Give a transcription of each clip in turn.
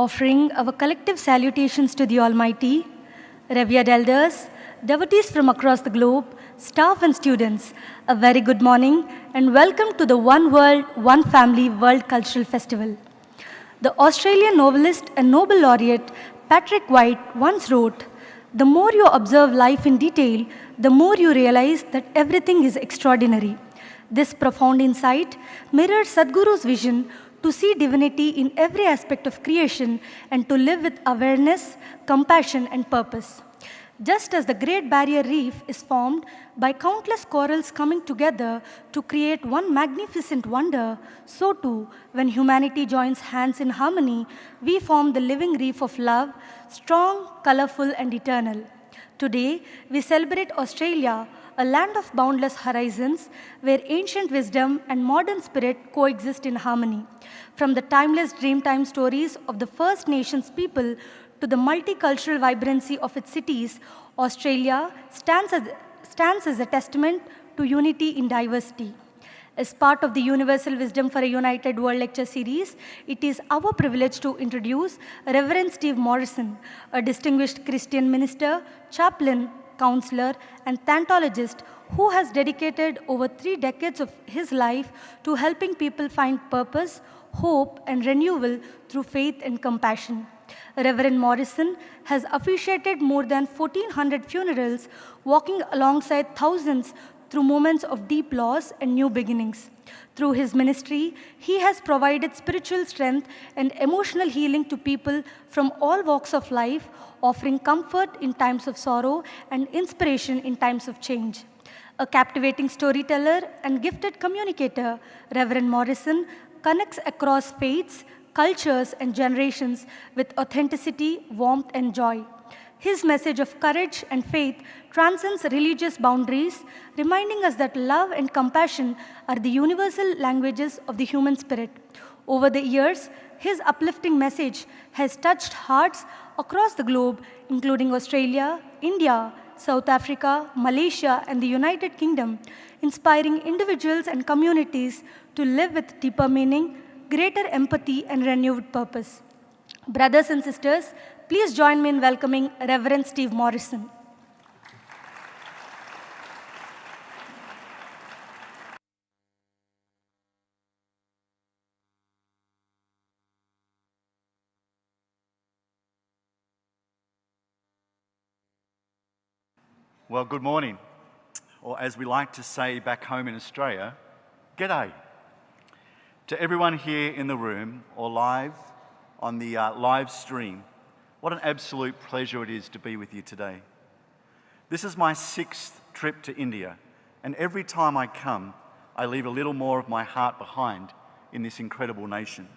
offering our collective salutations to the Almighty, revered elders, devotees from across the globe, staff and students, a very good morning and welcome to the One World, One Family World Cultural Festival. The Australian novelist and Nobel laureate Patrick White once wrote, "The more you observe life in detail, the more you realize that everything is extraordinary." This profound insight mirrors Sadhguru's vision to see divinity in every aspect of creation and to live with awareness, compassion, and purpose. Just as the Great Barrier Reef is formed by countless corals coming together to create one magnificent wonder, so too, when humanity joins hands in harmony, we form the living reef of love, strong, colorful, and eternal. Today, we celebrate Australia, a land of boundless horizons where ancient wisdom and modern spirit coexist in harmony. From the timeless Dreamtime stories of the First Nations people to the multicultural vibrancy of its cities, Australia stands as a testament to unity in diversity. As part of the Universal Wisdom for a United World lecture series, it is our privilege to introduce Reverend Steve Morrison, a distinguished Christian minister, chaplain, counselor, and thantologist who has dedicated over 3 decades of his life to helping people find purpose, hope, and renewal through faith and compassion. Reverend Morrison has officiated more than 1,400 funerals, walking alongside thousands through moments of deep loss and new beginnings. Through his ministry, he has provided spiritual strength and emotional healing to people from all walks of life, offering comfort in times of sorrow and inspiration in times of change. A captivating storyteller and gifted communicator, Reverend Morrison connects across faiths, cultures, and generations with authenticity, warmth, and joy. His message of courage and faith transcends religious boundaries, reminding us that love and compassion are the universal languages of the human spirit. Over the years, his uplifting message has touched hearts across the globe, including Australia, India, South Africa, Malaysia, and the United Kingdom, inspiring individuals and communities to live with deeper meaning, greater empathy, and renewed purpose. Brothers and sisters, please join me in welcoming Reverend Steve Morrison. Well, good morning, or as we like to say back home in Australia, g'day. To everyone here in the room or live on the live stream, what an absolute pleasure it is to be with you today. This is my 6th trip to India, and every time I come, I leave a little more of my heart behind in this incredible nation.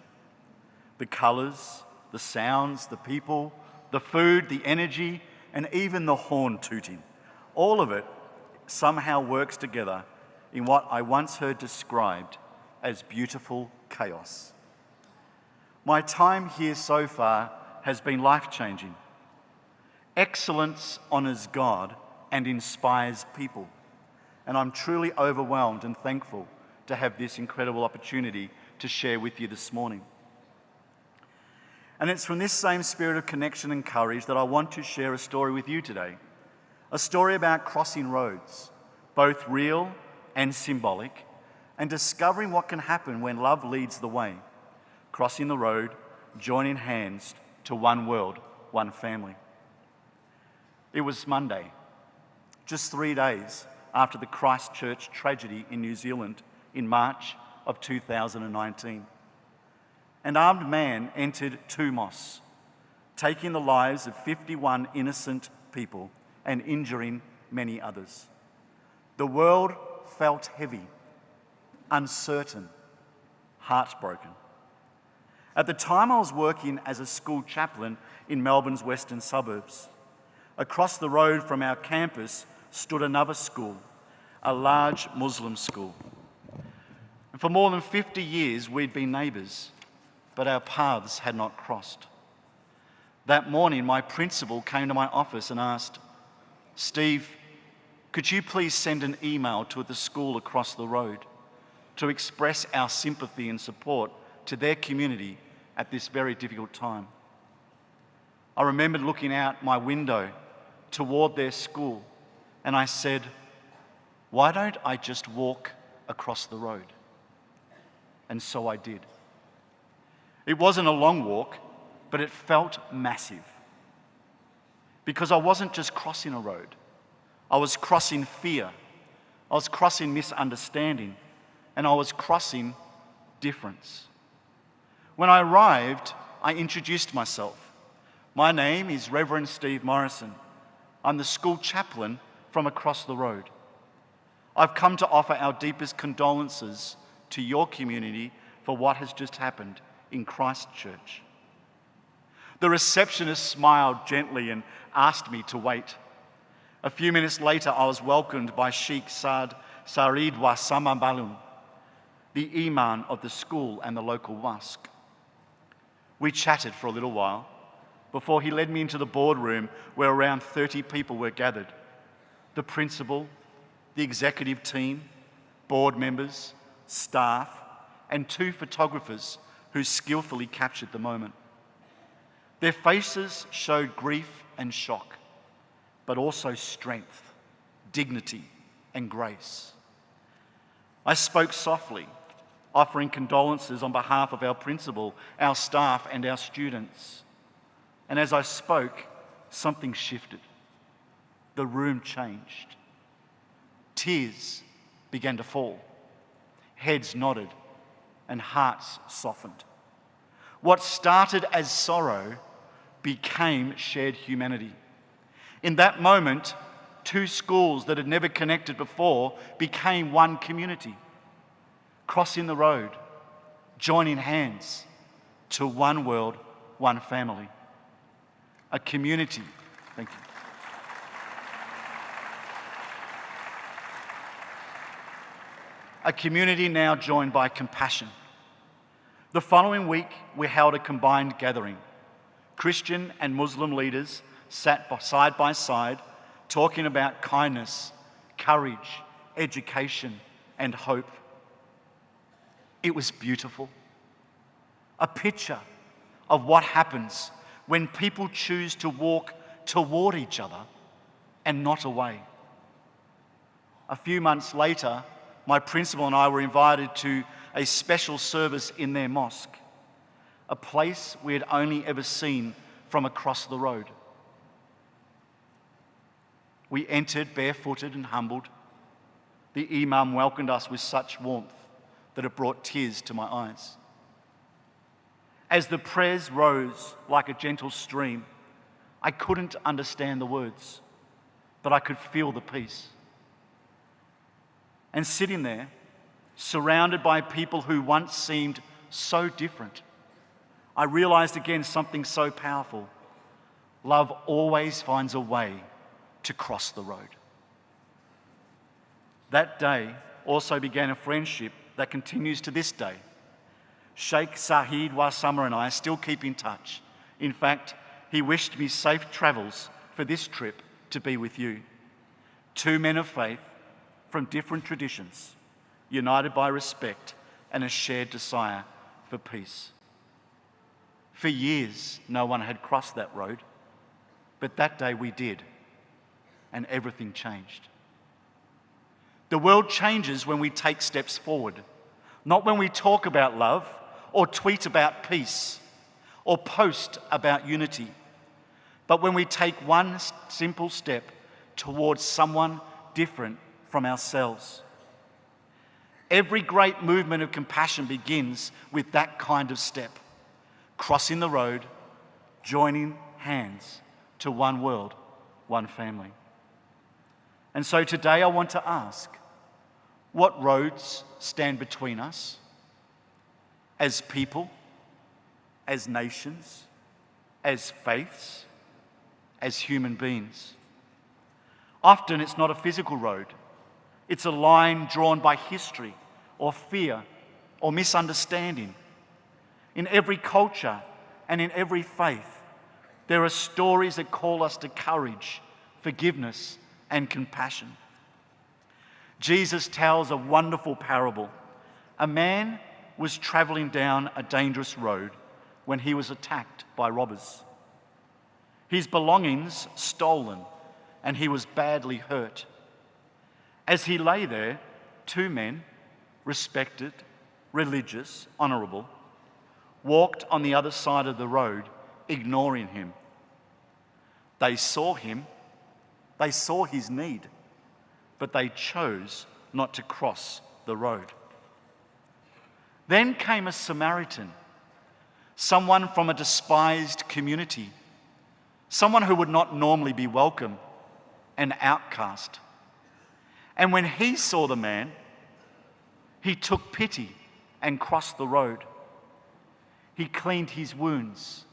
The colours, the sounds, the people, the food, the energy, and even the horn tooting. All of it somehow works together in what I once heard described as beautiful chaos. My time here so far has been life-changing. Excellence honours God and inspires people, and I'm truly overwhelmed and thankful to have this incredible opportunity to share with you this morning. And it's from this same spirit of connection and courage that I want to share a story with you today. A story about crossing roads, both real and symbolic, and discovering what can happen when love leads the way, crossing the road, joining hands to one world, one family. It was Monday, just 3 days after the Christchurch tragedy in New Zealand in March of 2019. An armed man entered two mosques, taking the lives of 51 innocent people and injuring many others. The world felt heavy, uncertain, heartbroken. At the time, I was working as a school chaplain in Melbourne's western suburbs. Across the road from our campus stood another school, a large Muslim school. And for more than 50 years, we'd been neighbours, but our paths had not crossed. That morning, my principal came to my office and asked, "Steve, could you please send an email to the school across the road to express our sympathy and support to their community at this very difficult time?" I remembered looking out my window toward their school, and I said, why don't I just walk across the road? And so I did. It wasn't a long walk, but it felt massive. Because I wasn't just crossing a road. I was crossing fear. I was crossing misunderstanding. And I was crossing difference. When I arrived, I introduced myself. My name is Reverend Steve Morrison. I'm the school chaplain from across the road. I've come to offer our deepest condolences to your community for what has just happened in Christchurch. The receptionist smiled gently and asked me to wait. A few minutes later, I was welcomed by Sheikh Saad Sarid Wasama Balun, the imam of the school and the local mosque. We chatted for a little while before he led me into the boardroom where around 30 people were gathered. The principal, the executive team, board members, staff, and 2 photographers who skillfully captured the moment. Their faces showed grief and shock, but also strength, dignity, and grace. I spoke softly, offering condolences on behalf of our principal, our staff, and our students. And as I spoke, something shifted. The room changed. Tears began to fall. Heads nodded and hearts softened. What started as sorrow became shared humanity. In that moment, 2 schools that had never connected before became one community, crossing the road, joining hands to one world, one family. A community, thank you. A community now joined by compassion. The following week, we held a combined gathering. Christian and Muslim leaders sat side by side, talking about kindness, courage, education, and hope. It was beautiful. A picture of what happens when people choose to walk toward each other and not away. A few months later, my principal and I were invited to a special service in their mosque, a place we had only ever seen from across the road. We entered barefooted and humbled. The imam welcomed us with such warmth that it brought tears to my eyes. As the prayers rose like a gentle stream, I couldn't understand the words, but I could feel the peace. And sitting there, surrounded by people who once seemed so different, I realized again something so powerful. Love always finds a way to cross the road. That day also began a friendship that continues to this day. Sheikh Said Wasama and I still keep in touch. In fact, he wished me safe travels for this trip to be with you. 2 men of faith from different traditions, united by respect and a shared desire for peace. For years, no one had crossed that road, but that day we did, and everything changed. The world changes when we take steps forward, not when we talk about love, or tweet about peace, or post about unity, but when we take one simple step towards someone different from ourselves. Every great movement of compassion begins with that kind of step, crossing the road, joining hands to one world, one family. And so today I want to ask, what roads stand between us as people, as nations, as faiths, as human beings? Often it's not a physical road. It's a line drawn by history or fear or misunderstanding. In every culture and in every faith, there are stories that call us to courage, forgiveness, and compassion. Jesus tells a wonderful parable. A man was traveling down a dangerous road when he was attacked by robbers. his belongings stolen, and he was badly hurt. As he lay there, two men, respected, religious, honourable, walked on the other side of the road, ignoring him. They saw him, they saw his need, but they chose not to cross the road. Then came a Samaritan, someone from a despised community, someone who would not normally be welcome, an outcast. And when he saw the man, he took pity and crossed the road. He cleaned his wounds,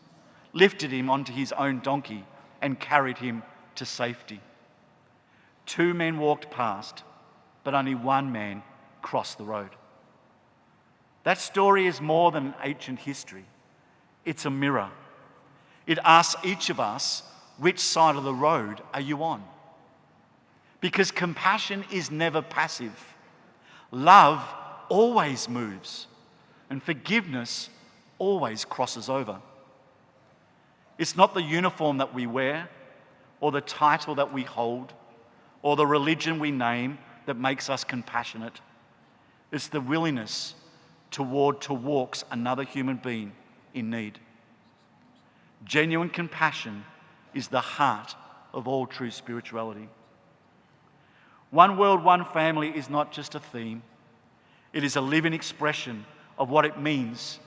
lifted him onto his own donkey, and carried him to safety. Two men walked past, but only one man crossed the road. That story is more than ancient history. It's a mirror. It asks each of us, which side of the road are you on? Because compassion is never passive. Love always moves, and forgiveness always crosses over. It's not the uniform that we wear, or the title that we hold, or the religion we name that makes us compassionate. It's the willingness towards another human being in need. Genuine compassion is the heart of all true spirituality. One world, one family is not just a theme. It is a living expression of what it means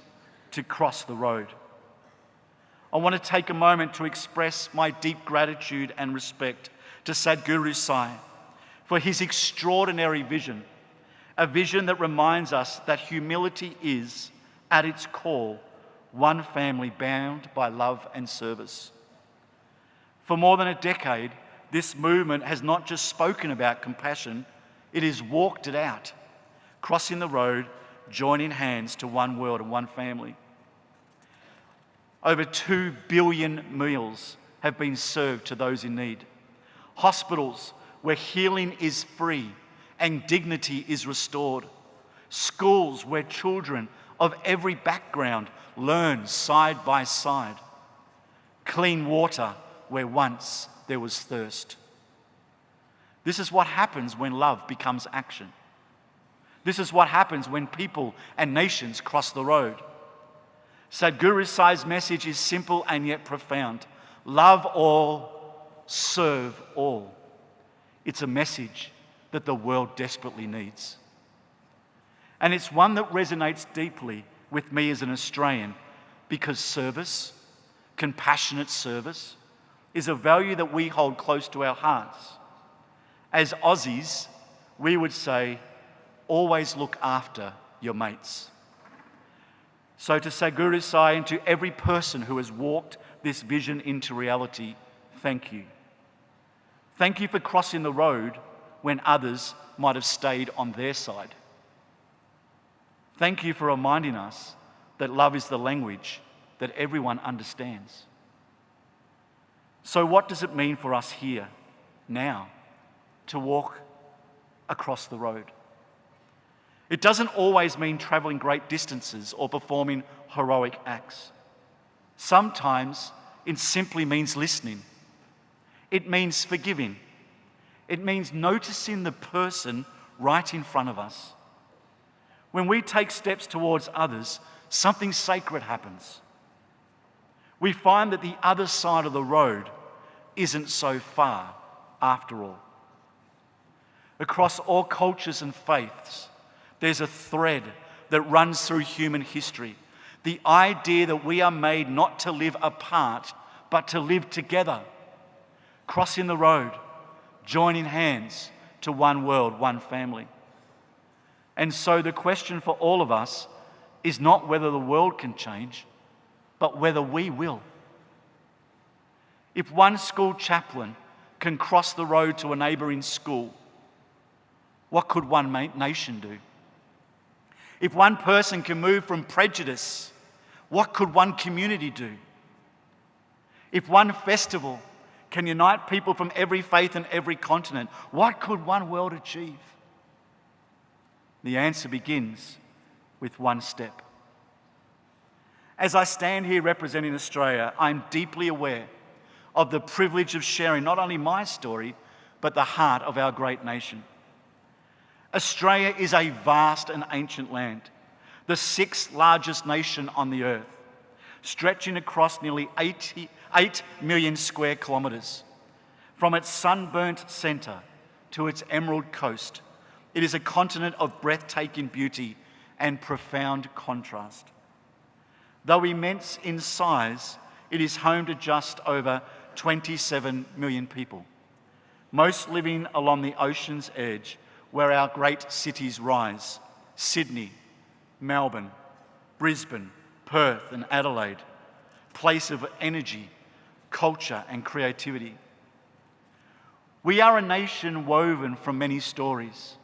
to cross the road. I want to take a moment to express my deep gratitude and respect to Sadhguru Sai for his extraordinary vision, a vision that reminds us that humility is, at its core, one family bound by love and service. For more than a decade, this movement has not just spoken about compassion, it has walked it out, crossing the road, joining hands to one world and one family. Over 2 billion meals have been served to those in need. Hospitals where healing is free and dignity is restored. Schools where children of every background learn side by side. Clean water where once there was thirst. This is what happens when love becomes action. This is what happens when people and nations cross the road. Sadhguru Sai's message is simple and yet profound. Love all, serve all. It's a message that the world desperately needs. And it's one that resonates deeply with me as an Australian because service, compassionate service, is a value that we hold close to our hearts. As Aussies, we would say, always look after your mates. So to Sadhguru Sai and to every person who has walked this vision into reality, thank you. Thank you for crossing the road when others might have stayed on their side. Thank you for reminding us that love is the language that everyone understands. So what does it mean for us here, now, to walk across the road? It doesn't always mean travelling great distances or performing heroic acts. Sometimes it simply means listening. It means forgiving. It means noticing the person right in front of us. When we take steps towards others, something sacred happens. We find that the other side of the road isn't so far after all. Across all cultures and faiths, there's a thread that runs through human history. The idea that we are made not to live apart, but to live together. Crossing the road, joining hands to one world, one family. And so the question for all of us is not whether the world can change, but whether we will. If one school chaplain can cross the road to a neighbouring school, what could one nation do? If one person can move from prejudice, what could one community do? If one festival can unite people from every faith and every continent, what could one world achieve? The answer begins with one step. As I stand here representing Australia, I'm deeply aware of the privilege of sharing not only my story, but the heart of our great nation. Australia is a vast and ancient land, the sixth largest nation on the earth, stretching across nearly 8 million square kilometres. From its sunburnt centre to its emerald coast, it is a continent of breathtaking beauty and profound contrast. Though immense in size, it is home to just over 27 million people, most living along the ocean's edge where our great cities rise: Sydney, Melbourne, Brisbane, Perth and Adelaide, place of energy, culture and creativity. We are a nation woven from many stories.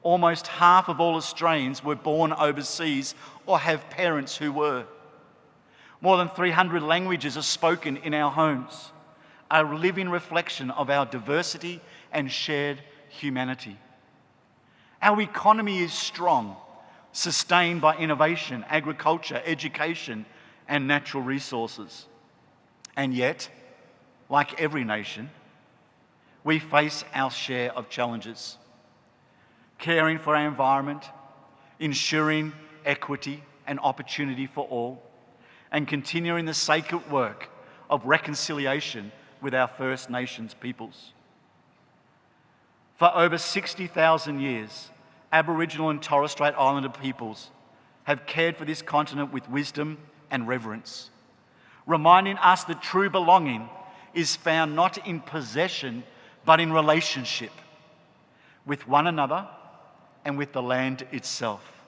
Almost half of all Australians were born overseas or have parents who were. More than 300 languages are spoken in our homes, a living reflection of our diversity and shared humanity. Our economy is strong, sustained by innovation, agriculture, education, and natural resources. And yet, like every nation, we face our share of challenges. Caring for our environment, ensuring equity and opportunity for all, and continuing the sacred work of reconciliation with our First Nations peoples. For over 60,000 years, Aboriginal and Torres Strait Islander peoples have cared for this continent with wisdom and reverence, reminding us that true belonging is found not in possession, but in relationship with one another and with the land itself.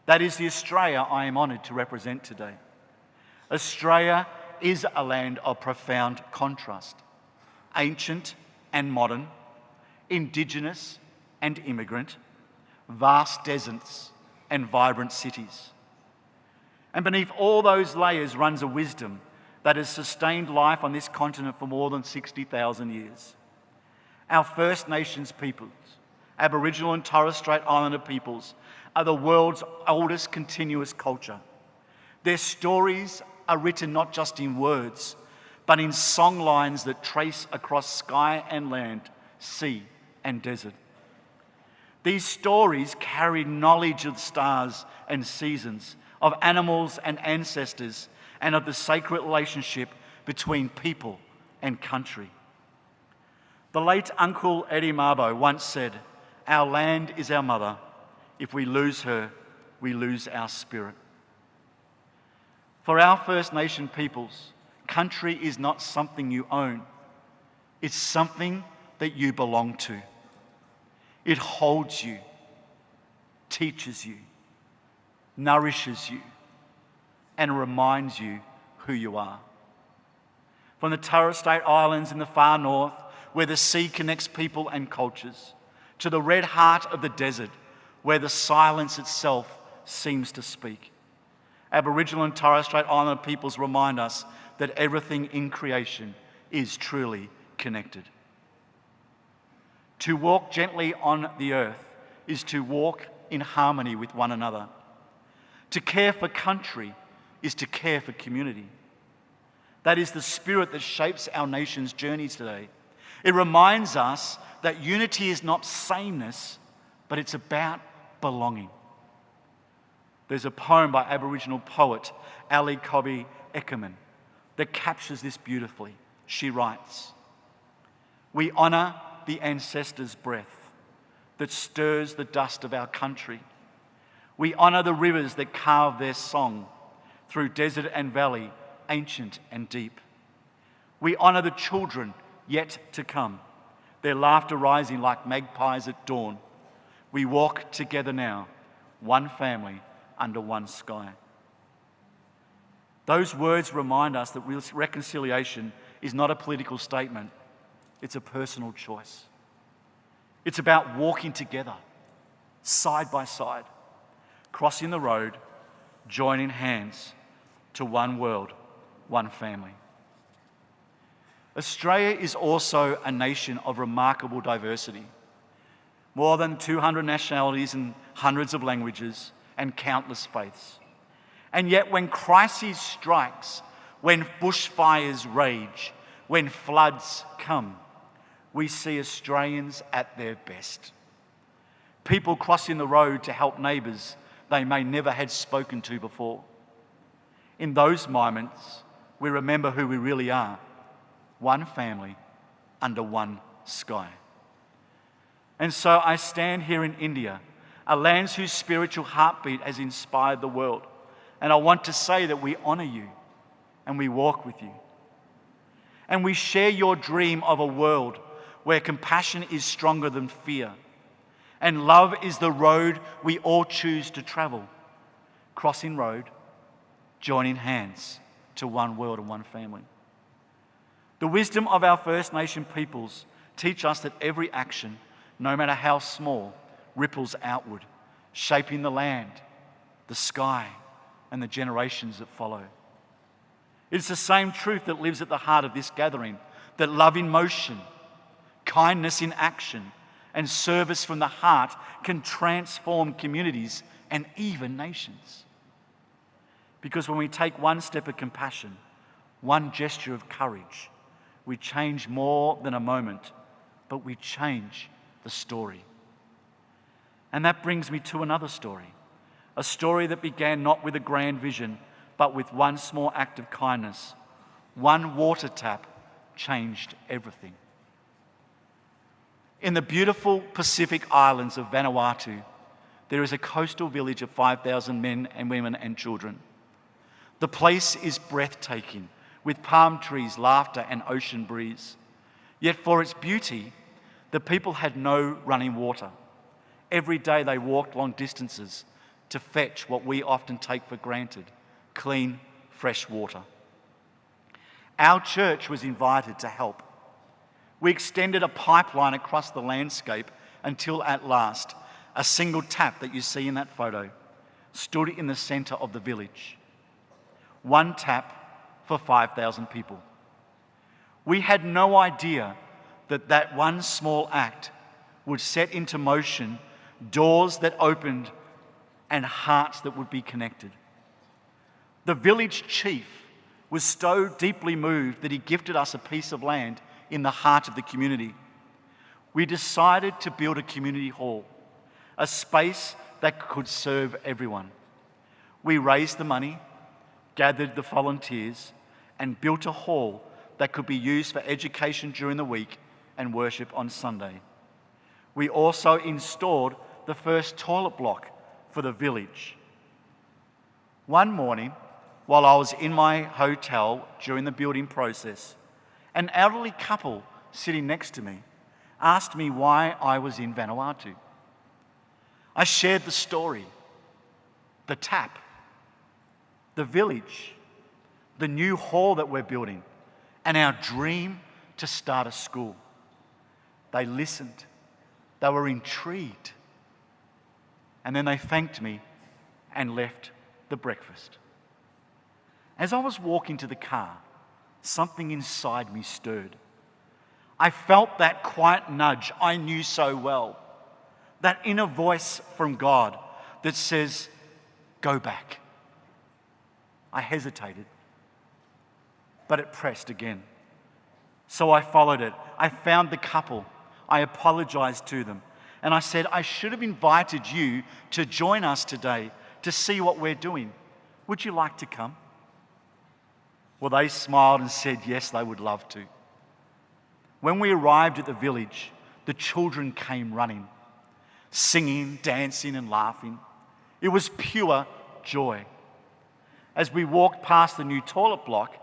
That is the Australia I am honoured to represent today. Australia is a land of profound contrast, ancient and modern, Indigenous and immigrant, vast deserts and vibrant cities. And beneath all those layers runs a wisdom that has sustained life on this continent for more than 60,000 years. Our First Nations peoples, Aboriginal and Torres Strait Islander peoples, are the world's oldest continuous culture. Their stories are written not just in words, but in song lines that trace across sky and land, sea and desert. These stories carry knowledge of stars and seasons, of animals and ancestors, and of the sacred relationship between people and country. The late Uncle Eddie Mabo once said, "Our land is our mother. If we lose her, we lose our spirit." For our First Nation peoples, country is not something you own. It's something that you belong to. It holds you, teaches you, nourishes you, and reminds you who you are. From the Torres Strait Islands in the far north, where the sea connects people and cultures, to the red heart of the desert, where the silence itself seems to speak. Aboriginal and Torres Strait Islander peoples remind us that everything in creation is truly connected. To walk gently on the earth is to walk in harmony with one another. To care for country is to care for community. That is the spirit that shapes our nation's journey today. It reminds us that unity is not sameness, but it's about belonging. There's a poem by Aboriginal poet Ali Cobby Eckermann that captures this beautifully. She writes, "We honour the ancestors' breath that stirs the dust of our country. We honour the rivers that carve their song through desert and valley, ancient and deep. We honour the children yet to come, their laughter rising like magpies at dawn. We walk together now, one family under one sky." Those words remind us that reconciliation is not a political statement, it's a personal choice. It's about walking together, side by side, crossing the road, joining hands to one world, one family. Australia is also a nation of remarkable diversity. More than 200 nationalities and hundreds of languages and countless faiths. And yet when crisis strikes, when bushfires rage, when floods come, we see Australians at their best. People crossing the road to help neighbours they may never had spoken to before. In those moments, we remember who we really are, one family under one sky. And so I stand here in India, a land whose spiritual heartbeat has inspired the world. And I want to say that we honour you and we walk with you. And we share your dream of a world where compassion is stronger than fear and love is the road we all choose to travel. Crossing road, joining hands to one world and one family. The wisdom of our First Nation peoples teach us that every action, no matter how small, ripples outward, shaping the land, the sky, and the generations that follow. It's the same truth that lives at the heart of this gathering, that love in motion, kindness in action, and service from the heart can transform communities and even nations. Because when we take one step of compassion, one gesture of courage, we change more than a moment, but we change the story. And that brings me to another story, a story that began not with a grand vision, but with one small act of kindness. One water tap changed everything. In the beautiful Pacific islands of Vanuatu, there is a coastal village of 5,000 men and women and children. The place is breathtaking, with palm trees, laughter, and ocean breeze. Yet for its beauty, the people had no running water. Every day they walked long distances to fetch what we often take for granted, clean, fresh water. Our church was invited to help. We extended a pipeline across the landscape until at last, a single tap that you see in that photo stood in the centre of the village. One tap for 5,000 people. We had no idea that that one small act would set into motion doors that opened and hearts that would be connected. The village chief was so deeply moved that he gifted us a piece of land in the heart of the community. We decided to build a community hall, a space that could serve everyone. We raised the money, gathered the volunteers, and built a hall that could be used for education during the week and worship on Sunday. We also installed the first toilet block for the village. One morning, while I was in my hotel during the building process, an elderly couple sitting next to me asked me why I was in Vanuatu. I shared the story, the tap, the village, the new hall that we're building, and our dream to start a school. They listened, they were intrigued, and then they thanked me and left the breakfast. As I was walking to the car, something inside me stirred. I felt that quiet nudge I knew so well, that inner voice from God that says, "Go back." I hesitated, but it pressed again. So I followed it. I found the couple. I apologized to them. And I said, "I should have invited you to join us today to see what we're doing. Would you like to come?" Well, they smiled and said yes, they would love to. When we arrived at the village, the children came running, singing, dancing, and laughing. It was pure joy. As we walked past the new toilet block,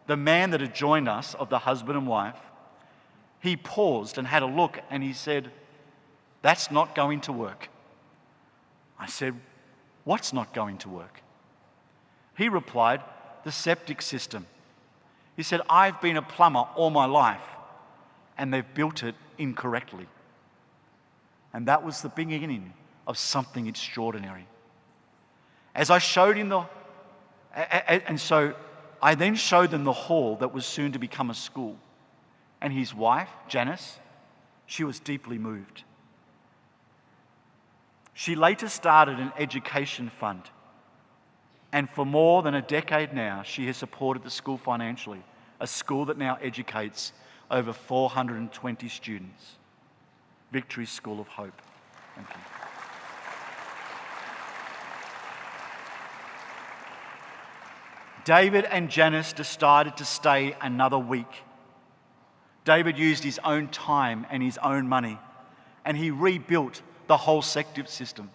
the man that had joined us, of the husband and wife, he paused and had a look and he said, "That's not going to work." I said, "What's not going to work?" He replied, "The septic system." He said, "I've been a plumber all my life and they've built it incorrectly." And that was the beginning of something extraordinary. As I showed him I then showed them the hall that was soon to become a school. And his wife, Janice, she was deeply moved. She later started an education fund. And for more than a decade now, she has supported the school financially, a school that now educates over 420 students. Victory School of Hope. Thank you. David and Janice decided to stay another week. David used his own time and his own money, and he rebuilt the whole sective system,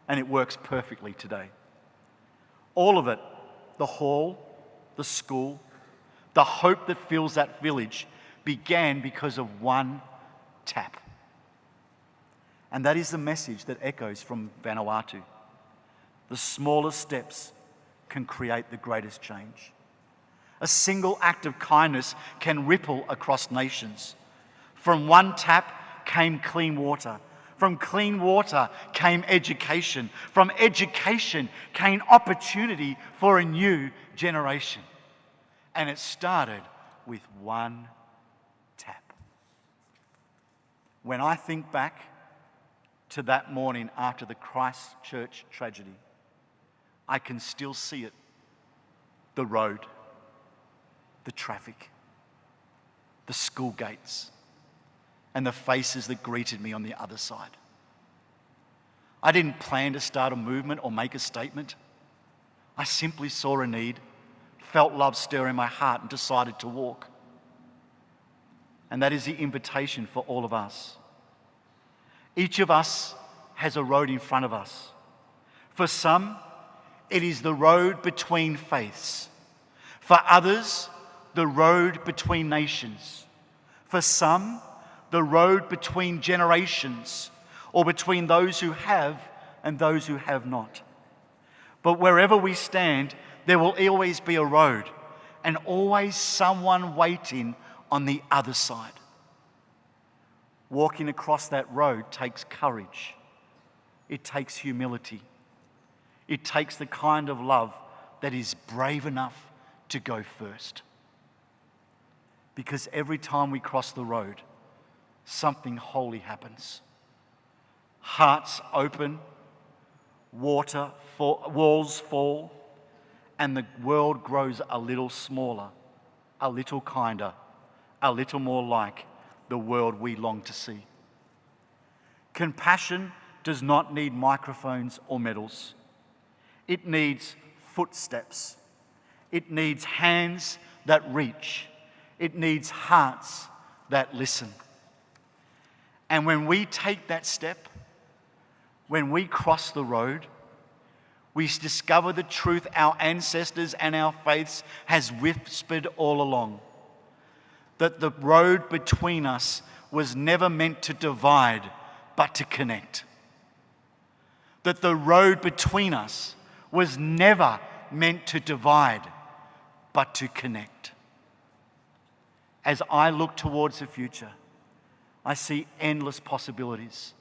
and it works perfectly today. All of it, the hall, the school, the hope that fills that village, began because of one tap. And that is the message that echoes from Vanuatu. The smallest steps can create the greatest change. A single act of kindness can ripple across nations. From one tap came clean water. From clean water came education. From education came opportunity for a new generation. And it started with one tap. When I think back to that morning after the Christchurch tragedy, I can still see it. The road, the traffic, the school gates, and the faces that greeted me on the other side. I didn't plan to start a movement or make a statement. I simply saw a need, felt love stir in my heart, and decided to walk. And that is the invitation for all of us. Each of us has a road in front of us. For some, it is the road between faiths. For others, the road between nations. For some, the road between generations, or between those who have and those who have not. But wherever we stand, there will always be a road, and always someone waiting on the other side. Walking across that road takes courage. It takes humility. It takes the kind of love that is brave enough to go first. Because every time we cross the road, something holy happens. Hearts open, walls fall, and the world grows a little smaller, a little kinder, a little more like the world we long to see. Compassion does not need microphones or medals. It needs footsteps. It needs hands that reach. It needs hearts that listen. And when we take that step, when we cross the road, we discover the truth our ancestors and our faiths has whispered all along. That the road between us was never meant to divide, but to connect. That the road between us was never meant to divide, but to connect. As I look towards the future, I see endless possibilities.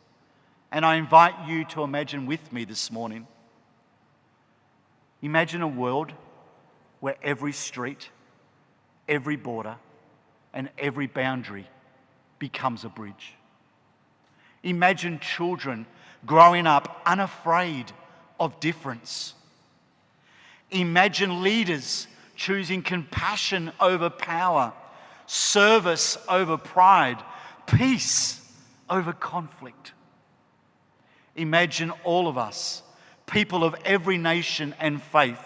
And I invite you to imagine with me this morning. Imagine a world where every street, every border, and every boundary becomes a bridge. Imagine children growing up unafraid of difference. Imagine leaders choosing compassion over power, service over pride, peace over conflict. Imagine all of us, people of every nation and faith,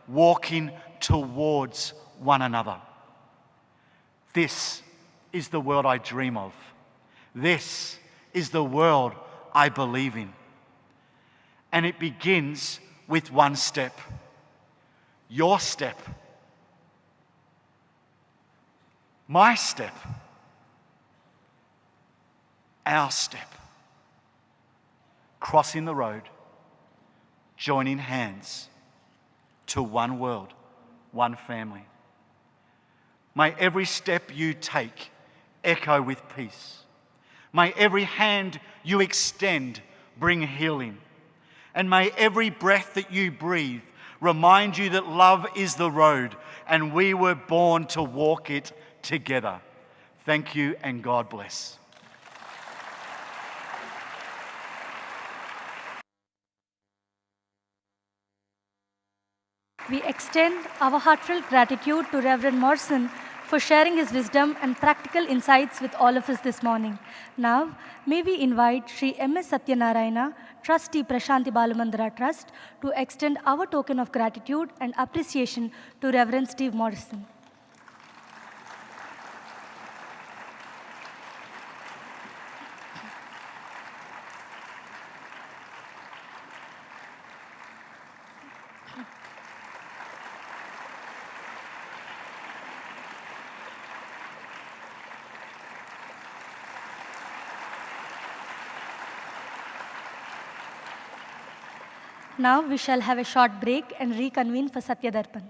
walking towards one another. This is the world I dream of. This is the world I believe in. And it begins with one step. Your step. My step. Our step. Crossing the road, joining hands to one world, one family. May every step you take echo with peace. May every hand you extend bring healing. And may every breath that you breathe remind you that love is the road and we were born to walk it together. Thank you and God bless. We extend our heartfelt gratitude to Reverend Morrison for sharing his wisdom and practical insights with all of us this morning. Now, may we invite Sri M.S. Satyanarayana, Trustee Prashanti Balamandara Trust, to extend our token of gratitude and appreciation to Reverend Steve Morrison. Now we shall have a short break and reconvene for Satya Darpan.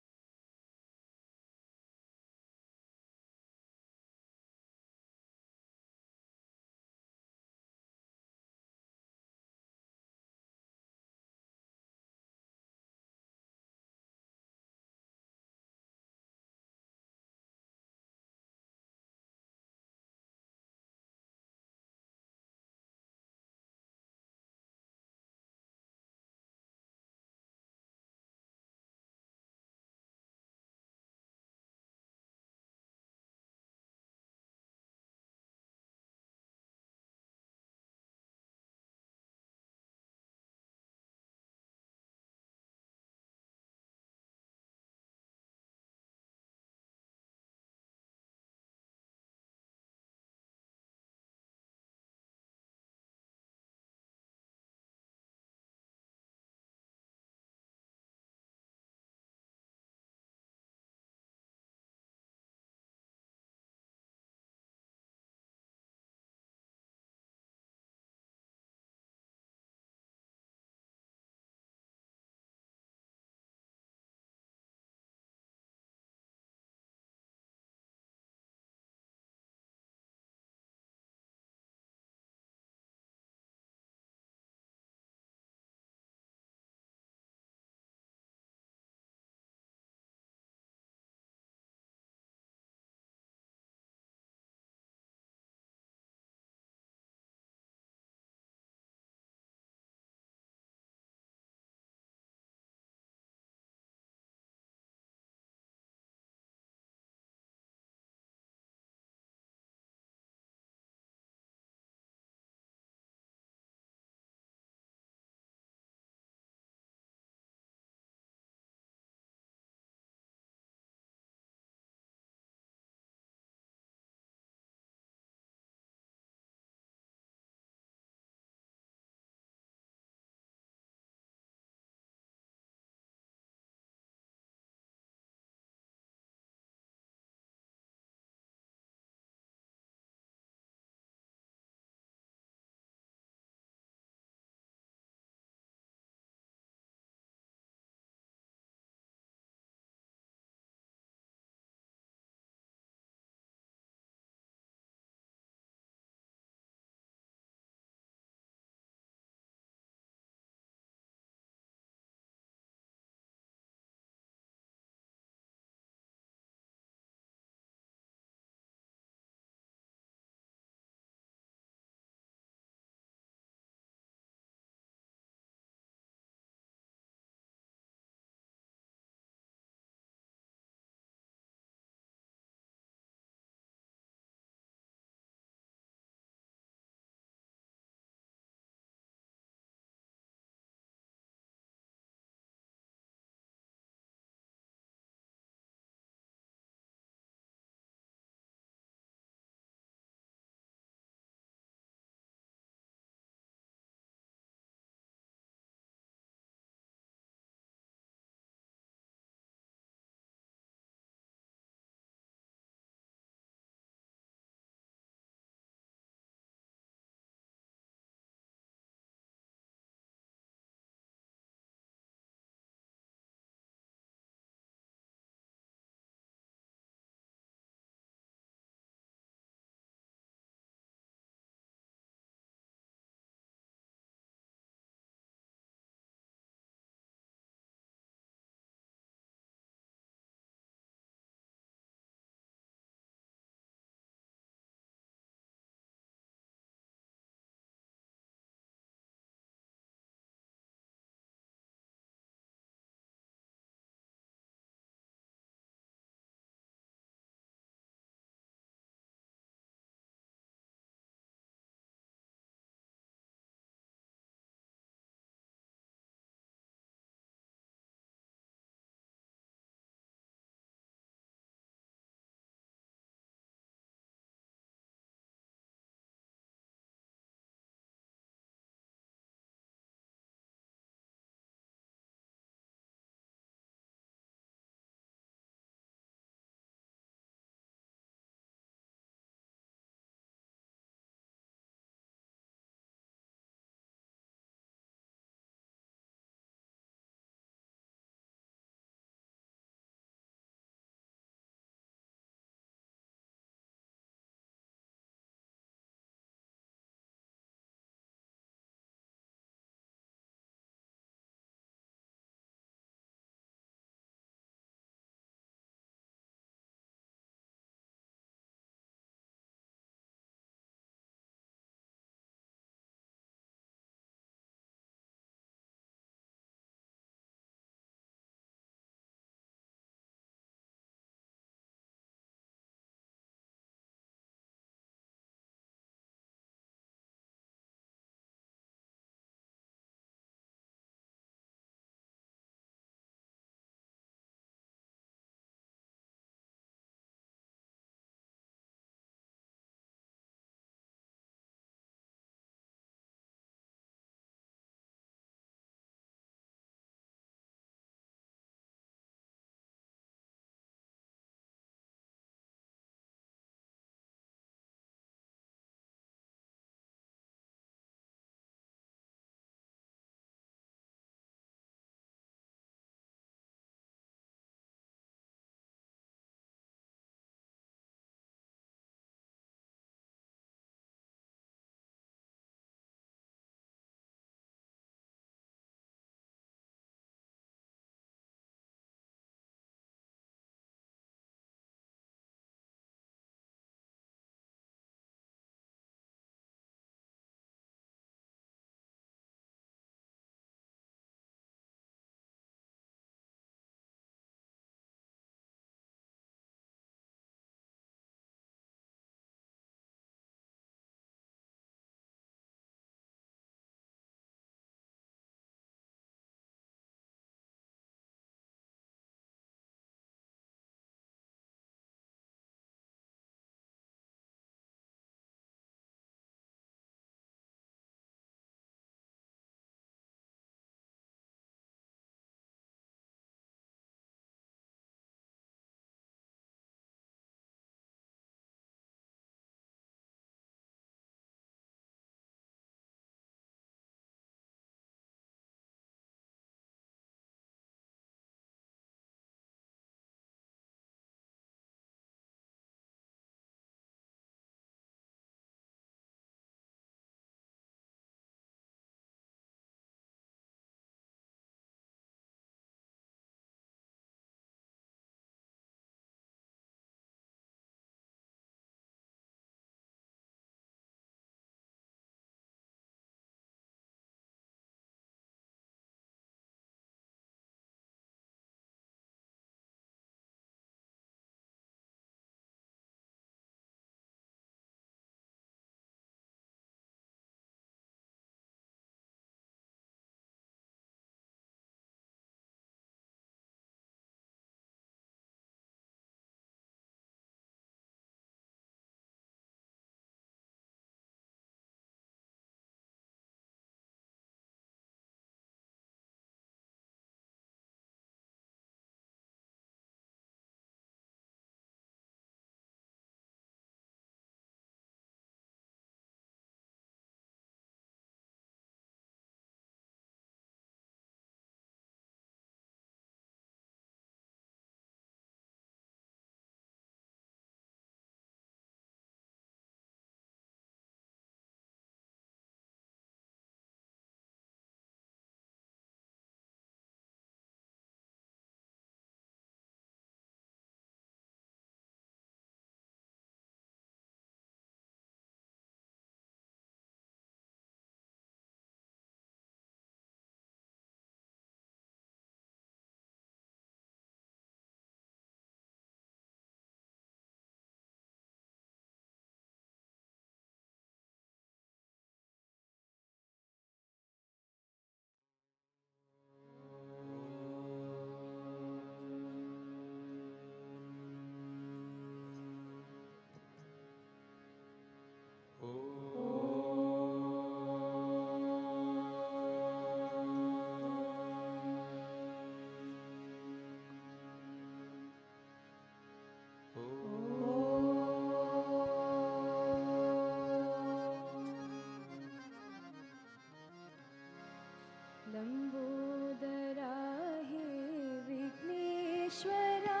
Vighneshwara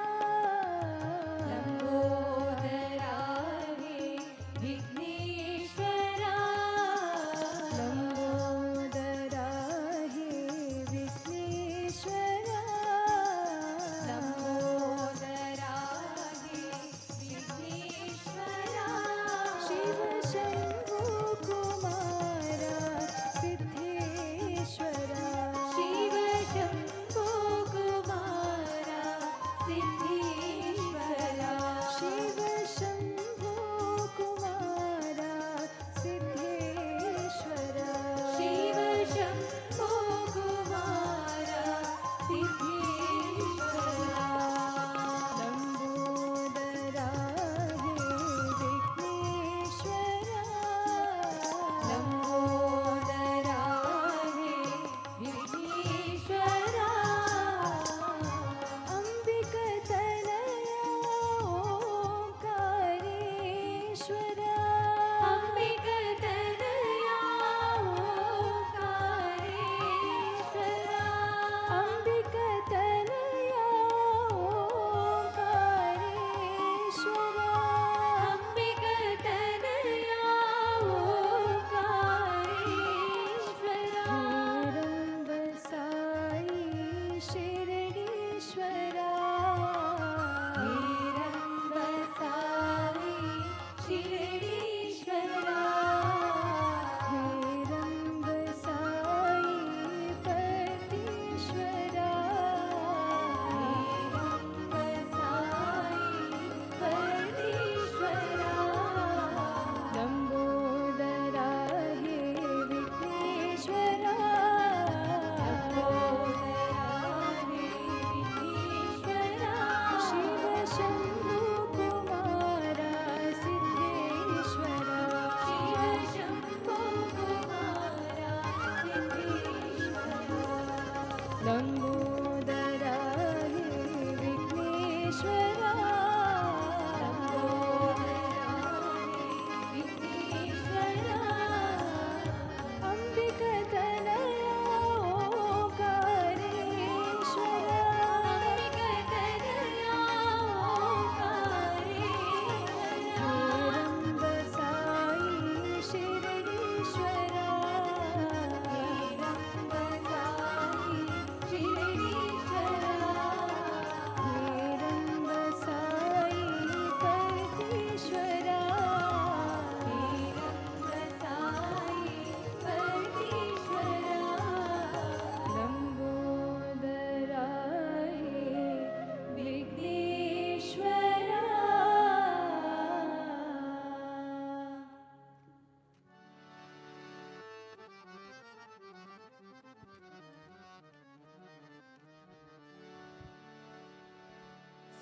Lambodara हे विघ्नेश्वरा लंबोदरा हे विघ्नेश्वरा लंबोदरा हे विघ्नेश्वरा शिव शंभो कुमारा सिद्धेश्वरा शिव शंभो कुमारा सिद्धेश्वरा शिव शंभो कुमारा सिद्धेश्वरा शिव शंभो कुमारा सिद्धेश्वरा लंबोदरा हे विघ्नेश्वरा लंबोदरा हे विघ्नेश्वरा अंबिकतनया ओंकारेश्वरा अंबिकतनया ओंकारेश्वरा अंबिकतनया ओंकारेश्वरा अंबिकतनया ओंकारेश्वरा हेरंब साई शिरडीश्वरा हेरंब साई शिरडीश्वरा हेरंब साई परतीश्वरा हेरंब साई परतीश्वरा लंबोदरा हे विघ्नेश्वरा लंबोदरा हे विघ्नेश्वरा शिव शंभो कुमारा सिद्धेश्वरा शिव शंभो कुमारा सिद्धेश्वरा लंबोदरा हे विघ्नेश्वरा लंबोदरा हे विघ्नेश्वरा अंबिकतनया ओंकारेश्वरा अंबिकतनया ओंकारेश्वरा हेरंब साई शिरडीश्वरा हेरंब साई शिरडीश्वरा हेरंब साई परतीश्वरा हेरंब साई परतीश्वरा लंबोदरा हे विघ्नेश्वरा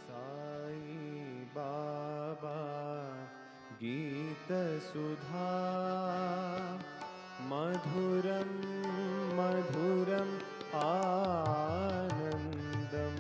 साई बाबा गीत सुधा मधुरम मधुरम आनंदम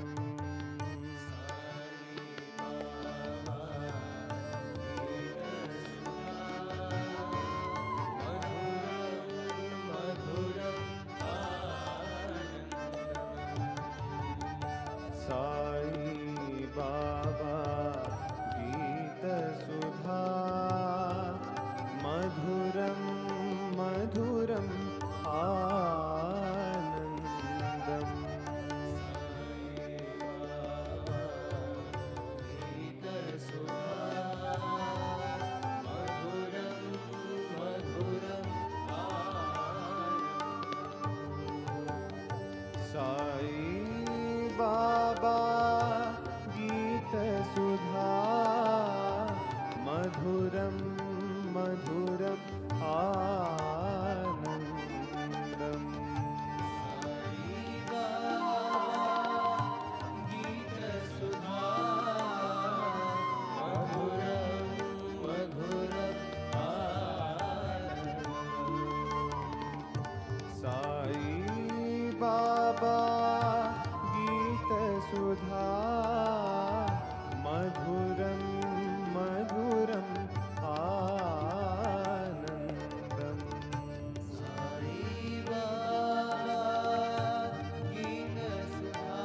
साई बाबा गीत सुधा मधुरम मधुरम आनंदम साई बाबा गीत सुधा मधुरम मधुरम आनंदम साई बाबा गीत सुधा मधुरम मधुरम आनंदम साई बाबा गीत सुधा मधुरम मधुरम आनंदम साई बाबा गीत सुधा मधुरम मधुरम आनंदम साई बाबा गीत सुधा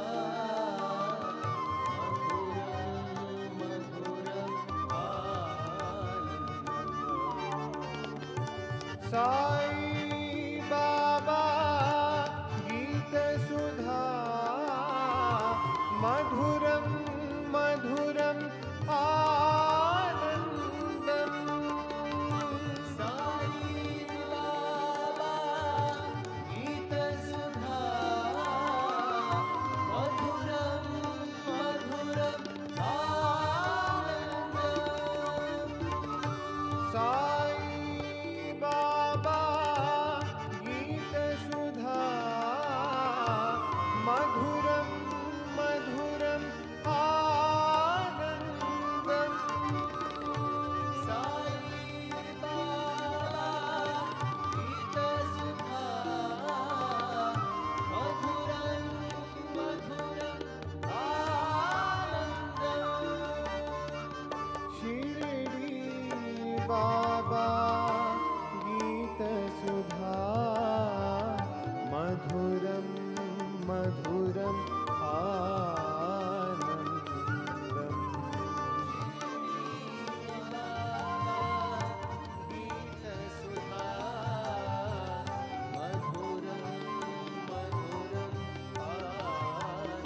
साई बाबा गीत सुधा मधुरम मधुरम आनंदम साई बाबा गीत सुधा मधुरम मधुरम आनंदम साई बाबा गीत सुधा मधुरम मधुरम आनंदम साई बाबा गीत सुधा मधुरम मधुरम आनंदम शिरडी बाबा गीत सुधा मधुरम मधुरम आनंदम गीत सुधा मधुरम मधुरम आनंदम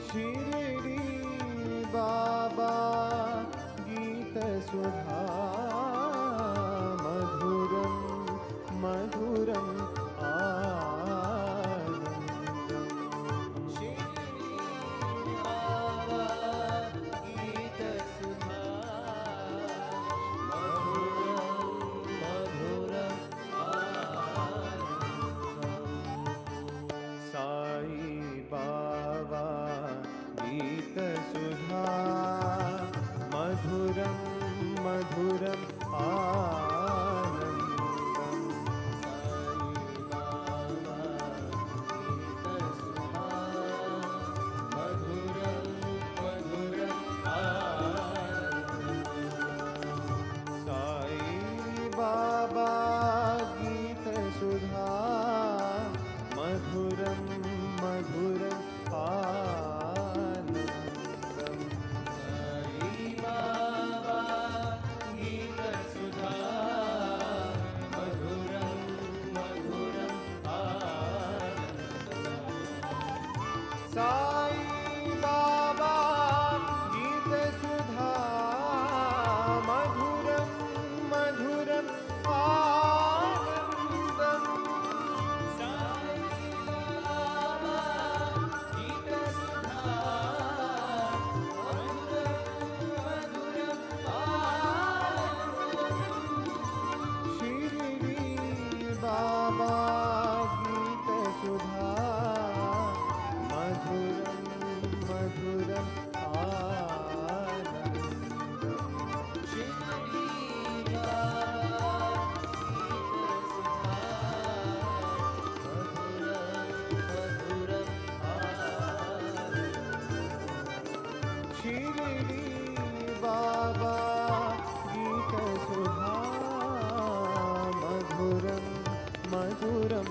शिरडी बाबा गीत सुधा मधुरम मधुरम आनंदम शिरडी बाबा गीत सुधा मधुरम मधुरम आनंदम साई बाबा गीत सुधा मधुरम मधुरम आनंदम साई बाबा गीत सुधा मधुरम मधुरम आनंदम साई बाबा गीत सुधा मधुरम मधुरम आनंदम साई बाबा गीत सुधा मधुरम मधुरम आनंदम साई बाबा गीत सुधा मधुरम मधुरम आनंदम साई बाबा गीत सुधा मधुरम मधुरम आनंदम शिरडी बाबा गीत सुधा मधुरम मधुरम आनंदम शिरडी बाबा गीत सुधा मधुरम मधुरम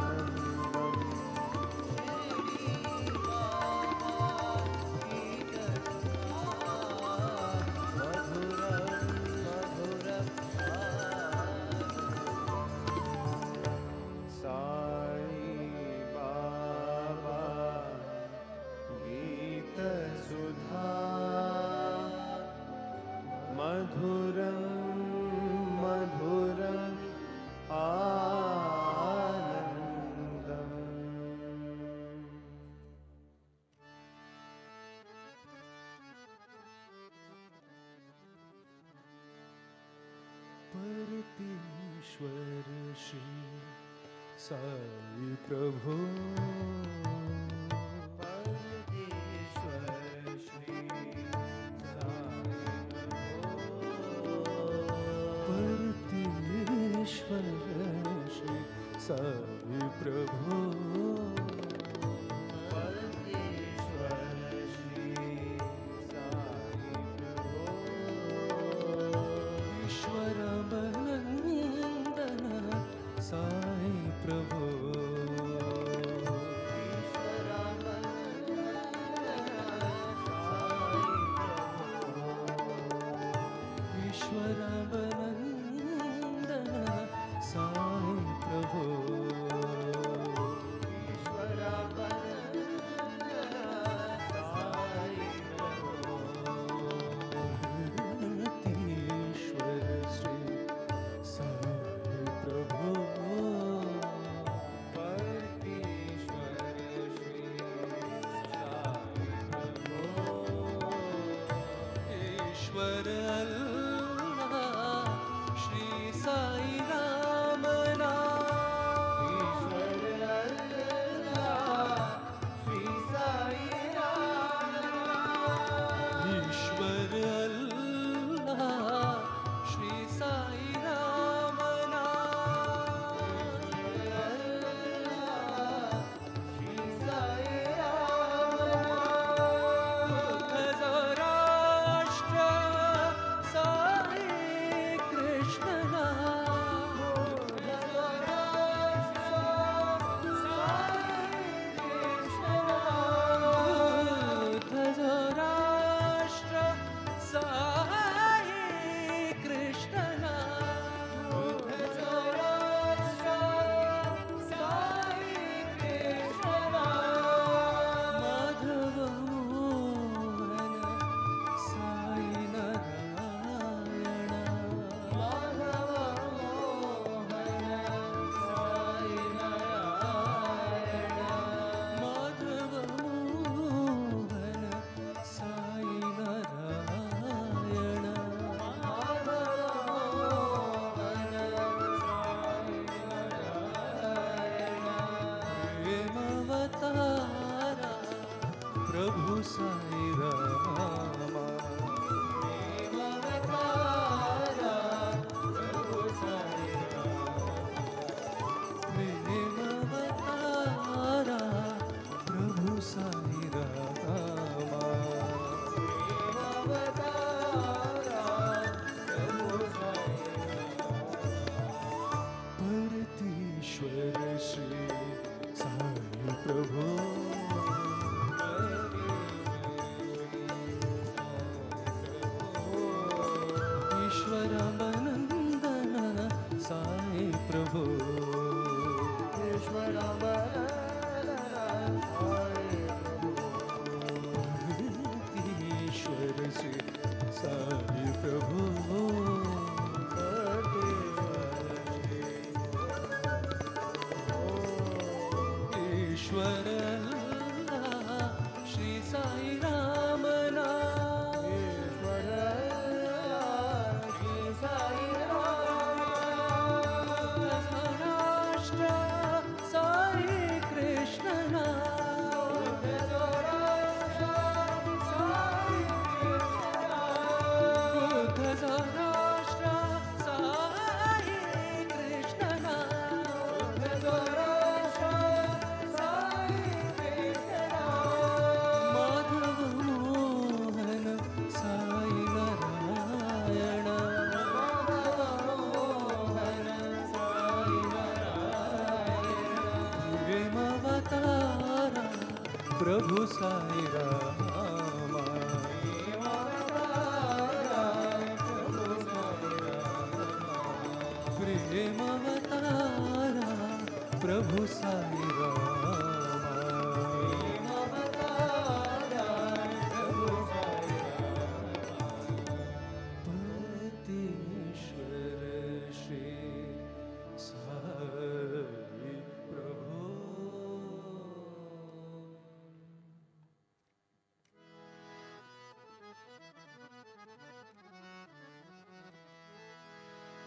आनंदम शिरडी बाबा गीत सुधा मधुरम मधुरम आनंदम साई बाबा गीत सुधा मधुरम मधुरम आनंदम परमेश्वर श्री साई प्रभु परमेश्वर श्री साई परमेश्वर श्री साई प्रभु परमेश्वर श्री साई प्रभु ईश्वरमनंदन साई प्रभु ईश्वर ईश्वर अल्लाह श्री साई राम नाम ईश्वर अल्लाह श्री साई राम नाम ईश्वर अल्लाह श्री साई राम नाम श्री साई राम राष्ट्र साई कृष्ण राष्ट्र साई कृष्ण माधव मोहन साई नारायण माधव मोहन साई नारायण माधव मोहन साई नारायण माधव मोहन साई नारायण प्रेमवतारा प्रभु साई रामा प्रेमवतारा प्रभु साई प्रेमवतारा प्रभु साई रामा प्रेमवतारा प्रभु साई परतीश्वर श्री साई प्रभु ईश्वरानंदन साई प्रभु ईश्वरानंदन साई ईश्वर श्री साई प्रभु ईश्वर अल्लाह श्री साई राम नाम ईश्वर अल्लाह श्री साई राम राष्ट्र साई कृष्ण नाम बुद्ध राष्ट्र साई कृष्ण नाम माधव मोहन साई नारायण प्रेमवतारा प्रभु साई रामा प्रेमवतारा प्रभु साई रामा परतीश्वर श्री साई प्रभु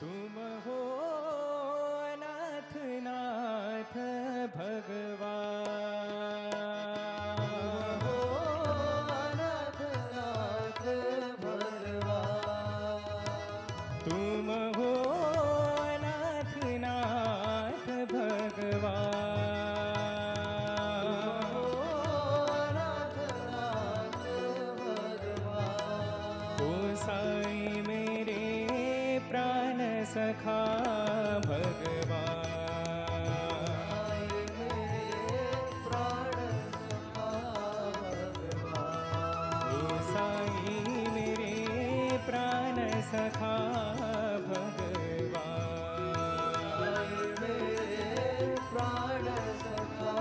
तुम हो नाथ नाथ भगवान हो नाथ नाथ भगवान तुम हो नाथ नाथ भगवान हो नाथ नाथ भगवान ओ साई मेरे प्राण सखा भगवान ओ साई मेरे प्राण सखा भगवान प्राण सखा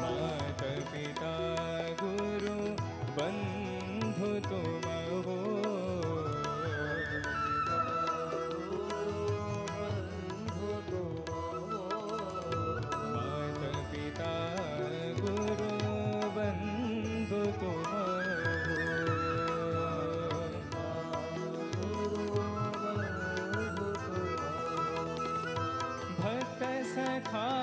मात पिता गुरु बंधु तुम हो सखा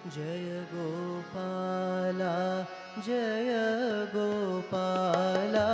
जय गोपाला जय गोपाला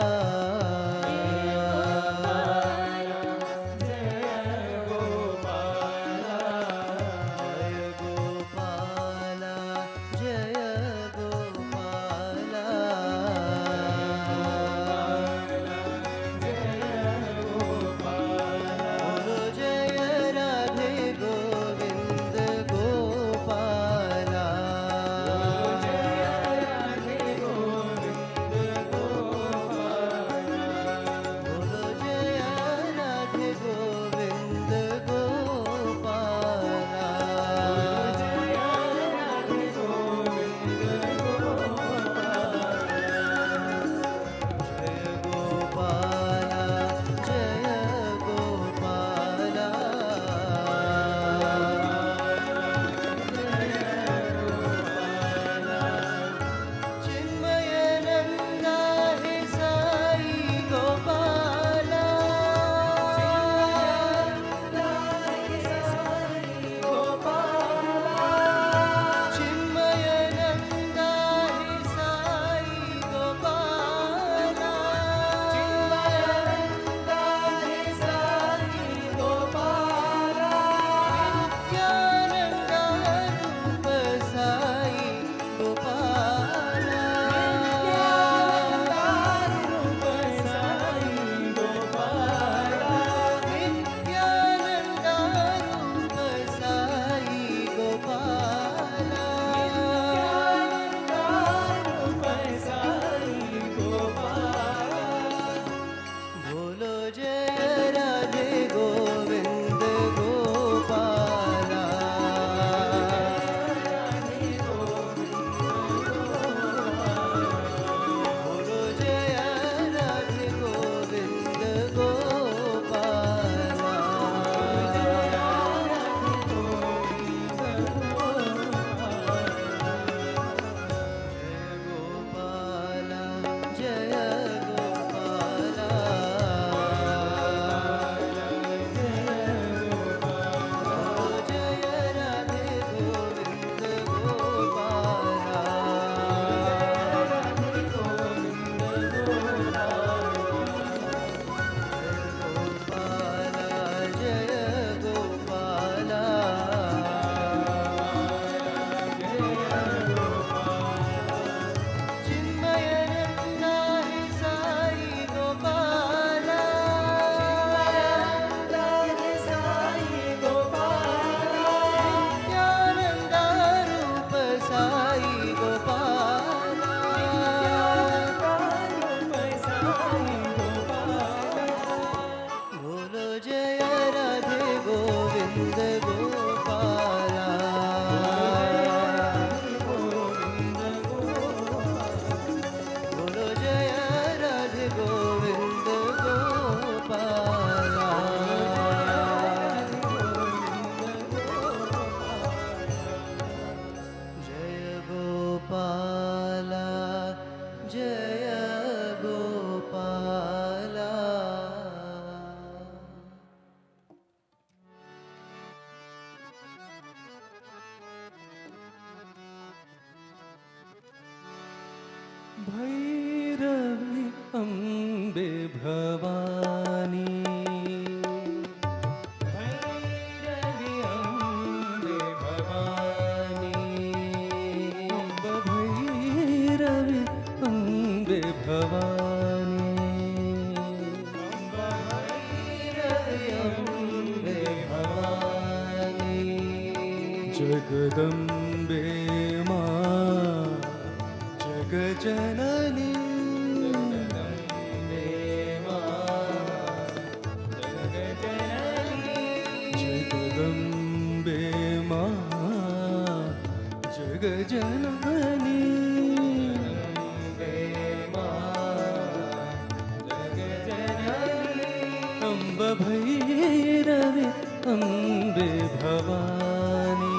भैरवी अम्बे भवानी भैरवी अम्बे भवानी अम्ब भैरवी अम्बे भवानी अम्ब भैरवी अम्बे भवानी जगदम्बे जगजननी जगदम्बे मां जगजननी अम्ब भैरवी अम्बे भवानी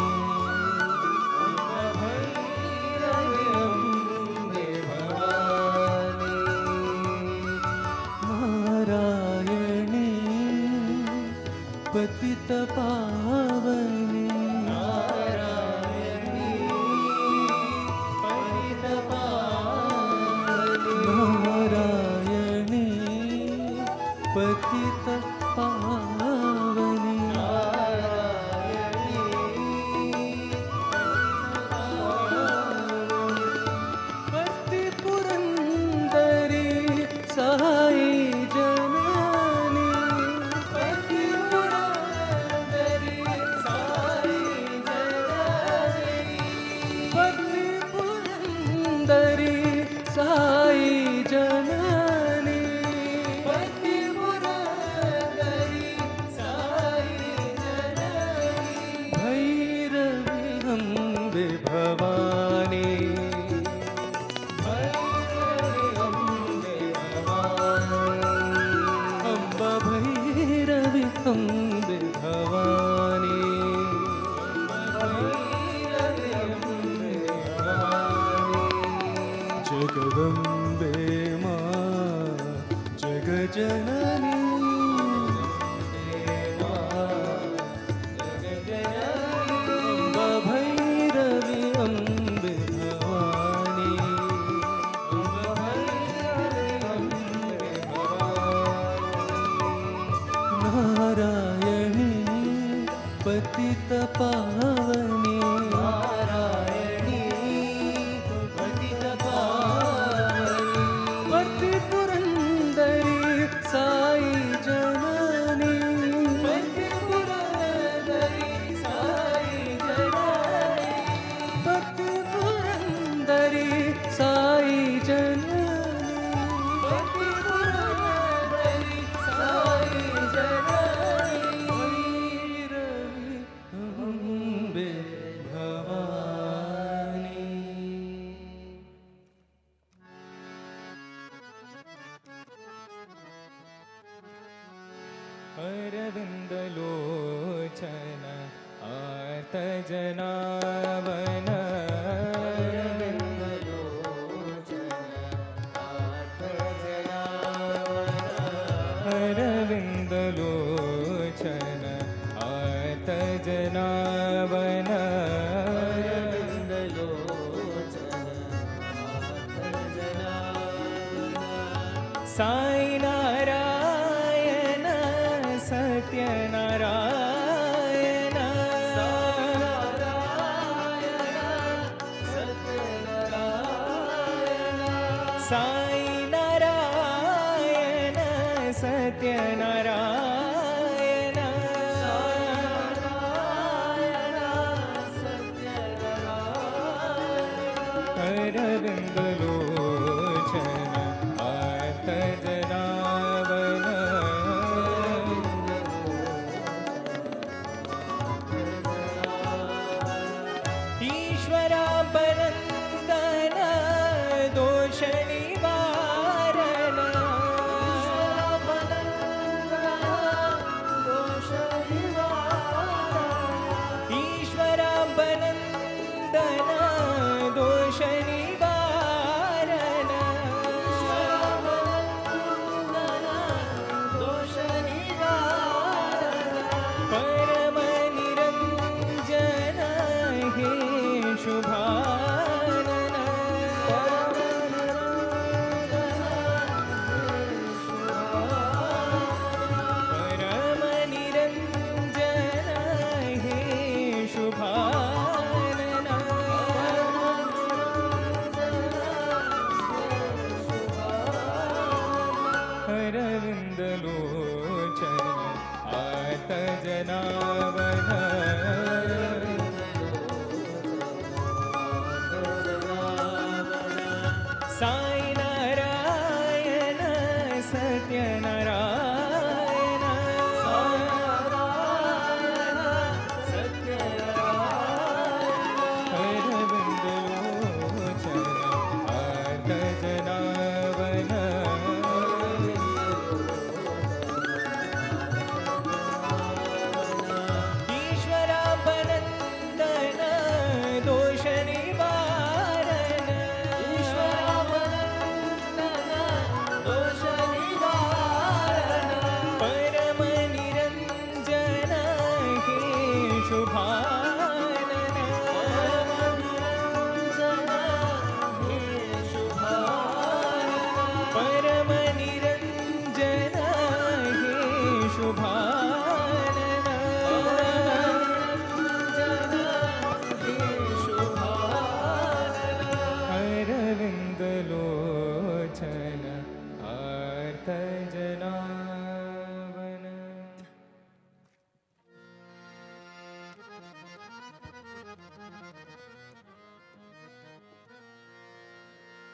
पतित पावनी नारायणी पतित पावनी भक्ति पुरंदरी साई जननी भक्ति पुरंदरी साई जननी भक्ति पुरंदरी साई जननी भक्ति पुरंदरी साई जननी भैरवी अम्बे भवानी अम्बा भैरवी अम्बे भवानी जगदम्बे मां जगजननी अम्बा भैरवी अम्बे भवानी नारायणी पतित पावनी नारायणी पतित पावनी भक्ति पुरंदरी साई जननी भक्ति पुरंदरी साई जननी भक्ति पुरंदरी साई जननी भक्ति पुरंदरी साई जननी भैरवी अम्बे भवानी अरविन्दलोचन आर्तजनावन अरविन्दलोचन आर्तजनावन साई नारायण सत्यनारायण साई नारायण सत्यनारायण अरविन्दलोचन आर्तजनावन ईश्वरा बरन्दन दोष निवारण ईश्वरा बरन्दन दोष निवारण परम निरंजन हे शुभानन परम निरंजन हे शुभानन अरविन्दलोचन आर्तजनावन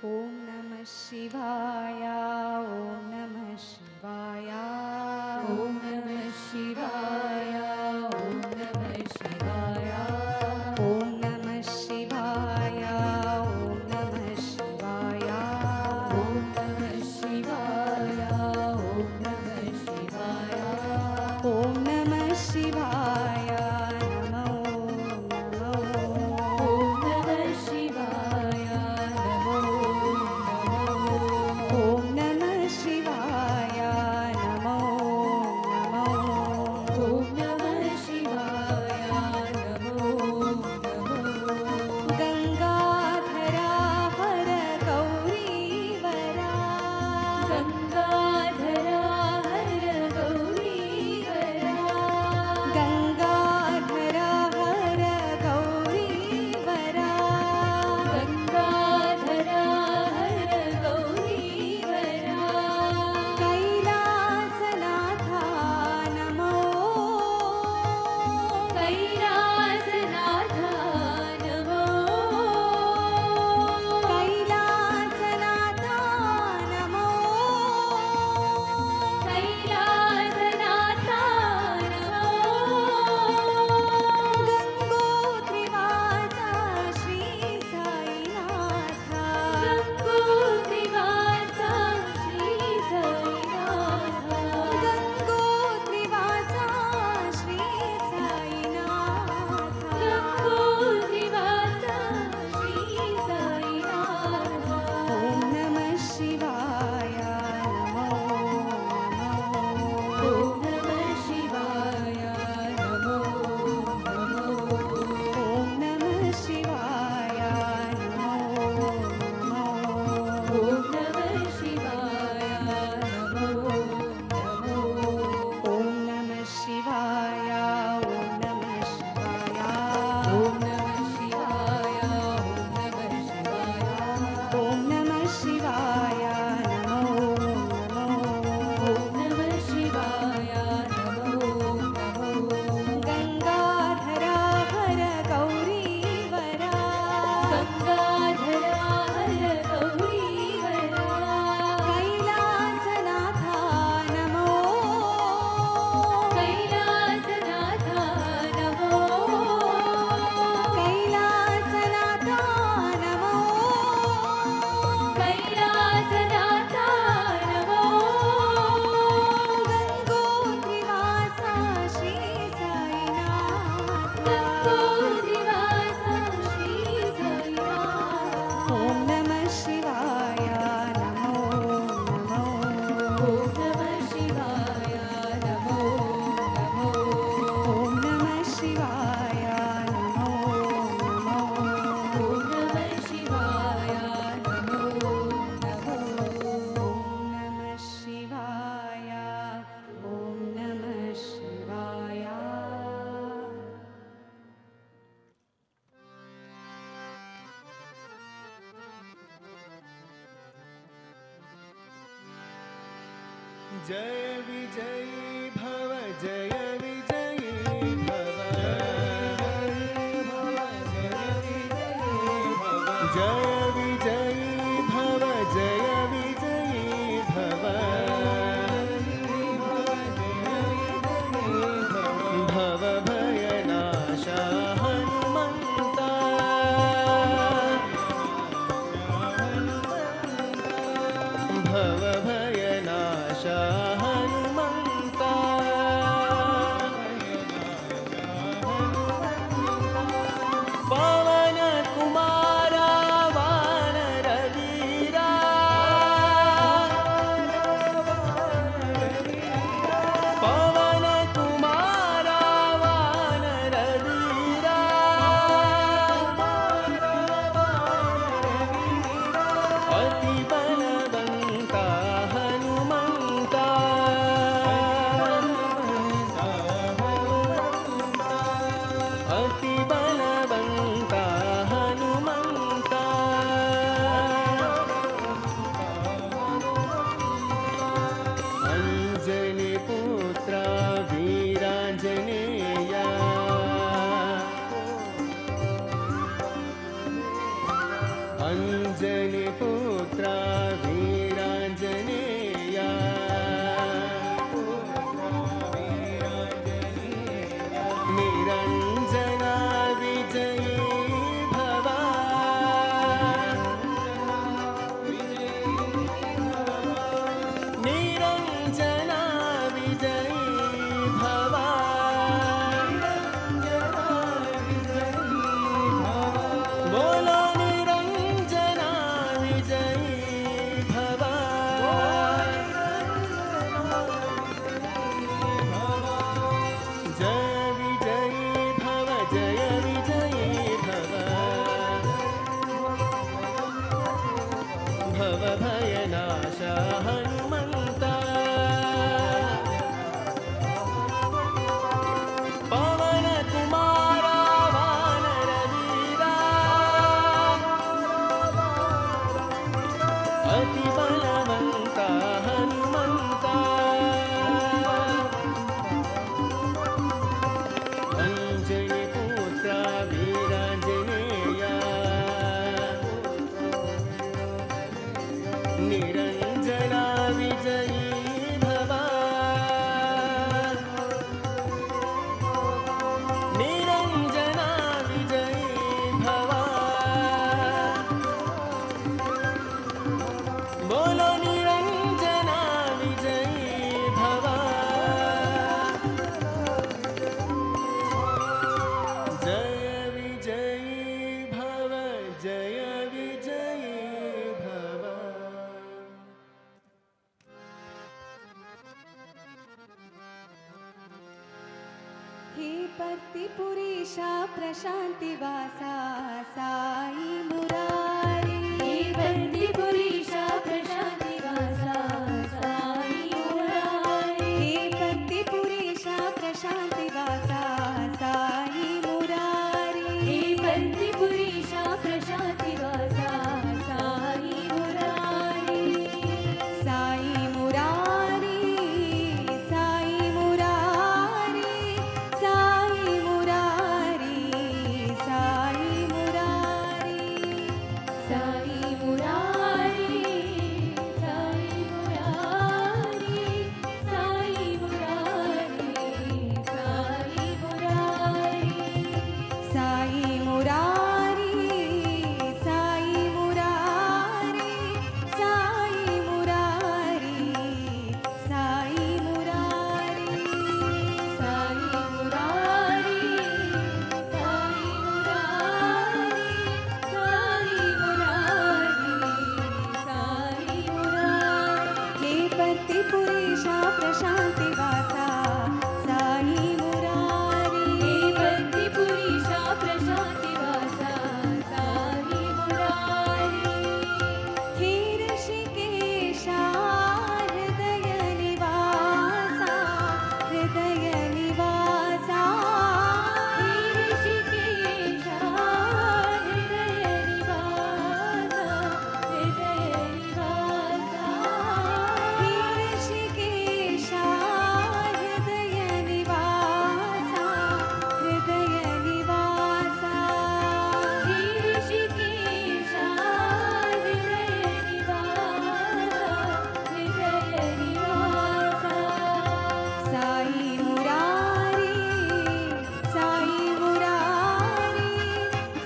ಓಂ ನಮಃ ಶಿವಾಯ ಓಂ ನಮಃ ಶಿವಾಯ ಓಂ ನಮಃ ಶಿವಾಯ ಓಂ ನಮಃ ಶಿವಾಯ ಓಂ ನಮಃ ಶಿವಾಯ ಓಂ ನಮಃ ಶಿವಾಯ ಓಂ ನಮಃ ಶಿವಾಯ ಓಂ ನಮಃ ಶಿವಾಯ ಓಂ ನಮಃ ಶಿವಾಯ ನಮೋ ನಮೋ ಓಂ ನಮಃ ಶಿವಾಯ ನಮೋ ನಮೋ ಓಂ ನಮಃ ಶಿವಾಯ ನಮೋ ನಮೋ ಓಂ ನಮಃ ಶಿವಾಯ ನಮೋ ನಮೋ ಗಂಗಾಧರ ಹರ ಗೌರೀವರ ಗಂಗಾಧರ ಹರ ಗೌರೀವರ ಗಂಗಾಧರ ಹರ ಗೌರೀವರ ಗಂಗಾಧರ ಹರ ಗೌರೀವರ ಕೈಲಾಸನಾಥ ನಮೋ ಕೈಲಾಸನಾಥ ನಮೋ ಕೈಲಾಸನಾಥ ನಮೋ ಕೈಲಾಸನಾಥ ನಮೋ ಗಂಗೋತ್ರಿವಾಸ ಶ್ರೀ ಸಾಯಿನಾಥ ಗಂಗೋತ್ರಿವಾಸ ಶ್ರೀ ಸಾಯಿನಾಥ ಗಂಗೋತ್ರಿವಾಸ ಶ್ರೀ ಸಾಯಿನಾಥ ಗಂಗೋತ್ರಿವಾಸ ಶ್ರೀ ಸಾಯಿನಾಥ ಓಂ ನಮಃ ಶಿವಾಯ ನಮೋ ನಮೋ ಓಂ ನಮಃ ಶಿವಾಯ ನಮೋ ನಮೋ ಓಂ ನಮಃ ಶಿವಾಯ ನಮೋ ನಮೋ ಓಂ ನಮಃ ಶಿವಾಯ ನಮೋ ನಮೋ ಓಂ ನಮಃ ಶಿವಾಯ ಓಂ ನಮಃ ಶಿವಾಯ ಓಂ ನಮಃ ಶಿವಾಯ ಓಂ ನಮಃ ಶಿವಾಯ ನಮೋ ನಮೋ ಓಂ ನಮಃ ಶಿವಾಯ ನಮೋ ನಮೋ ಗಂಗಾಧರ ಹರ ಗೌರೀವರ ಗಂಗಾಧರ ಹರ ಗೌರೀವರ ಕೈಲಾಸನಾಥ ನಮೋ ಕೈಲಾಸನಾಥ ನಮೋ ಕೈಲಾಸನಾಥ ನಮೋ ಕೈಲಾಸನಾಥ ನಮೋ ಗಂಗೋತ್ರಿವಾಸ ಶ್ರೀ ಸಾಯಿನಾಥ ಗಂಗೋತ್ರಿವಾಸ ಶ್ರೀ ಸಾಯಿನಾಥ ಓಂ ನಮಃ ಶಿವಾಯ ನಮೋ ನಮೋ ಓಂ ನಮಃ ಶಿವಾಯ ನಮೋ ನಮೋ ಓಂ ನಮಃ ಶಿವಾಯ ನಮೋ ನಮೋ ಓಂ ನಮಃ ಶಿವಾಯ ನಮೋ ನಮೋ ಓಂ ನಮಃ ಶಿವಾಯ ಓಂ ನಮಃ ಶಿವಾಯ जय विजयी भव जय विजयी भव जय विजयी भव जय विजयी भव भव भयनाश हनुमन्ता भव भयनाश हनुमन्ता पवन कुमारा वानर वीरा पवन कुमारा वानर वीरा अति बलवंता हनुमंता अति बलवंता हनुमंता अंजनी पुत्र वीरांजनेया अंजनी पुत्र पुत्रा वीराञ्जनेया निरञ्जना विजयी भव निरञ्जना विजयी भव बोलो निरञ्जना विजयी भव जय विजयी भव जय विजयी भव भव भयनाश हनुमन्ता पवन कुमारा वानर वीरा अति बलवन्ता हनुमन्ता अञ्जनी पुत्रा वीराञ्जनेया निरञ्जना विजयी भव निरञ्जना विजयी भव बोलो निरञ्जना विजयी भव जय विजयी भव जय विजयी भव हे पर्तिपुरीशा प्रशान्तिवासा साई मुरारी हे पर्तिपुरीशा प्रशान्तिवासा साई मुरारी हे पर्तिपुरीशा प्रशान्तिवासा साई मुरारी हे पर्तिपुरीशा प्रशान्तिवासा साई मुरारी साई मुरारी साई मुरारी साई मुरारी साई मुरारी साई मुरारी साई मुरारी साई मुरारी साई मुरारी साई मुरारी साई मुरारी साई मुरारी साई मुरारी साई मुरारी साई मुरारी साई मुरारी हे पर्तिपुरीशा प्रशान्तिवासा साई मुरारी हे पर्तिपुरीशा प्रशान्तिवासा साई मुरारी हे ऋषिकेशा हृदय निवासा हृदय निवासा हे ऋषिकेशा हृदय निवासा हृदय निवासा हे ऋषिकेशा हृदय निवासा हृदय निवासा हे ऋषिकेशा हृदय निवासा हृदय निवासा साई मुरारी साई मुरारी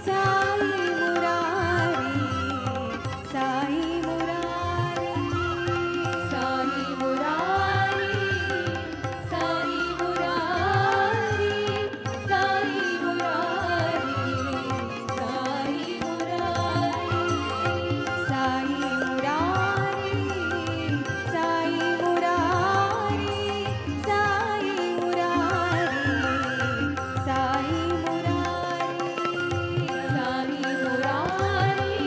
साई मुरारी साई मुरारी साई मुरारी साई मुरारी साई मुरारी साई मुरारी साई मुरारी साई मुरारी साई मुरारी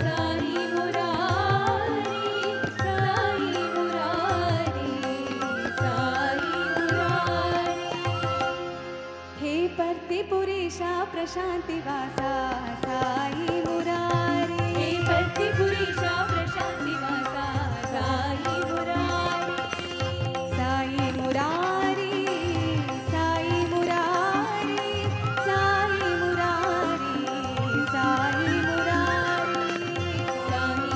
साई मुरारी साई मुरारी साई मुरारी हे पर्तिपुरीशा प्रशान्तिवासा साई मुरारी हे पर्तिपुरीशा प्रशान्तिवासा साई मुरारी साई मुरारी साई मुरारी साई मुरारी साई मुरारी साई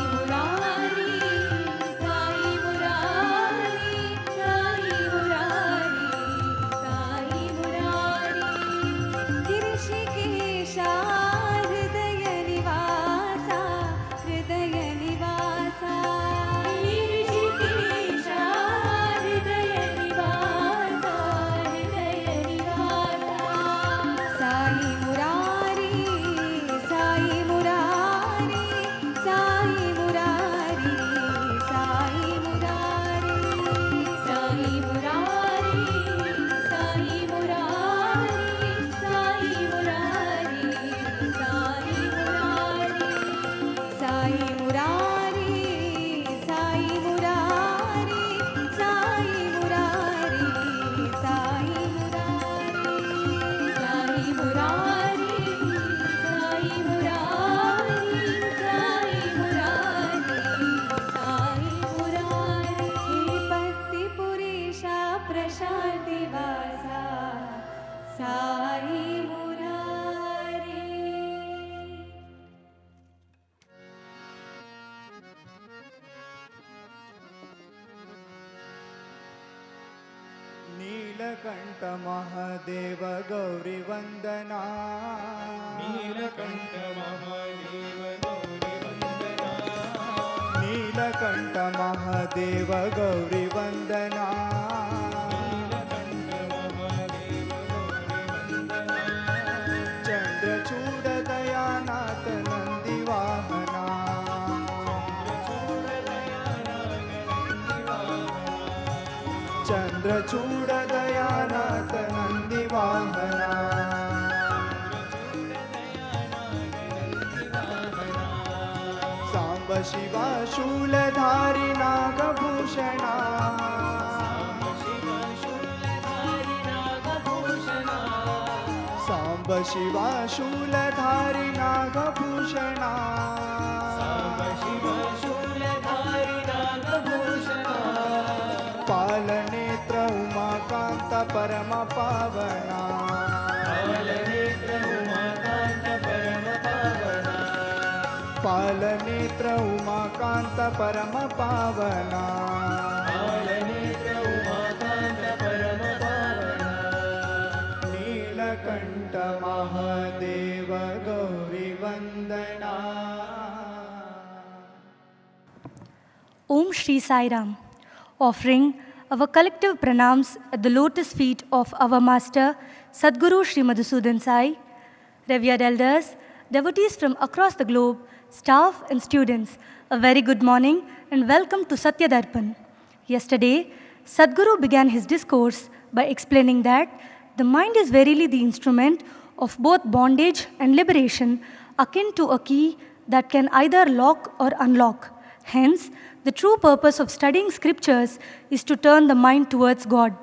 साई मुरारी. नीलकण्ठ महादेव गौरी वन्दना. नीलकण्ठ महादेव गौरी वन्दना. नीलकण्ठ महादेव गौरी वन्दना. नीलकण्ठ महादेव गौरी वन्दना. चन्द्रचूड दयानाथ नन्दिवाहना. चन्द्रचूड दयानाथ नन्दिवाहना. साम्ब शिवा शूलधारि नागभूषणा. साम्ब शिवा शूलधारि नागभूषणा. पालनेत्र उमाकान्त परम पावना. पालनेत्र उमाकान्त परम पावना. नीलकण्ठ महादेव गौरी वन्दना. Om Shri Sai Ram, offering our collective pranams at the lotus feet of our Master, Sadguru Shri Madhusudan Sai, revered elders, devotees from across the globe, staff and students, a very good morning and welcome to Satya Darpan. Yesterday, Sadguru began his discourse by explaining that the mind is verily the instrument of both bondage and liberation, akin to a key that can either lock or unlock. Hence, the true purpose of studying scriptures is to turn the mind towards God.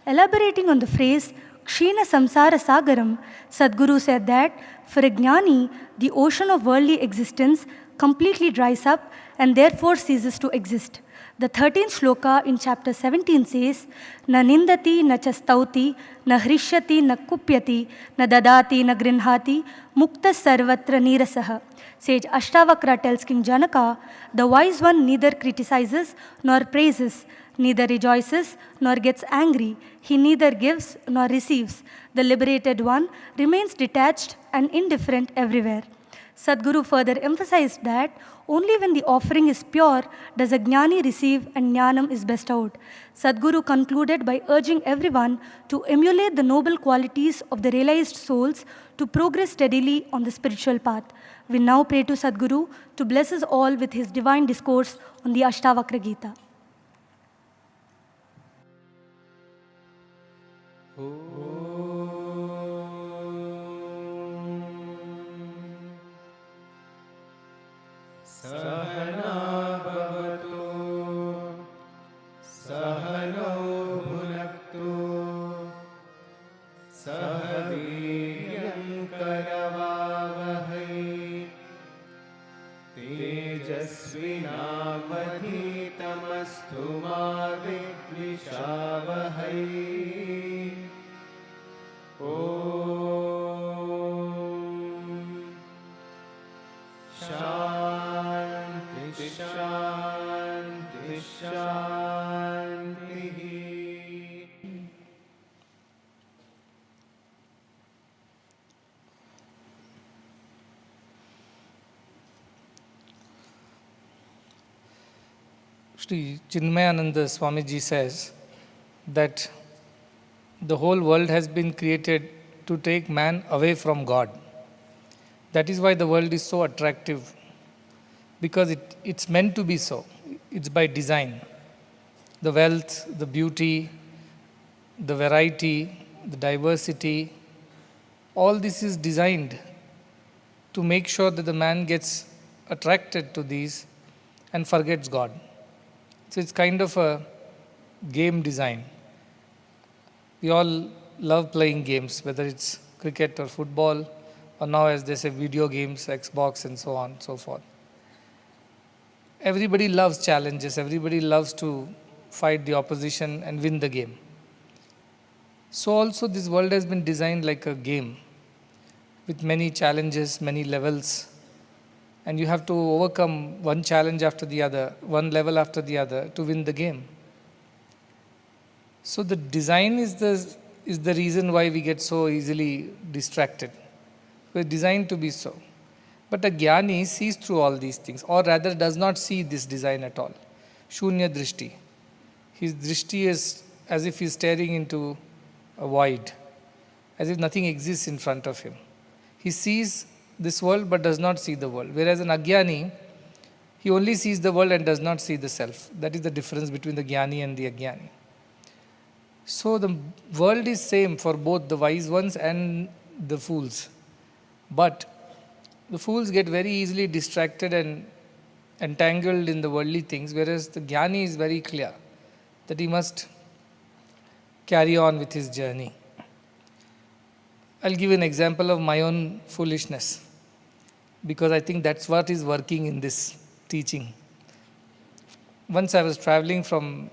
Elaborating on the phrase, Kshina Samsara Sagaram, Sadguru said that for a jnani, the ocean of worldly existence completely dries up and therefore ceases to exist. The 13th shloka in chapter 17 says, Na nindati, na chastauti, na hrishyati, na kupyati, na dadati, na grinhati, mukta sarvatra nirasaha. Sage Ashtavakra tells King Janaka, the wise one neither criticizes nor praises, neither rejoices nor gets angry. He neither gives nor receives. The liberated one remains detached and indifferent everywhere. Sadguru further emphasized that only when the offering is pure does a jnani receive and jnanam is bestowed. Sadguru concluded by urging everyone to emulate the noble qualities of the realized souls to progress steadily on the spiritual path. We now pray to Sadguru to bless us all with his divine discourse on the Ashtavakra Gita. सहना भवतु सहनौ भुनक्तु सह वीर्यं करवावहै तेजस्विनावधीतमस्तु मा विद्विषावहै. शान्ति शान्ति शान्तिः. Sri Chinmayananda Swamiji says that the whole world has been created to take man away from God. That is why the world is so attractive, because it's meant to be so. It's by design. The wealth, the beauty, the variety, the diversity, all this is designed to make sure that the man gets attracted to these and forgets God. So it's kind of a game design. We all love playing games, whether it's cricket or football, or now as they say video games, Xbox and so on and so forth. Everybody loves challenges, everybody loves to fight the opposition and win the game. So also this world has been designed like a game with many challenges, many levels, and you have to overcome one challenge after the other, one level after the other to win the game. So the design is the reason why we get so easily distracted. We're designed to be so. But a jnani sees through all these things, or rather does not see this design at all. Shunya drishti. His drishti is as if he's staring into a void, as if nothing exists in front of him. He sees this world but does not see the world. Whereas an ajnani, he only sees the world and does not see the self. That is the difference between the jnani and the ajnani. So the world is same for both the wise ones and the fools. But the fools get very easily distracted and entangled in the worldly things, whereas the jnani is very clear that he must carry on with his journey. I'll give an example of my own foolishness, because I think that's what is working in this teaching. Once I was traveling from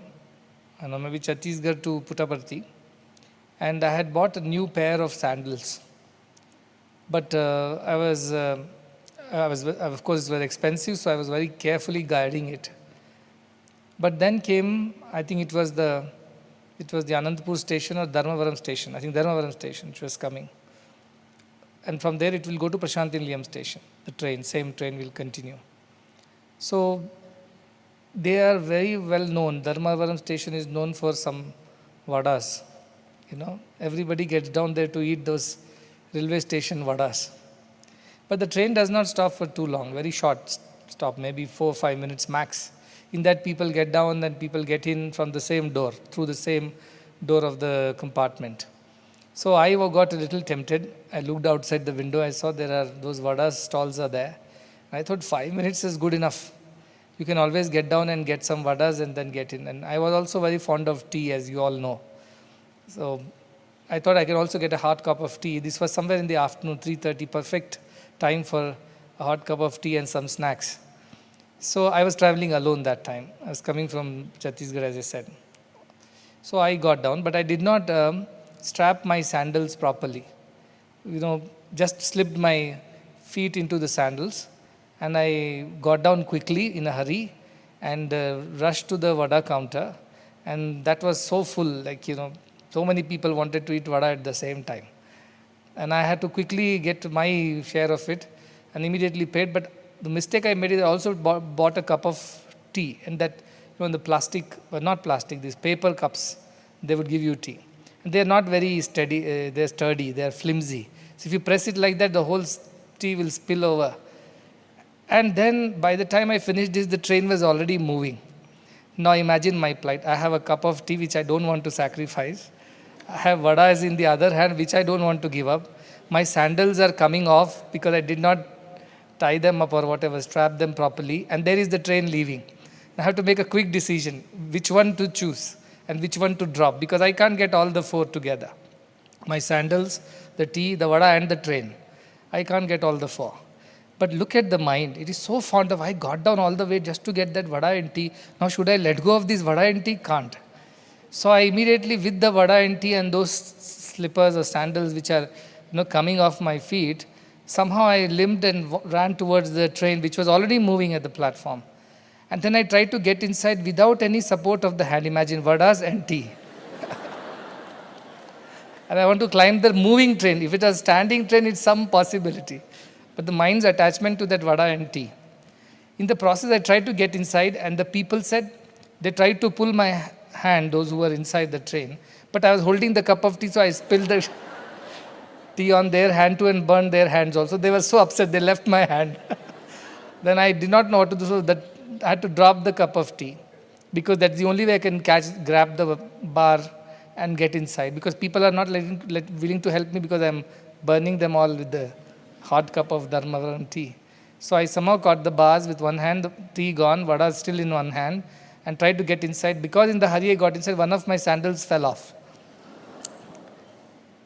maybe Chhattisgarh to Puttaparthi, and I had bought a new pair of sandals. But I was, of course, it was expensive, so I was very carefully guarding it. But then came, I think it was the Anantapur station or Dharmavaram station. I think Dharmavaram station, which was coming. And from there it will go to Prashanti station. The train, same train will continue. So they are very well known. Dharmavaram station is known for some vadas. Everybody gets down there to eat those railway station vadas. But the train does not stop for too long, very short stop, maybe 4 or 5 minutes max. In that people get down and people get in from the same door, through the same door of the compartment. So I got a little tempted. I looked outside the window, I saw there are those vadas stalls are there. I thought 5 minutes is good enough. You can always get down and get some vadas and then get in. And I was also very fond of tea, as you all know. So I thought I can also get a hot cup of tea. This was somewhere in the afternoon, 3:30, perfect time for a hot cup of tea and some snacks. So I was traveling alone that time. I was coming from Chhattisgarh, as I said. So I got down, but I did not strap my sandals properly. Just slipped my feet into the sandals, and I got down quickly in a hurry and rushed to the vada counter. And that was so full, so many people wanted to eat vada at the same time. And I had to quickly get my share of it and immediately paid. But the mistake I made is I also bought a cup of tea. And that, the plastic, not plastic, these paper cups, they would give you tea. And they're not very steady, they're sturdy, they're flimsy. So if you press it like that, the whole tea will spill over. And then by the time I finished this, the train was already moving. Now imagine my plight. I have a cup of tea which I don't want to sacrifice. I have vadas in the other hand which I don't want to give up. My sandals are coming off because I did not tie them up or whatever, strap them properly. And there is the train leaving. I have to make a quick decision which one to choose and which one to drop, because I can't get all the four together. My sandals, the tea, the vada and the train. I can't get all the four. But look at the mind. It is so fond of, I got down all the way just to get that vada and tea. Now should I let go of this vada and tea? Can't. So I immediately, with the vada and tea and those slippers or sandals which are coming off my feet, somehow I limped and ran towards the train which was already moving at the platform. And then I tried to get inside without any support of the hand. Imagine, vadas and tea. And I want to climb the moving train. If it was a standing train, it's some possibility. But the mind's attachment to that vada and tea. In the process, I tried to get inside, and the people said, they tried to pull my hand, those who were inside the train. But I was holding the cup of tea, so I spilled the tea on their hand too and burned their hands also. They were so upset, they left my hand. Then I did not know what to do, so that I had to drop the cup of tea, because that's the only way I can grab the bar and get inside, because people are not willing to help me because I'm burning them all with the hot cup of Dharmavaram tea. So I somehow caught the bars with one hand, the tea gone, vada still in one hand, and tried to get inside. Because in the hurry I got inside, one of my sandals fell off.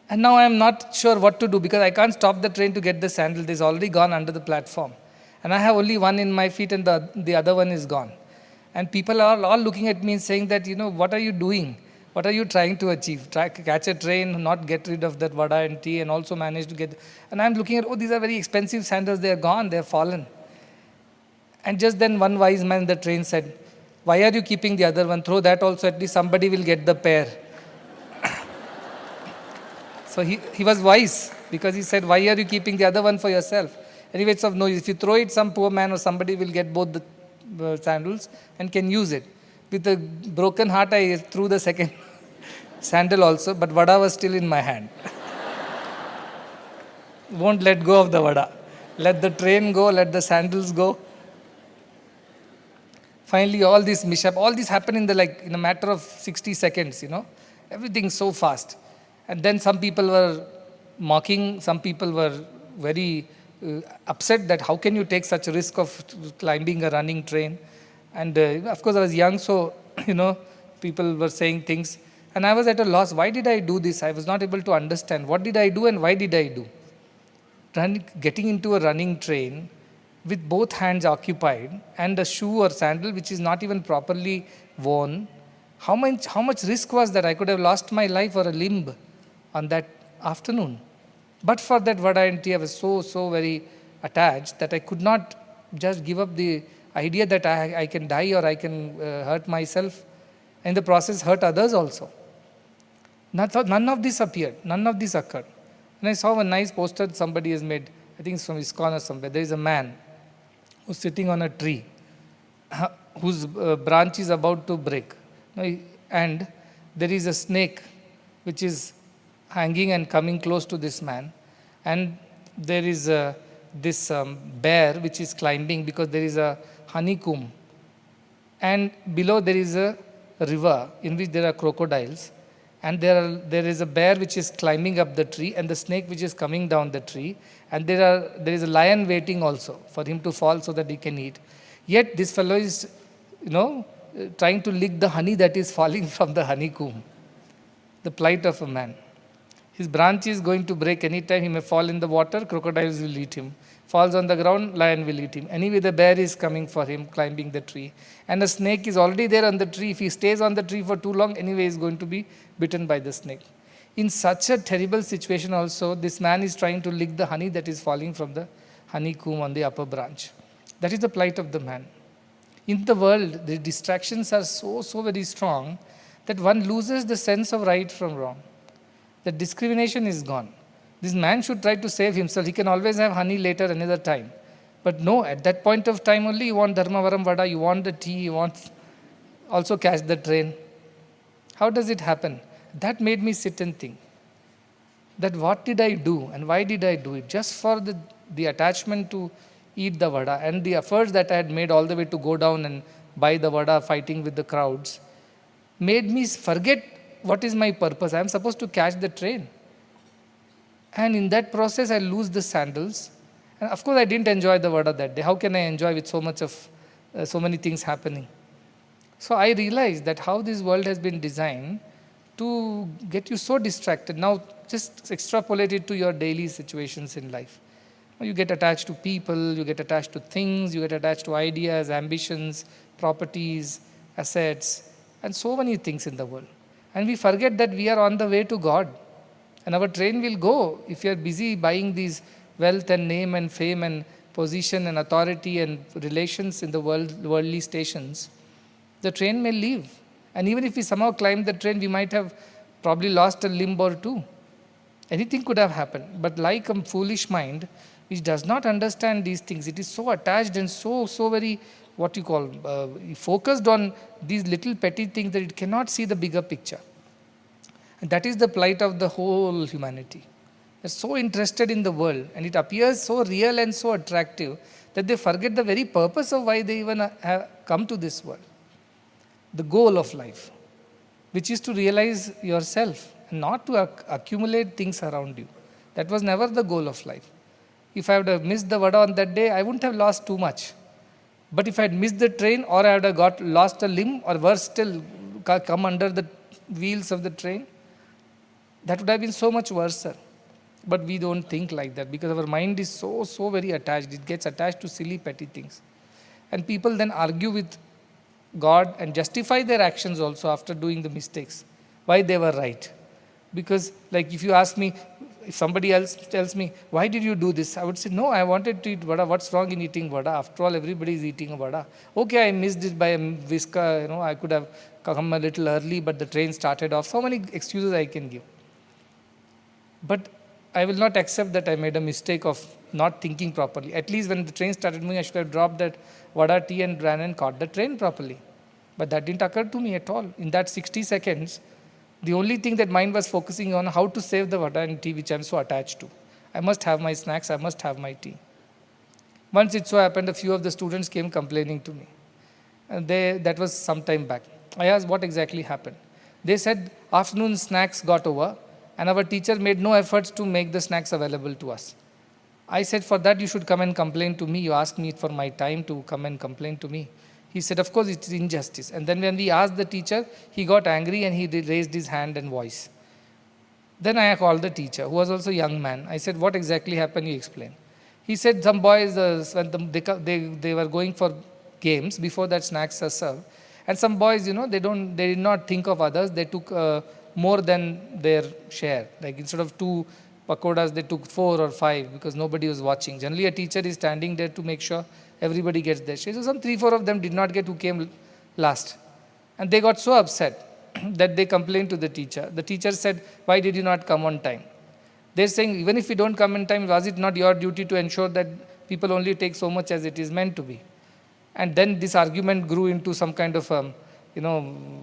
And now I am not sure what to do, because I can't stop the train to get the sandal. It's already gone under the platform. And I have only one in my feet and the other one is gone. And people are all looking at me and saying that, what are you doing? What are you trying to achieve? Catch a train, not get rid of that vada and tea, and also manage to get. And I'm looking at, oh, these are very expensive sandals. They are gone. They are fallen. And just then one wise man in the train said, why are you keeping the other one? Throw that also. At least somebody will get the pair. So he was wise because he said, why are you keeping the other one for yourself? Anyway, it's of no use. If you throw it, some poor man or somebody will get both the sandals and can use it. With a broken heart, I threw the second sandal also, but vada was still in my hand. Won't let go of the vada. Let the train go, let the sandals go. Finally, all this mishap, all this happened in a matter of 60 seconds, Everything so fast. And then some people were mocking, some people were very upset that how can you take such a risk of climbing a running train. And of course I was young, so, people were saying things. And I was at a loss. Why did I do this? I was not able to understand. What did I do and why did I do? Getting into a running train with both hands occupied and a shoe or sandal which is not even properly worn, how much risk was that? I could have lost my life or a limb on that afternoon. But for that vada and tea, I was so very attached that I could not just give up the idea that I can die or I can hurt myself, and in the process hurt others also. None of this appeared. None of this occurred. And I saw a nice poster somebody has made. I think it's from ISKCON or somewhere. There is a man who's sitting on a tree whose branch is about to break. And there is a snake which is hanging and coming close to this man. And there is this bear which is climbing because there is a honeycomb. And below there is a river in which there are crocodiles. And there is a bear which is climbing up the tree and the snake which is coming down the tree. And there is a lion waiting also for him to fall so that he can eat. Yet this fellow is, trying to lick the honey that is falling from the honeycomb. The plight of a man. His branch is going to break anytime. He may fall in the water, crocodiles will eat him. Falls on the ground, lion will eat him. Anyway, the bear is coming for him, climbing the tree. And the snake is already there on the tree. If he stays on the tree for too long, anyway, he is going to be bitten by the snake. In such a terrible situation also, this man is trying to lick the honey that is falling from the honeycomb on the upper branch. That is the plight of the man. In the world, the distractions are so very strong that one loses the sense of right from wrong. The discrimination is gone. This man should try to save himself. He can always have honey later, another time. But no, at that point of time only, you want dharma varam vada, you want the tea, you want also catch the train. How does it happen? That made me sit and think. That what did I do and why did I do it? Just for the attachment to eat the vada and the efforts that I had made all the way to go down and buy the vada, fighting with the crowds, made me forget what is my purpose. I am supposed to catch the train. And in that process, I lose the sandals. And of course, I didn't enjoy the vada that day. How can I enjoy with so many things happening? So I realized that how this world has been designed to get you so distracted. Now, just extrapolate it to your daily situations in life. You get attached to people, you get attached to things, you get attached to ideas, ambitions, properties, assets, and so many things in the world. And we forget that we are on the way to God. And our train will go if you are busy buying these wealth and name and fame and position and authority and relations in the worldly stations. The train may leave. And even if we somehow climb the train, we might have probably lost a limb or two. Anything could have happened. But like a foolish mind, which does not understand these things, it is so attached and so very, focused on these little petty things that it cannot see the bigger picture. And that is the plight of the whole humanity. They're so interested in the world and it appears so real and so attractive that they forget the very purpose of why they even have come to this world. The goal of life, which is to realize yourself and not to accumulate things around you. That was never the goal of life. If I would have missed the vada on that day, I wouldn't have lost too much. But if I had missed the train or I would have lost a limb or worse still, come under the wheels of the train, that would have been so much worse. But we don't think like that because our mind is so very attached. It gets attached to silly petty things. And people then argue with God and justify their actions also after doing the mistakes. why they were right. Because like if you ask me, if somebody else tells me, why did you do this? I would say, no, I wanted to eat vada. What's wrong in eating vada? After all, everybody is eating a vada. Okay, I missed it by a whisker, I could have come a little early, but the train started off. So many excuses I can give. But I will not accept that I made a mistake of not thinking properly. At least when the train started moving, I should have dropped that vada tea and ran and caught the train properly. But that didn't occur to me at all. In that 60 seconds, the only thing that mind was focusing on how to save the vada and tea which I am so attached to. I must have my snacks, I must have my tea. Once it so happened, a few of the students came complaining to me. And that was some time back. I asked what exactly happened. They said afternoon snacks got over and our teacher made no efforts to make the snacks available to us. I said, for that you should come and complain to me. You asked me for my time to come and complain to me. He said, of course, it is injustice. And then when we asked the teacher, he got angry and he raised his hand and voice. Then I called the teacher, who was also a young man. I said, what exactly happened? You explain. He said, some boys, when they were going for games, before that snacks are served. And some boys, they did not think of others. They took more than their share. Like instead of 2 pakodas, they took 4 or 5 because nobody was watching. Generally, a teacher is standing there to make sure everybody gets their share. So some 3-4 of them did not get who came last. And they got so upset that they complained to the teacher. The teacher said, why did you not come on time? They're saying, even if you don't come in time, was it not your duty to ensure that people only take so much as it is meant to be? And then this argument grew into some kind of,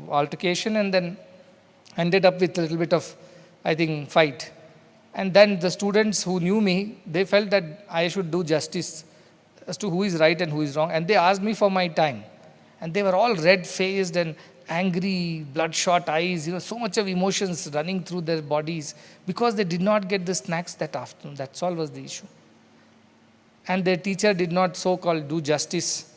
altercation and then ended up with a little bit of, I think, fight. And then the students who knew me, they felt that I should do justice as to who is right and who is wrong. And they asked me for my time. And they were all red-faced and angry, bloodshot eyes, so much of emotions running through their bodies because they did not get the snacks that afternoon. That's all was the issue. And their teacher did not so-called do justice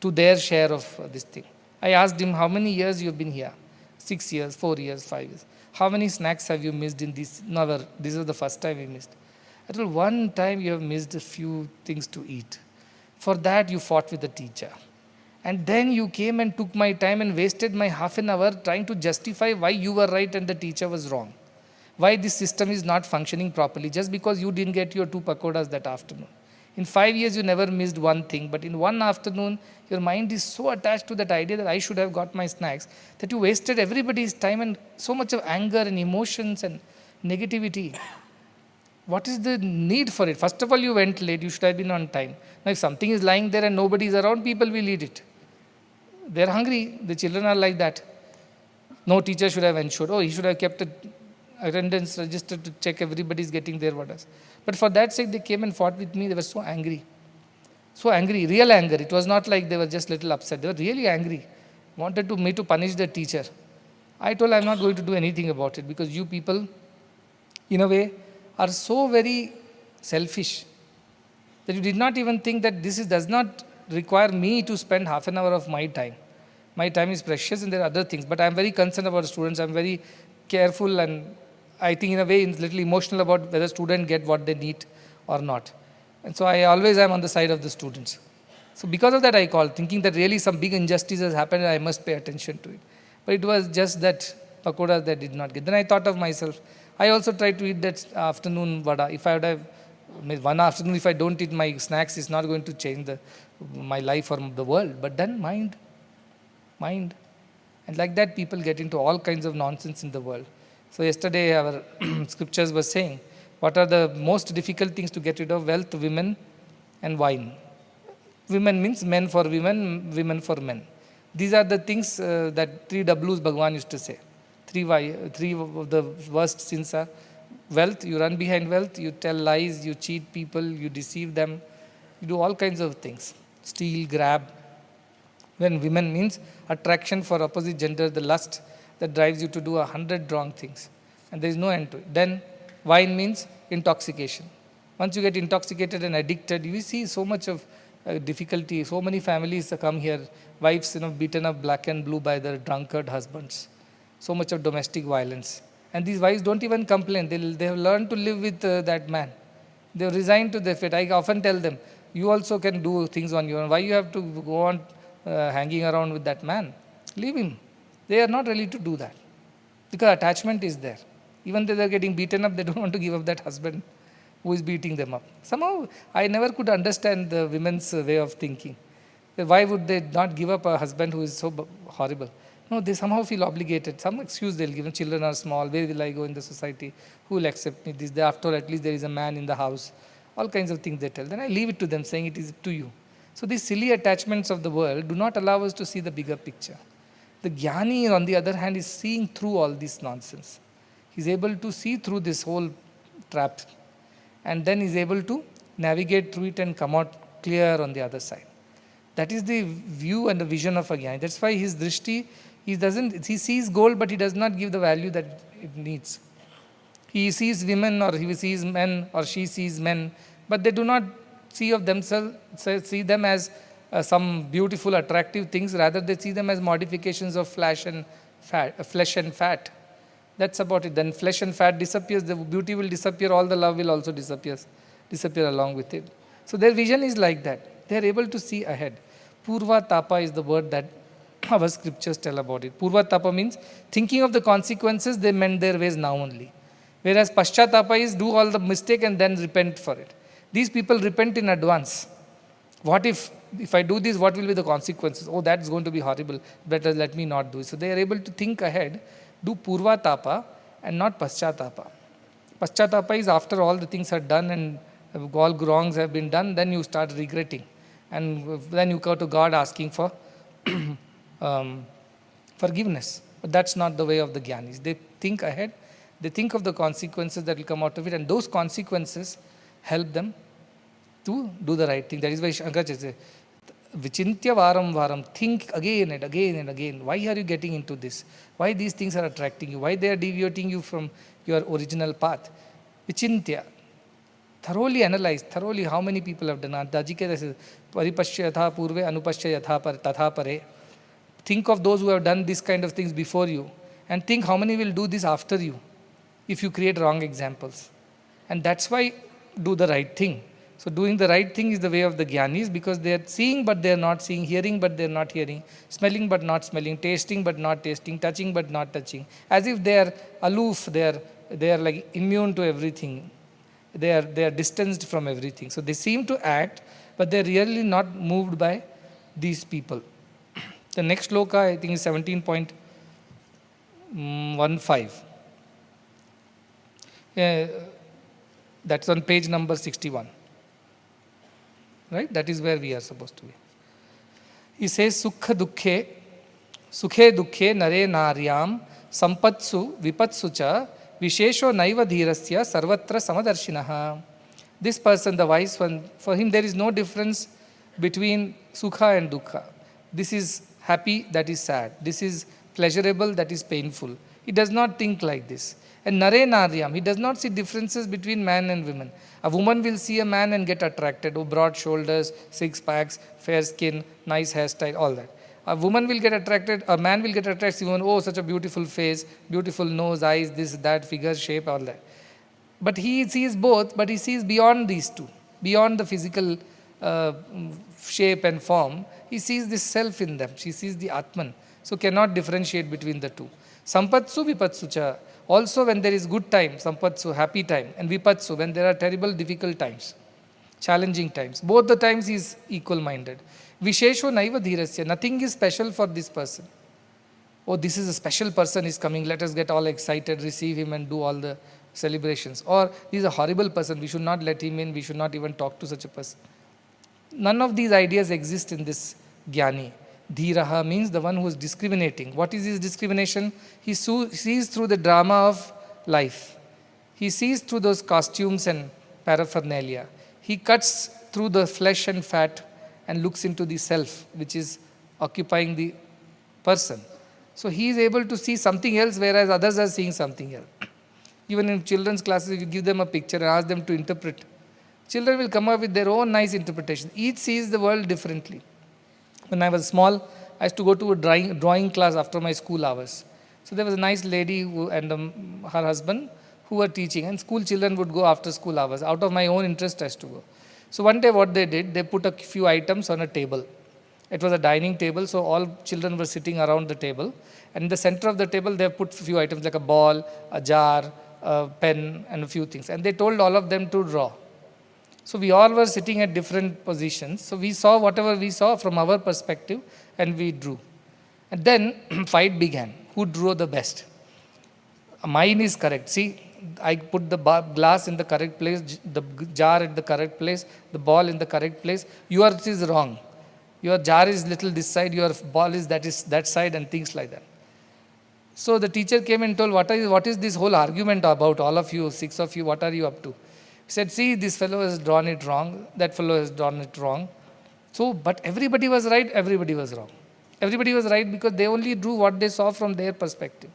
to their share of this thing. I asked him, how many years you have been here? 6 years, 4 years, 5 years. How many snacks have you missed in this? Never. This was the first time we missed. I told, one time you have missed a few things to eat. For that you fought with the teacher. And then you came and took my time and wasted my half an hour trying to justify why you were right and the teacher was wrong. Why this system is not functioning properly just because you didn't get your 2 pakodas that afternoon. In 5 years you never missed one thing, but in one afternoon your mind is so attached to that idea that I should have got my snacks that you wasted everybody's time and so much of anger and emotions and negativity. What is the need for it? First of all, you went late, you should have been on time. Now if something is lying there and nobody is around, people will eat it. They are hungry, the children are like that. No teacher should have ensured, he should have kept an attendance register to check everybody is getting their vadas. But for that sake, they came and fought with me. They were so angry. So angry, real anger. It was not like they were just little upset. They were really angry. Wanted me to punish the teacher. I told I'm not going to do anything about it because you people, in a way, are so very selfish that you did not even think that does not require me to spend half an hour of my time. My time is precious and there are other things. But I'm very concerned about students. I'm very careful and I think in a way a little emotional about whether students get what they need or not. And so I always am on the side of the students. So because of that I called, thinking that really some big injustice has happened and I must pay attention to it. But it was just that pakodas that did not get. Then I thought of myself. I also tried to eat that afternoon vada. If I would have, one afternoon if I don't eat my snacks, it's not going to change my life or the world. But then mind. And like that people get into all kinds of nonsense in the world. So yesterday our scriptures were saying, what are the most difficult things to get rid of? Wealth, women and wine. Women means men for women, women for men. These are the things that 3 W's Bhagavan used to say. 3 of the worst sins are wealth, you run behind wealth, you tell lies, you cheat people, you deceive them, you do all kinds of things. Steal, grab. When women means attraction for opposite gender, the lust that drives you to do 100 wrong things. And there is no end to it. Then wine means intoxication. Once you get intoxicated and addicted, you see so much of difficulty. So many families come here, wives beaten up black and blue by their drunkard husbands. So much of domestic violence. And these wives don't even complain. They have learned to live with that man. They have resigned to their fate. I often tell them, you also can do things on your own. Why you have to go on hanging around with that man? Leave him. They are not ready to do that. Because attachment is there. Even though they are getting beaten up, they don't want to give up that husband who is beating them up. Somehow, I never could understand the women's way of thinking. Why would they not give up a husband who is so horrible? No, they somehow feel obligated. Some excuse they'll give. Children are small. Where will I go in the society? Who will accept me? This, after all, at least there is a man in the house. All kinds of things they tell. Then I leave it to them, saying it is to you. So these silly attachments of the world do not allow us to see the bigger picture. The Jnani, on the other hand, is seeing through all this nonsense. He's able to see through this whole trap, and then he's able to navigate through it and come out clear on the other side. That is the view and the vision of a Jnani. That's why his drishti, he sees gold, but he does not give the value that it needs. He sees women, or he sees men, or she sees men, but they do not see of themselves, see them as some beautiful, attractive things. Rather, they see them as modifications of flesh and fat. That's about it. Then flesh and fat disappears, the beauty will disappear, all the love will also disappear along with it. So their vision is like that. They are able to see ahead. Purva tapa is the word that our scriptures tell about it. Purva tapa means thinking of the consequences, they mend their ways now only. Whereas paschatapa is do all the mistake and then repent for it. These people repent in advance. What if I do this, what will be the consequences? Oh, that's going to be horrible. Better let me not do it. So they are able to think ahead, do purva tapa and not paschatapa. Paschatapa is after all the things are done and all wrongs have been done, then you start regretting. And then you go to God asking for forgiveness. But that's not the way of the Jnanis. They think ahead, they think of the consequences that will come out of it, and those consequences help them to do the right thing. That is why Shankaracharya says, Vichintya varam varam, think again and again and again. Why are you getting into this? Why these things are attracting you? Why they are deviating you from your original path? Vichintya. Thoroughly analyze, thoroughly how many people have done that. Dajiketa says, Paripashya yatha purve anupashya yatha tatha pare. Think of those who have done this kind of things before you, and think how many will do this after you if you create wrong examples. And that's why do the right thing. So doing the right thing is the way of the Jnanis, because they are seeing but they are not seeing, hearing but they are not hearing, smelling but not smelling, tasting but not tasting, touching but not touching. As if they are aloof, they are like immune to everything. They are distanced from everything. So they seem to act, but they are really not moved by these people. The next sloka, I think, is 17.15. That's on page number 61. Right? That is where we are supposed to be. He says, Sukha dukhe nare naryam sampatsu vipatsu cha vishesho naiva dhirasya sarvatra samadarshinaha. This person, the wise one, for him there is no difference between sukha and dukkha. This is happy, that is sad. This is pleasurable, that is painful. He does not think like this. And nare naryam, he does not see differences between man and women. A woman will see a man and get attracted. Oh, broad shoulders, six packs, fair skin, nice hairstyle, all that. A woman will get attracted, a man will get attracted, oh, such a beautiful face, beautiful nose, eyes, this, that, figure, shape, all that. But he sees both, but he sees beyond these two, beyond the physical shape and form. He sees this self in them. She sees the Atman. So cannot differentiate between the two. Sampatsu vipatsu cha. Also when there is good time, sampatsu, happy time, and vipatsu, when there are terrible, difficult times, challenging times. Both the times he is equal-minded. Vishesho naiva dhirasya. Nothing is special for this person. Oh, this is a special person is coming. Let us get all excited, receive him and do all the celebrations. Or this is a horrible person. We should not let him in. We should not even talk to such a person. None of these ideas exist in this Jnani. Dhiraha means the one who is discriminating. What is his discrimination? He sees through the drama of life. He sees through those costumes and paraphernalia. He cuts through the flesh and fat and looks into the self, which is occupying the person. So he is able to see something else, whereas others are seeing something else. Even in children's classes, if you give them a picture and ask them to interpret, children will come up with their own nice interpretation. Each sees the world differently. When I was small, I used to go to a drawing class after my school hours. So there was a nice lady and her husband who were teaching, and school children would go after school hours. Out of my own interest, I used to go. So one day what they did, they put a few items on a table. It was a dining table, so all children were sitting around the table. And in the center of the table, they have put a few items like a ball, a jar, a pen, and a few things. And they told all of them to draw. So we all were sitting at different positions. So we saw whatever we saw from our perspective, and we drew. And then fight began. Who drew the best? Mine is correct. See, I put the glass in the correct place, the jar at the correct place, the ball in the correct place. Yours is wrong. Your jar is little this side, your ball is that side, and things like that. So the teacher came and told, what is this whole argument about, all of you, 6 of you, what are you up to? He said, see, this fellow has drawn it wrong, that fellow has drawn it wrong. So, but everybody was right, everybody was wrong. Everybody was right because they only drew what they saw from their perspective.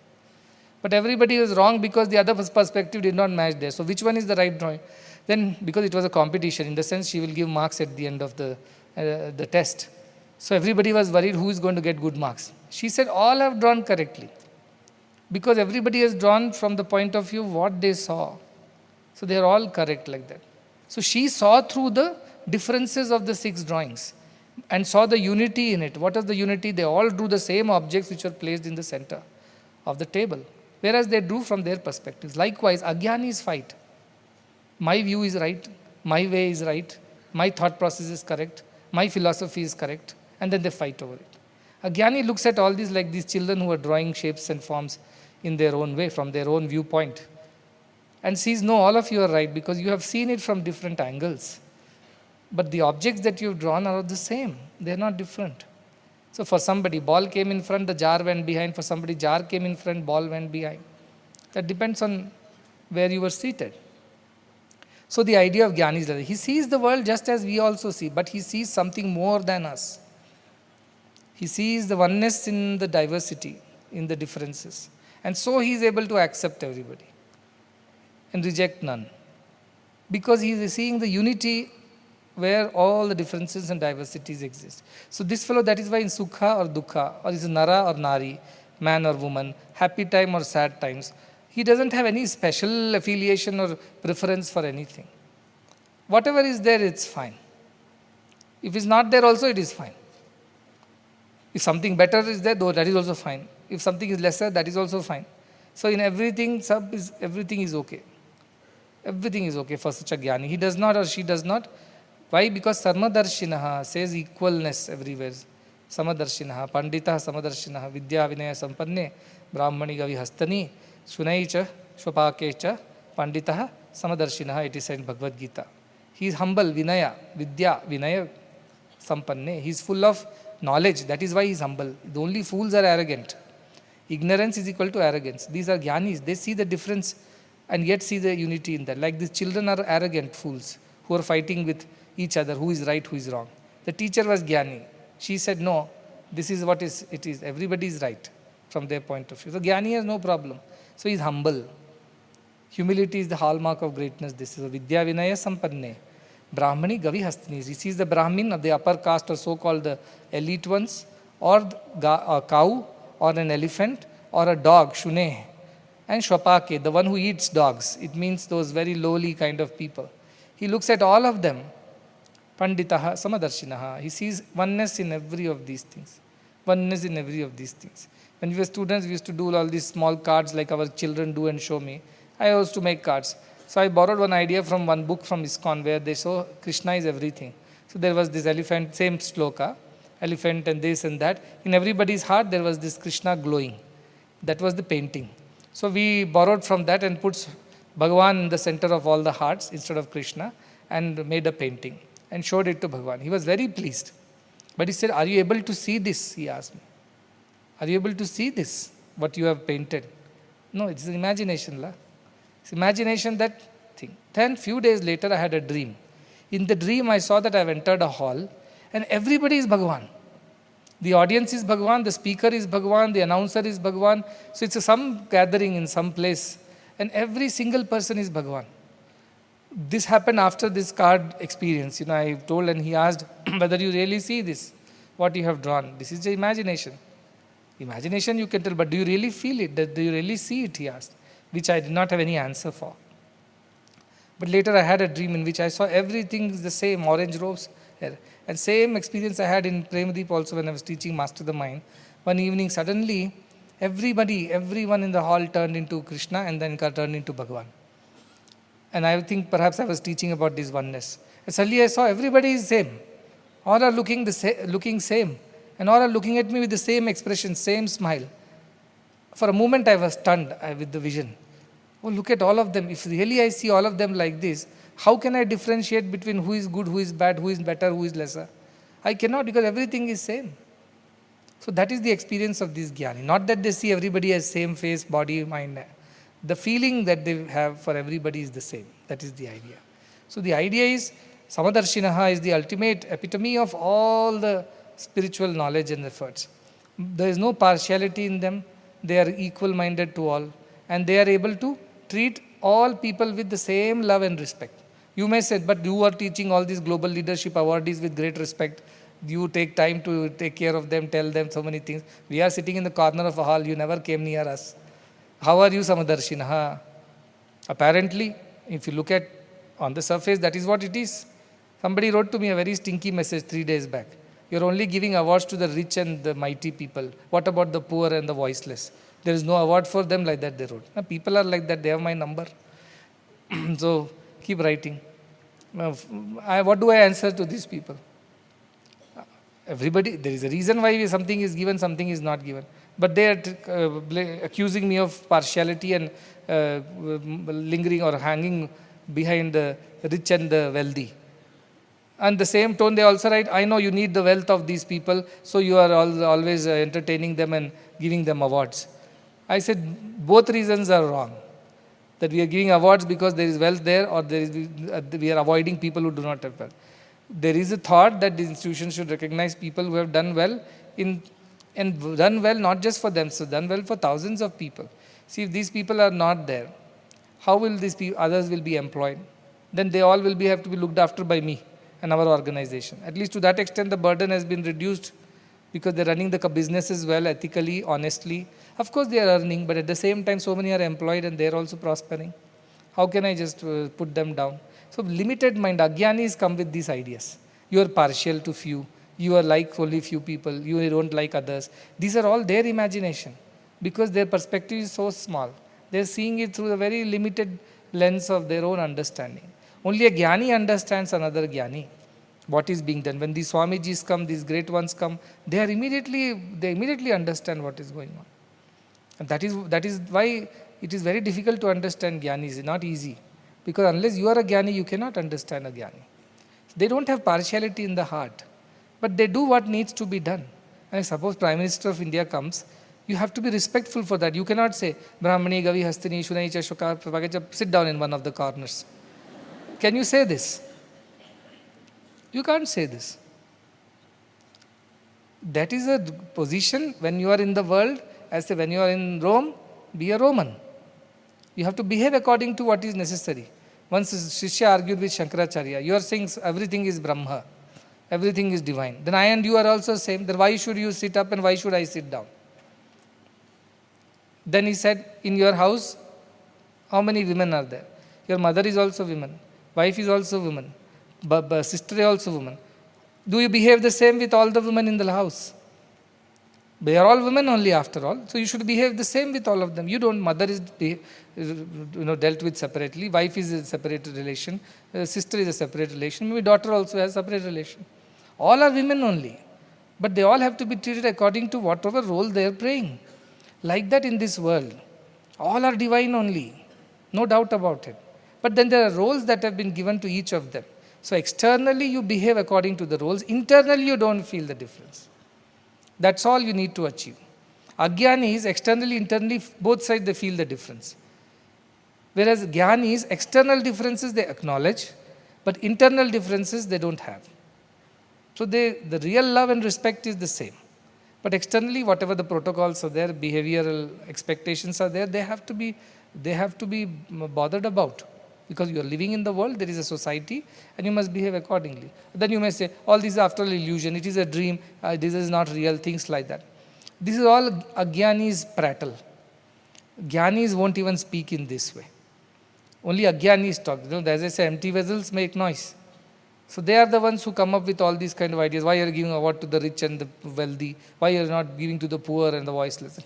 But everybody was wrong because the other perspective did not match theirs. So which one is the right drawing? Then, because it was a competition, in the sense she will give marks at the end of the test. So everybody was worried who is going to get good marks. She said, all have drawn correctly. Because everybody has drawn from the point of view what they saw. So they are all correct like that. So she saw through the differences of the 6 drawings and saw the unity in it. What is the unity? They all drew the same objects which were placed in the center of the table. Whereas they drew from their perspectives. Likewise, Agyanis fight. My view is right, my way is right, my thought process is correct, my philosophy is correct, and then they fight over it. Agyani looks at all these like these children who are drawing shapes and forms in their own way, from their own viewpoint, and sees, no, all of you are right because you have seen it from different angles. But the objects that you have drawn are the same, they are not different. So for somebody, ball came in front, the jar went behind. For somebody, jar came in front, ball went behind. That depends on where you were seated. So the idea of Jnani is that he sees the world just as we also see, but he sees something more than us. He sees the oneness in the diversity, in the differences. And so he is able to accept everybody and reject none. Because he is seeing the unity where all the differences and diversities exist. So this fellow, that is why in Sukha or Dukha, or is Nara or Nari, man or woman, happy time or sad times, he doesn't have any special affiliation or preference for anything. Whatever is there, it's fine. If it's not there also, it is fine. If something better is there, though, that is also fine. If something is lesser, that is also fine. So in everything, everything is okay. Everything is okay for such a Jnani. He does not or she does not. Why? Because Sarmadarshinaha says equalness everywhere. Samadarshinaha, Pandita Samadarshinaha, Vidya Vinaya Sampanne, Brahmani Gavi Hastani, Sunaicha, Shwapakecha, Panditaha Samadarshinaha, it is said in Bhagavad Gita. He is humble, Vinaya, Vidya, Vinaya Sampanne. He is full of knowledge. That is why he is humble. The only fools are arrogant. Ignorance is equal to arrogance. These are Jnanis. They see the difference and yet see the unity in that. Like these children are arrogant fools who are fighting with each other, who is right, who is wrong. The teacher was Jnani. She said, no, this is what it is. Everybody is right from their point of view. So Jnani has no problem. So he is humble. Humility is the hallmark of greatness. This is a Vidya Vinaya Sampanne. Brahmani Gavi Hastani. He sees the Brahmin of the upper caste or so-called the elite ones, or a cow, or an elephant, or a dog, Shune, and Shwapake, the one who eats dogs. It means those very lowly kind of people. He looks at all of them. Panditaha Samadarshinaha. He sees oneness in every of these things. Oneness in every of these things. When we were students, we used to do all these small cards like our children do and show me. I used to make cards. So I borrowed one idea from one book from ISKCON where they show Krishna is everything. So there was this elephant, same shloka, elephant and this and that. In everybody's heart there was this Krishna glowing. That was the painting. So we borrowed from that and put Bhagavan in the center of all the hearts instead of Krishna and made a painting and showed it to Bhagavan. He was very pleased. But he said, are you able to see this? He asked me. Are you able to see this, what you have painted? No, it's an imagination. La. It's imagination, that thing. Then few days later I had a dream. In the dream I saw that I have entered a hall and everybody is Bhagavan. The audience is Bhagavan, the speaker is Bhagavan, the announcer is Bhagavan. So it's some gathering in some place and every single person is Bhagavan. This happened after this card experience. I told and he asked whether you really see this, what you have drawn. This is the imagination. Imagination you can tell, but do you really feel it? Do you really see it? He asked, which I did not have any answer for. But later I had a dream in which I saw everything is the same, orange robes, here. And same experience I had in Premamrutham also when I was teaching Master the Mind. One evening, suddenly, everyone in the hall turned into Krishna and then turned into Bhagavan. And I think perhaps I was teaching about this oneness. And suddenly I saw everybody is same. All are looking same. And all are looking at me with the same expression, same smile. For a moment I was stunned with the vision. Oh, look at all of them. If really I see all of them like this, how can I differentiate between who is good, who is bad, who is better, who is lesser? I cannot, because everything is same. So that is the experience of this Jnani. Not that they see everybody as same face, body, mind. The feeling that they have for everybody is the same. That is the idea. So the idea is, Samadarshinaha is the ultimate epitome of all the spiritual knowledge and efforts. There is no partiality in them. They are equal-minded to all. And they are able to treat all people with the same love and respect. You may say, but you are teaching all these global leadership awardees with great respect. You take time to take care of them, tell them so many things. We are sitting in the corner of a hall. You never came near us. How are you, Samadarshinaha? Apparently, if you look at on the surface, that is what it is. Somebody wrote to me a very stinky message 3 days back. You're only giving awards to the rich and the mighty people. What about the poor and the voiceless? There is no award for them, like that they wrote. Now, people are like that. They have my number. So, keep writing. What do I answer to these people? Everybody, there is a reason why something is given, something is not given. But they are accusing me of partiality and lingering or hanging behind the rich and the wealthy. And the same tone they also write, I know you need the wealth of these people, so you are always entertaining them and giving them awards. I said, both reasons are wrong. That we are giving awards because there is wealth there, or we are avoiding people who do not have wealth. There is a thought that the institution should recognize people who have done well and done well not just for them, so done well for thousands of people. See, if these people are not there, how will these others will be employed? Then they all will have to be looked after by me and our organization. At least to that extent, the burden has been reduced because they're running the businesses well, ethically, honestly. Of course, they are earning, but at the same time, so many are employed and they're also prospering. How can I just put them down? So, limited mind, Ajnanis come with these ideas. You are partial to few. You are like only few people. You don't like others. These are all their imagination because their perspective is so small. They're seeing it through a very limited lens of their own understanding. Only a Jnani understands another Jnani. What is being done. When these Swamijis come, these great ones come, they immediately understand what is going on. And that is why it is very difficult to understand Jnanis. It's not easy. Because unless you are a Jnani, you cannot understand a Jnani. They don't have partiality in the heart. But they do what needs to be done. And suppose Prime Minister of India comes, you have to be respectful for that. You cannot say, Brahmani, Gavi, Hastini, Shunai, Chashoka, sit down in one of the corners. Can you say this? You can't say this. That is a position when you are in the world, as when you are in Rome, be a Roman. You have to behave according to what is necessary. Once Shishya argued with Shankaracharya, you are saying everything is Brahma, everything is divine. Then I and you are also same. Then why should you sit up and why should I sit down? Then he said, in your house, how many women are there? Your mother is also woman, wife is also woman, sister is also woman. Do you behave the same with all the women in the house? They are all women only after all. So you should behave the same with all of them. You don't, mother is dealt with separately, wife is a separate relation, sister is a separate relation, maybe daughter also has a separate relation. All are women only. But they all have to be treated according to whatever role they are playing. Like that in this world. All are divine only. No doubt about it. But then there are roles that have been given to each of them. So externally you behave according to the roles. Internally you don't feel the difference. That's all you need to achieve. Ajnanis, externally, internally, both sides they feel the difference. Whereas Jnanis, external differences they acknowledge, but internal differences they don't have. So the real love and respect is the same. But externally, whatever the protocols are there, behavioral expectations are there, they have to be bothered about. Because you are living in the world, there is a society, and you must behave accordingly. Then you may say, all these are after all illusion, it is a dream, this is not real, things like that. This is all Ajnanis' prattle. Jnanis won't even speak in this way. Only Ajnanis talk. As I say, empty vessels make noise. So they are the ones who come up with all these kind of ideas. Why are you giving award to the rich and the wealthy? Why are you not giving to the poor and the voiceless?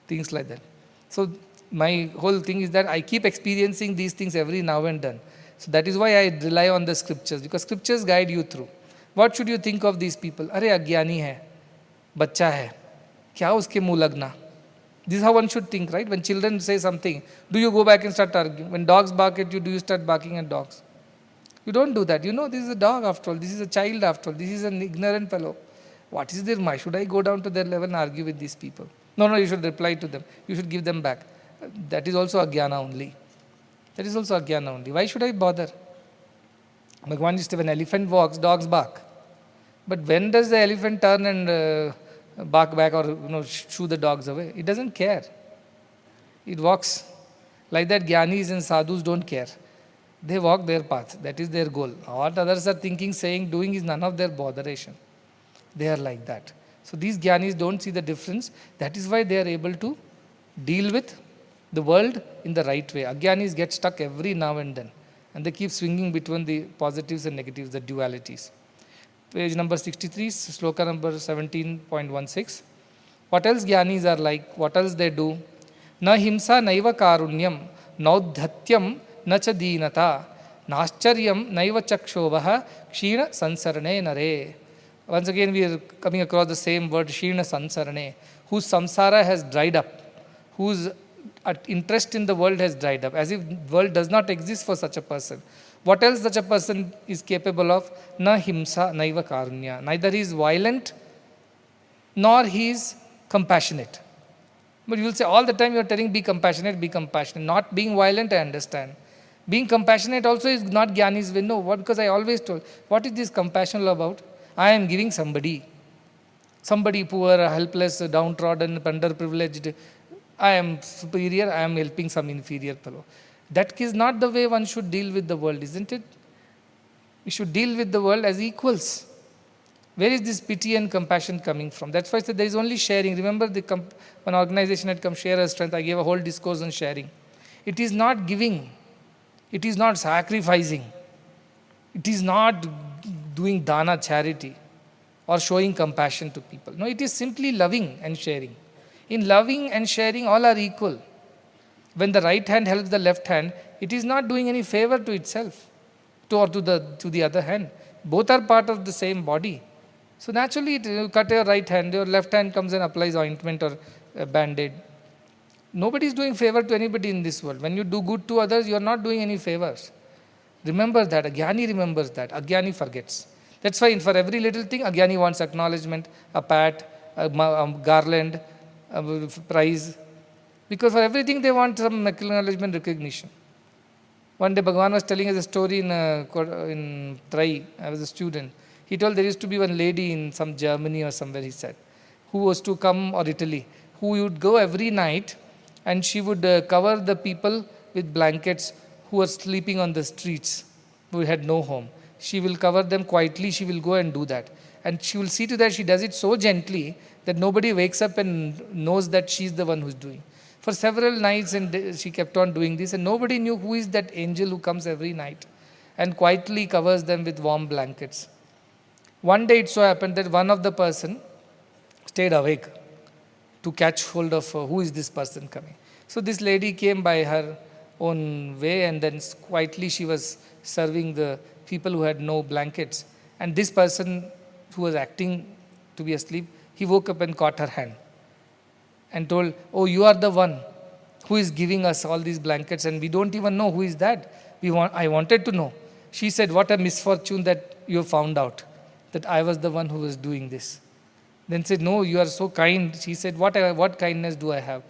Things like that. So my whole thing is that I keep experiencing these things every now and then. So that is why I rely on the scriptures, because scriptures guide you through. What should you think of these people? Arey agyani hai, bachcha hai, kya uske muh lagna? This is how one should think, right? When children say something, do you go back and start arguing? When dogs bark at you, do you start barking at dogs? You don't do that. You know, this is a dog after all. This is a child after all. This is an ignorant fellow. What is their mind? Should I go down to their level and argue with these people? No, you should reply to them. You should give them back. That is also agyana only. That is also agyana only. Why should I bother? Bhagavan used to, when an elephant walks, dogs bark. But when does the elephant turn and bark back or shoo the dogs away? It doesn't care. It walks. Like that, Gyanis and Sadhus don't care. They walk their path. That is their goal. What others are thinking, saying, doing is none of their botheration. They are like that. So these Gyanis don't see the difference. That is why they are able to deal with the world in the right way. Agyanis get stuck every now and then. And they keep swinging between the positives and negatives, the dualities. Page number 63, sloka number 17.16. What else Gyanis are like? What else they do? Na himsa naiva karunyam, naudhatyam na cha deenata, naschariyam naiva chakshobha, kshina sansarane nare. Once again we are coming across the same word, kshina sansarane, whose samsara has dried up, whose interest in the world has dried up, as if the world does not exist for such a person. What else such a person is capable of? Na himsa naiva karunya. Neither he is violent, nor he is compassionate. But you will say all the time you are telling be compassionate, be compassionate. Not being violent, I understand. Being compassionate also is not Gyani's way. No, what? Because I always told, what is this compassion all about? I am giving somebody poor, helpless, downtrodden, underprivileged. I am superior, I am helping some inferior fellow. That is not the way one should deal with the world, isn't it? We should deal with the world as equals. Where is this pity and compassion coming from? That's why I said there is only sharing. Remember, one organization had come, Share Our Strength. I gave a whole discourse on sharing. It is not giving. It is not sacrificing. It is not doing dana, charity, or showing compassion to people. No, it is simply loving and sharing. In loving and sharing, all are equal. When the right hand helps the left hand, it is not doing any favor to itself or to the other hand. Both are part of the same body. So naturally, you cut your right hand, your left hand comes and applies ointment or a band-aid. Nobody is doing favor to anybody in this world. When you do good to others, you are not doing any favors. Remember that. Agyani remembers that. Agyani forgets. That's why for every little thing, Agyani wants acknowledgement, a pat, a garland, a prize. Because for everything they want some acknowledgement, recognition. One day Bhagavan was telling us a story in Trai. I was a student. He told there used to be one lady in some Germany or somewhere, he said, who was to come, or Italy, who would go every night and she would cover the people with blankets who were sleeping on the streets, who had no home. She will cover them quietly, she will go and do that. And she will see to that she does it so gently that nobody wakes up and knows that she is the one who is doing. For several nights and she kept on doing this, and nobody knew who is that angel who comes every night and quietly covers them with warm blankets. One day it so happened that one of the person stayed awake to catch hold of who is this person coming. So this lady came by her own way, and then quietly she was serving the people who had no blankets. And this person who was acting to be asleep, he woke up and caught her hand and told, "Oh, you are the one who is giving us all these blankets, and we don't even know who is that. I wanted to know." She said, "What a misfortune that you found out that I was the one who was doing this." Then said, "No, you are so kind." She said, what kindness do I have?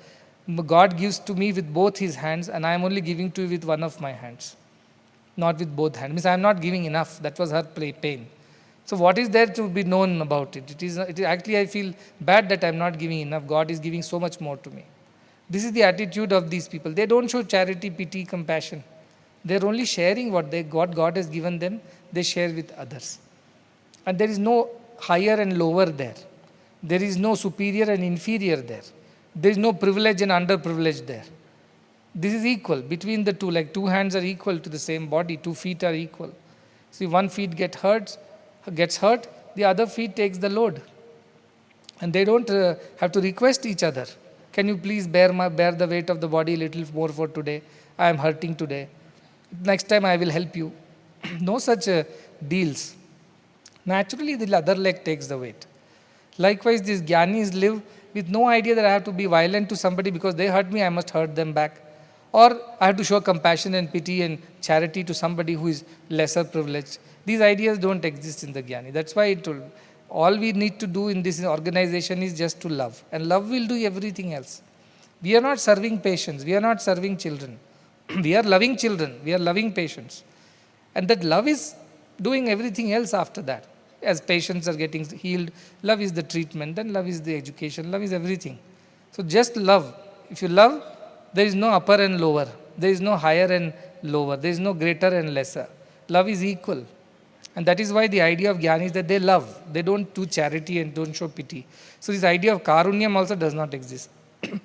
God gives to me with both his hands, and I am only giving to you with one of my hands, not with both hands. Means I am not giving enough. That was her pain. So what is there to be known about it? It is actually, I feel bad that I am not giving enough. God is giving so much more to me. This is the attitude of these people. They don't show charity, pity, compassion. They are only sharing what God has given them. They share with others. And there is no higher and lower there. There is no superior and inferior there. There is no privilege and underprivileged there. This is equal between the two. Like two hands are equal to the same body. 2 feet are equal. See, one feet gets hurt, the other feet takes the load. And they don't have to request each other. Can you please bear the weight of the body a little more for today? I am hurting today. Next time I will help you. No such deals. Naturally, the other leg takes the weight. Likewise, these jnanis live with no idea that I have to be violent to somebody because they hurt me, I must hurt them back. Or I have to show compassion and pity and charity to somebody who is lesser privileged. These ideas don't exist in the jnani. That's why all we need to do in this organization is just to love. And love will do everything else. We are not serving patients. We are not serving children. We are loving children. We are loving patients. And that love is doing everything else after that. As patients are getting healed, love is the treatment, then love is the education, love is everything. So just love. If you love, there is no upper and lower. There is no higher and lower. There is no greater and lesser. Love is equal. And that is why the idea of jnana is that they love. They don't do charity and don't show pity. So this idea of karunyam also does not exist.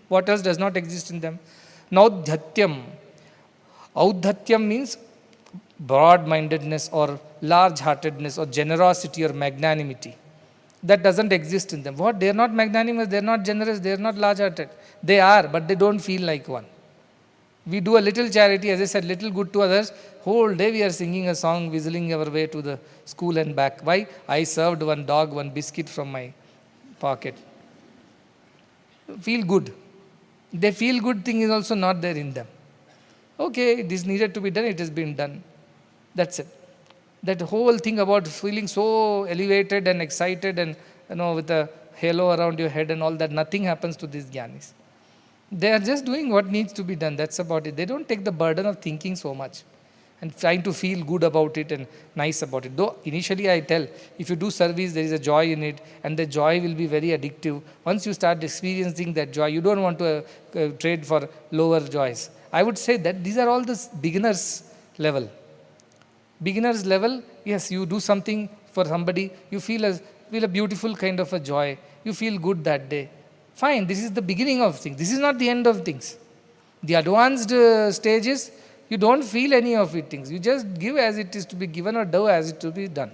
What else does not exist in them? Naudhatyam. Audhatyam means broad-mindedness or large-heartedness or generosity or magnanimity. That doesn't exist in them. What? They are not magnanimous, they are not generous, they are not large-hearted. They are, but they don't feel like one. We do a little charity, as I said, little good to others. Whole day we are singing a song, whistling our way to the school and back. Why? I served one dog, one biscuit from my pocket. Feel good. The feel good thing is also not there in them. Okay, this needed to be done, it has been done. That's it. That whole thing about feeling so elevated and excited and with a halo around your head and all that, nothing happens to these jnanis. They are just doing what needs to be done. That's about it. They don't take the burden of thinking so much and trying to feel good about it and nice about it. Though initially I tell, if you do service, there is a joy in it and the joy will be very addictive. Once you start experiencing that joy, you don't want to trade for lower joys. I would say that these are all the beginners level. Beginners level, yes, you do something for somebody, you feel a beautiful kind of a joy. You feel good that day. Fine, this is the beginning of things. This is not the end of things. The advanced stages, you don't feel any of it things. You just give as it is to be given or do as it to be done.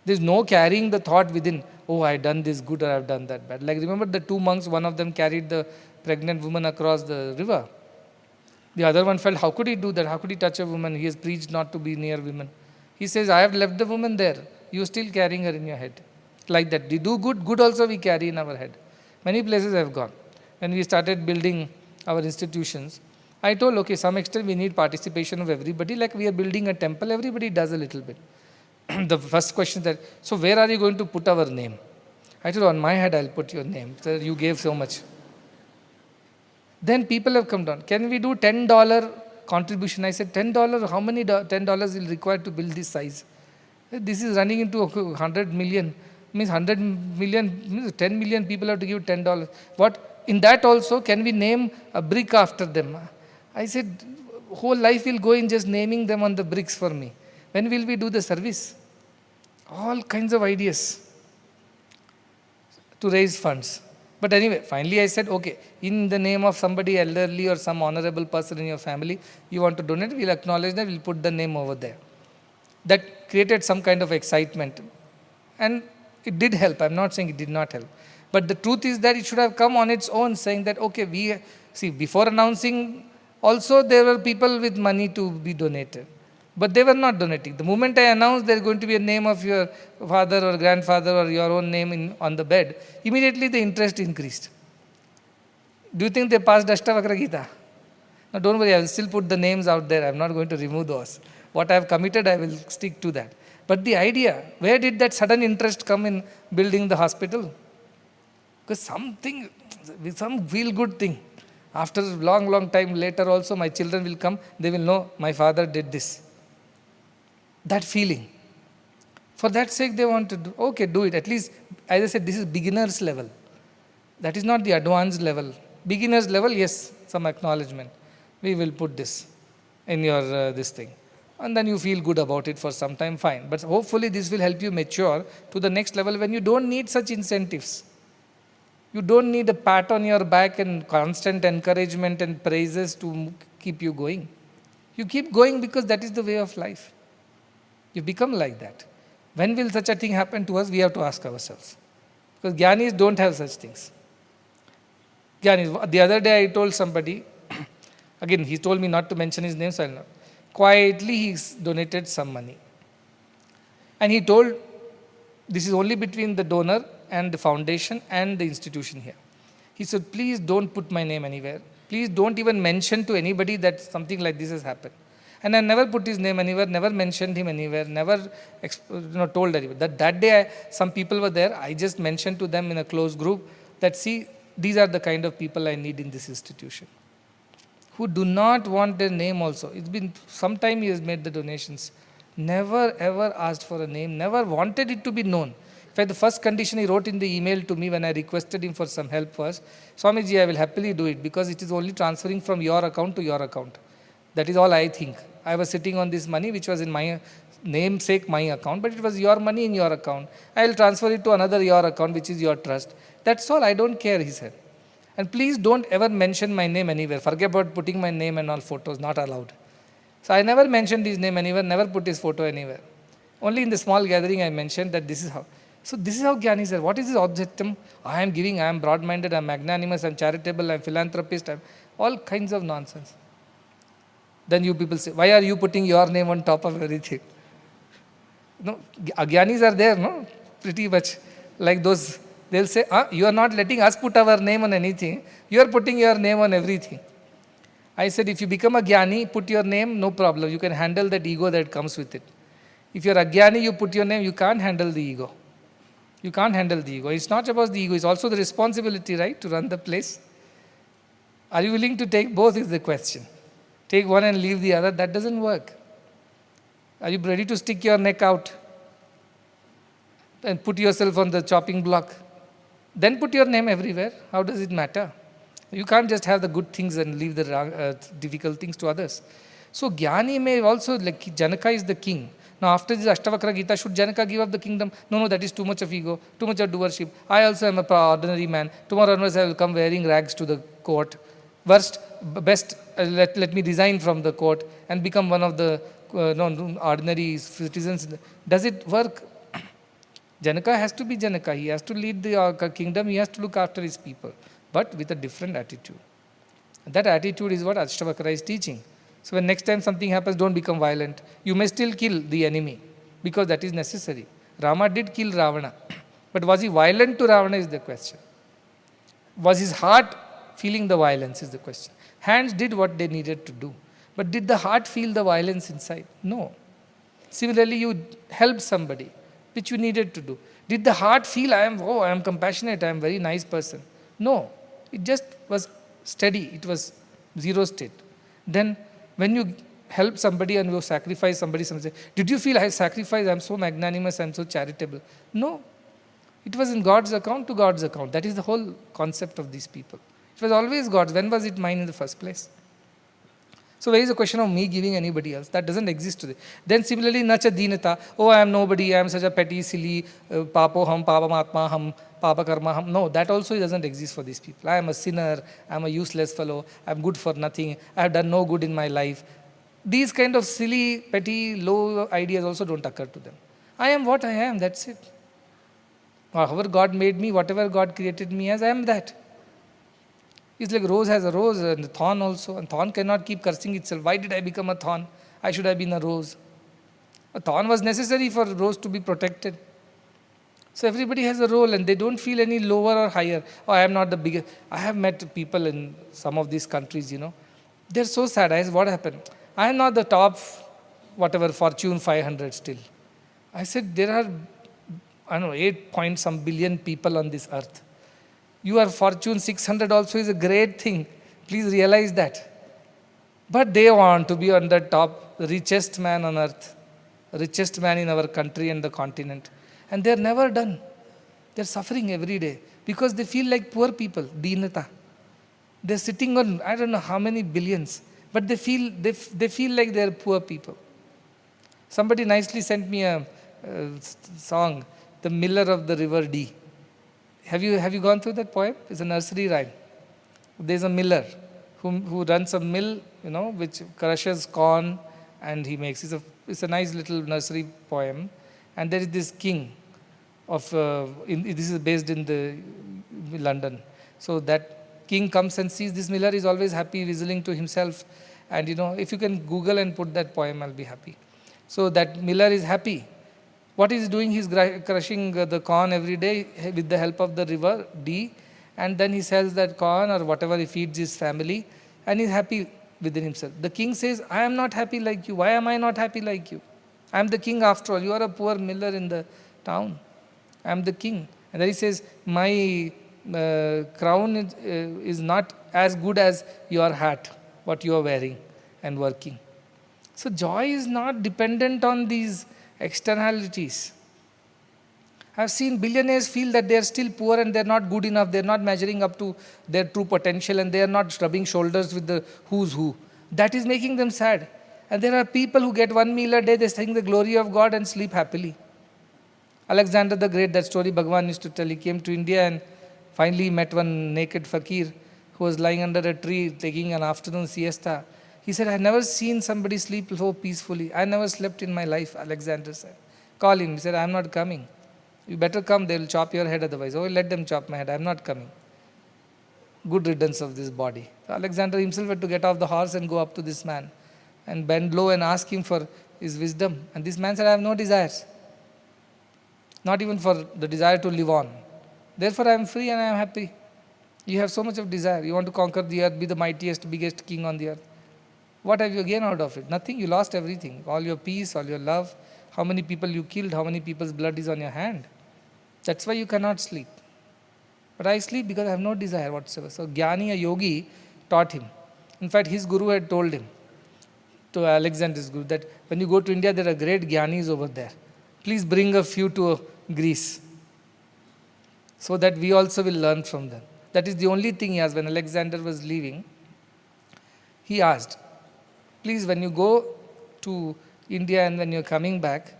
There's no carrying the thought within, oh, I've done this good or I've done that bad. Like remember the two monks, one of them carried the pregnant woman across the river. The other one felt, how could he do that? How could he touch a woman? He has preached not to be near women. He says, I have left the woman there. You are still carrying her in your head. Like that. We do good, good also we carry in our head. Many places I have gone. When we started building our institutions, I told, okay, some extent we need participation of everybody. Like we are building a temple, everybody does a little bit. The first question that, so where are you going to put our name? I told, on my head I'll put your name. So you gave so much. Then people have come down. Can we do $10 contribution? I said, $10? How many $10 will require to build this size? This is running into 100 million. Means 100 million, means 10 million people have to give $10. What? In that also, can we name a brick after them? I said, whole life will go in just naming them on the bricks for me. When will we do the service? All kinds of ideas to raise funds. But anyway, finally I said, okay, in the name of somebody elderly or some honorable person in your family, you want to donate, we'll acknowledge that, we'll put the name over there. That created some kind of excitement. And it did help. I'm not saying it did not help. But the truth is that it should have come on its own, saying that, okay, before announcing, also there were people with money to be donated. But they were not donating. The moment I announced there is going to be a name of your father or grandfather or your own name on the bed, immediately the interest increased. Do you think they passed Ashtavakra Gita? No, don't worry, I will still put the names out there. I am not going to remove those. What I have committed, I will stick to that. But the idea, where did that sudden interest come in building the hospital? Because something, some feel-good thing. After a long time later also, my children will come, they will know my father did this. That feeling. For that sake, they want to do, okay, do it. At least, as I said, this is beginner's level. That is not the advanced level. Beginner's level, yes, some acknowledgement. We will put this in your this thing. And then you feel good about it for some time, fine. But hopefully this will help you mature to the next level when you don't need such incentives. You don't need a pat on your back and constant encouragement and praises to keep you going. You keep going because that is the way of life. You become like that. When will such a thing happen to us? We have to ask ourselves. Because Gyanis don't have such things. Gyanis, the other day I told somebody, again he told me not to mention his name, so I'll not. Quietly he donated some money. And he told, this is only between the donor and the foundation and the institution here. He said, please don't put my name anywhere. Please don't even mention to anybody that something like this has happened. And I never put his name anywhere, never mentioned him anywhere, never told anybody. That day some people were there, I just mentioned to them in a closed group that see, these are the kind of people I need in this institution. Who do not want their name also. It's been some time he has made the donations. Never ever asked for a name, never wanted it to be known. In fact, the first condition he wrote in the email to me when I requested him for some help was, Swamiji, I will happily do it because it is only transferring from your account to your account. That is all I think. I was sitting on this money which was in my namesake, my account, but it was your money in your account. I will transfer it to another your account which is your trust. That's all, I don't care, he said. And please don't ever mention my name anywhere. Forget about putting my name and all photos, not allowed. So I never mentioned his name anywhere, never put his photo anywhere. Only in the small gathering I mentioned that this is how. So this is how Gyanis are. What is his objective? I am giving, I am broad-minded, I am magnanimous, I am charitable, I am philanthropist, I am all kinds of nonsense. Then you people say, why are you putting your name on top of everything? No, Gyanis are there, no? Pretty much like those. They'll say, you are not letting us put our name on anything. You are putting your name on everything. I said, if you become a Gyani, put your name, no problem. You can handle that ego that comes with it. If you are a Gyani, you put your name, you can't handle the ego. You can't handle the ego. It's not about the ego, it's also the responsibility, right, to run the place. Are you willing to take both is the question. Take one and leave the other, that doesn't work. Are you ready to stick your neck out and put yourself on the chopping block? Then put your name everywhere. How does it matter? You can't just have the good things and leave the difficult things to others. So Gyani may also, like Janaka is the king. Now after this Ashtavakra Gita, should Janaka give up the kingdom? No, that is too much of ego, too much of doership. I also am an ordinary man. Tomorrow onwards I will come wearing rags to the court. Best, let me resign from the court and become one of the ordinary citizens. Does it work? Janaka has to be Janaka. He has to lead the kingdom. He has to look after his people, but with a different attitude. That attitude is what Ashtavakra is teaching. So when next time something happens, don't become violent. You may still kill the enemy because that is necessary. Rama did kill Ravana, but was he violent to Ravana is the question. Was his heart feeling the violence is the question. Hands did what they needed to do, but did the heart feel the violence inside? No. Similarly, you helped somebody, which you needed to do. Did the heart feel, I am compassionate, I am a very nice person? No. It just was steady. It was zero state. Then when you help somebody and you sacrifice somebody say, did you feel I sacrificed, I am so magnanimous, I am so charitable? No. It was in God's account to God's account. That is the whole concept of these people. It was always God's. When was it mine in the first place? So where is the question of me giving anybody else? That doesn't exist today. Then similarly, nacha dinata. Oh, I am nobody. I am such a petty, silly, papo ham, papamatma ham, papa karma ham. No, that also doesn't exist for these people. I am a sinner. I am a useless fellow. I am good for nothing. I have done no good in my life. These kind of silly, petty, low ideas also don't occur to them. I am what I am. That's it. However God made me, whatever God created me as, I am that. It's like rose has a rose and a thorn also. And thorn cannot keep cursing itself. Why did I become a thorn? I should have been a rose. A thorn was necessary for a rose to be protected. So everybody has a role and they don't feel any lower or higher. Oh, I am not the biggest. I have met people in some of these countries, They're so sad. I said, what happened? I am not the top, whatever, Fortune 500 still. I said, there are, 8 point some billion people on this earth. You are Fortune 600 also is a great thing. Please realize that. But they want to be on the top, the richest man on earth, richest man in our country and the continent. And they are never done. They are suffering every day because they feel like poor people, dinata. They are sitting on, I don't know how many billions, but they feel like they are poor people. Somebody nicely sent me a song, The Miller of the River Dee. Have you gone through that poem? It's a nursery rhyme. There's a miller who runs a mill, which crushes corn and he makes. It's a It's a nice little nursery poem. And there is this king of, this is based in the London. So that king comes and sees this miller is always happy, whistling to himself. And if you can Google and put that poem, I'll be happy. So that miller is happy. What he's doing, he's crushing the corn every day with the help of the river Dee, and then he sells that corn or whatever, he feeds his family, and he's happy within himself. The king says, I am not happy like you. Why am I not happy like you? I am the king after all. You are a poor miller in the town. I am the king. And then he says, my crown is not as good as your hat, what you are wearing and working. So joy is not dependent on these externalities. I've seen billionaires feel that they are still poor and they are not good enough, they are not measuring up to their true potential, and they are not rubbing shoulders with the who's who. That is making them sad. And there are people who get 1 meal a day, they sing the glory of God and sleep happily. Alexander the Great, that story Bhagwan used to tell, he came to India and finally met one naked fakir who was lying under a tree taking an afternoon siesta. He said, I never seen somebody sleep so peacefully. I never slept in my life, Alexander said. Call him. He said, I am not coming. You better come, they will chop your head otherwise. Oh, let them chop my head, I am not coming. Good riddance of this body. So Alexander himself had to get off the horse and go up to this man and bend low and ask him for his wisdom. And this man said, I have no desires. Not even for the desire to live on. Therefore I am free and I am happy. You have so much of desire. You want to conquer the earth, be the mightiest, biggest king on the earth. What have you gained out of it? Nothing. You lost everything. All your peace, all your love. How many people you killed, how many people's blood is on your hand. That's why you cannot sleep. But I sleep because I have no desire whatsoever. So Jnani, a yogi, taught him. In fact, his guru had told him, to Alexander's guru, that when you go to India, there are great Jnanis over there. Please bring a few to Greece, so that we also will learn from them. That is the only thing he asked. When Alexander was leaving, he asked, please, when you go to India and when you're coming back,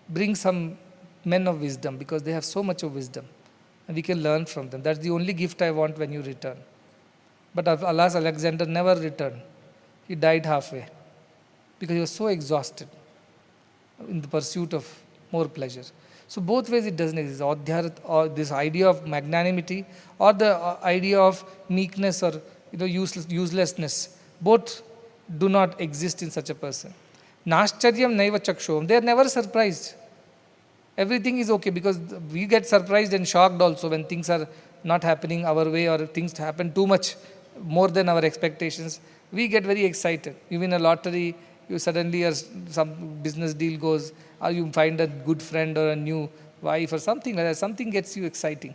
bring some men of wisdom, because they have so much of wisdom and we can learn from them. That's the only gift I want when you return. But alas, Alexander never returned. He died halfway because he was so exhausted in the pursuit of more pleasure. So both ways it doesn't exist. Or this idea of magnanimity or the idea of meekness or uselessness, both do not exist in such a person. Nashcharyam naiva chakshovam. They are never surprised. Everything is okay, because we get surprised and shocked also when things are not happening our way or things happen too much more than our expectations. We get very excited. You win a lottery, you suddenly some business deal goes, or you find a good friend or a new wife or something like that. Something gets you exciting.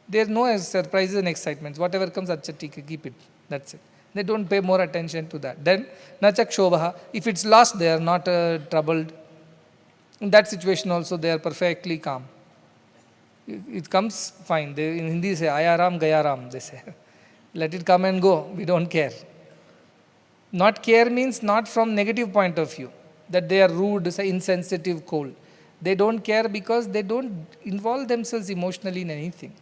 There are no surprises and excitements. Whatever comes, keep it. That's it. They don't pay more attention to that. Then, nachak shobha. If it's lost, they are not troubled. In that situation also, they are perfectly calm. It comes, fine. They, in Hindi, say, ayaram, gayaram, they say. Let it come and go. We don't care. Not care means not from negative point of view, that they are rude, say, insensitive, cold. They don't care because they don't involve themselves emotionally in anything.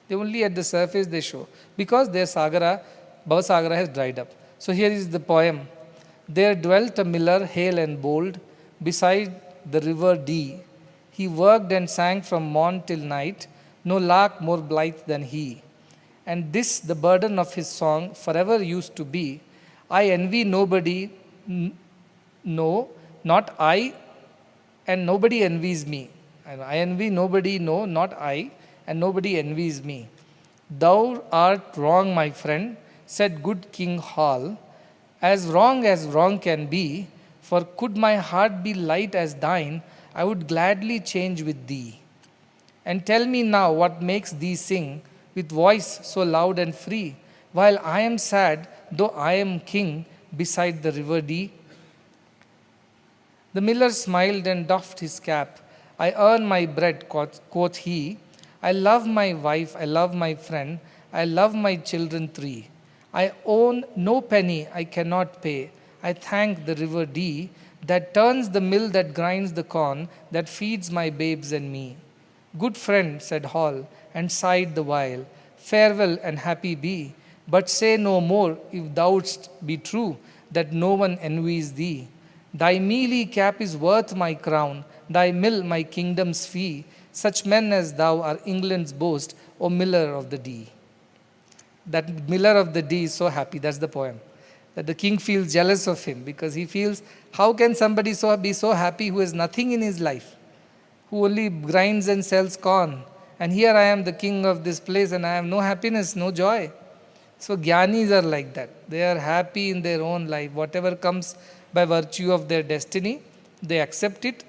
They only at the surface they show. Because their sagara, Bhavasagara has dried up. So here is the poem. There dwelt a miller hale and bold beside the river Dee. He worked and sang from morn till night, no lark more blithe than he. And this the burden of his song forever used to be. I envy nobody, no, not I, and nobody envies me. And I envy nobody, no, not I, and nobody envies me. Thou art wrong, my friend, said good King Hall, as wrong can be, for could my heart be light as thine, I would gladly change with thee. And tell me now what makes thee sing with voice so loud and free, while I am sad, though I am king, beside the river Dee. The miller smiled and doffed his cap. I earn my bread, quoth he. I love my wife, I love my friend, I love my children three. I own no penny I cannot pay. I thank the river Dee that turns the mill, that grinds the corn, that feeds my babes and me. Good friend, said Hall, and sighed the while, farewell and happy be, but say no more if thou'st be true, that no one envies thee. Thy mealy cap is worth my crown, thy mill my kingdom's fee. Such men as thou are England's boast, O miller of the Dee. That miller of the Dee is so happy, that's the poem. That the king feels jealous of him because he feels, how can somebody be so happy who has nothing in his life, who only grinds and sells corn? And here I am the king of this place and I have no happiness, no joy. So Gyanis are like that. They are happy in their own life. Whatever comes by virtue of their destiny, they accept it,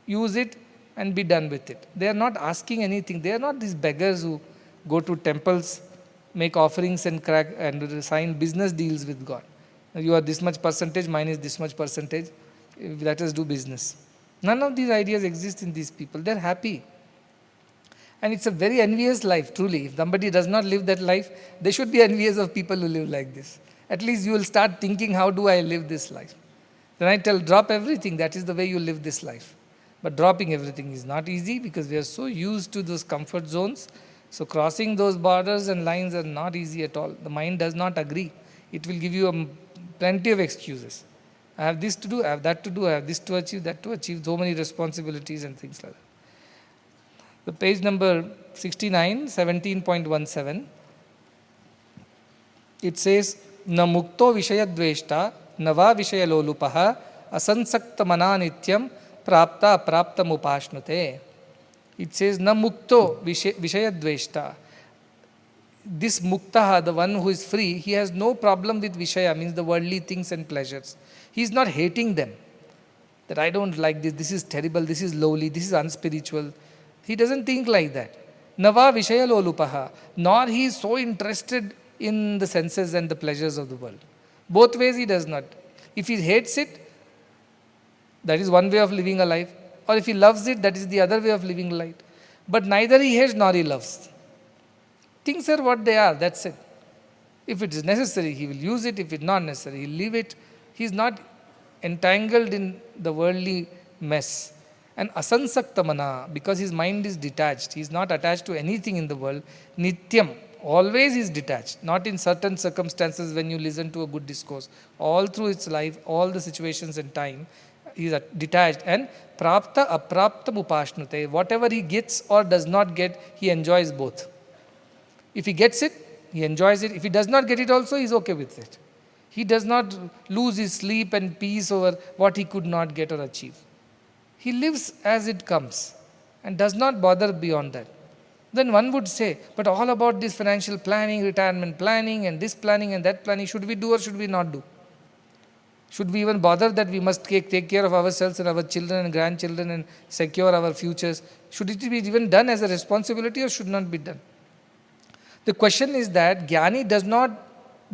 use it, and be done with it. They are not asking anything. They are not these beggars who go to temples, make offerings and sign business deals with God. You are this much percentage, mine is this much percentage. Let us do business. None of these ideas exist in these people. They are happy. And it's a very envious life, truly. If somebody does not live that life, they should be envious of people who live like this. At least you will start thinking, how do I live this life? Then I tell, drop everything. That is the way you live this life. But dropping everything is not easy because we are so used to those comfort zones. So crossing those borders and lines are not easy at all. The mind does not agree. It will give you plenty of excuses. I have this to do, I have that to do, I have this to achieve, that to achieve, so many responsibilities and things like that. The page number 69, 17.17, it says, Na mukto vishayadveshta, nava vishayalolupaha, asansakta mana nityam, prapta apraptam upashnute. It says, Na mukto vishayadveshta. This muktaha, the one who is free, he has no problem with vishaya, means the worldly things and pleasures. He is not hating them. That I don't like this, this is terrible, this is lowly, this is unspiritual. He doesn't think like that. Nava vishaya lolupaha. Nor he is so interested in the senses and the pleasures of the world. Both ways he does not. If he hates it, that is one way of living a life. Or if he loves it, that is the other way of living life. But neither he hates nor he loves. Things are what they are, that's it. If it is necessary, he will use it. If it is not necessary, he will leave it. He is not entangled in the worldly mess. And asansakta mana, because his mind is detached, he is not attached to anything in the world. Nityam, always is detached, not in certain circumstances when you listen to a good discourse. All through its life, all the situations and time, he is detached. And prapta apraptam upashnute, whatever he gets or does not get, he enjoys both. If he gets it, he enjoys it. If he does not get it also, he is okay with it. He does not lose his sleep and peace over what he could not get or achieve. He lives as it comes and does not bother beyond that. Then one would say, but all about this financial planning, retirement planning and this planning and that planning, should we do or should we not do? Should we even bother that we must take care of ourselves and our children and grandchildren and secure our futures? Should it be even done as a responsibility or should not be done? The question is that Jnani does not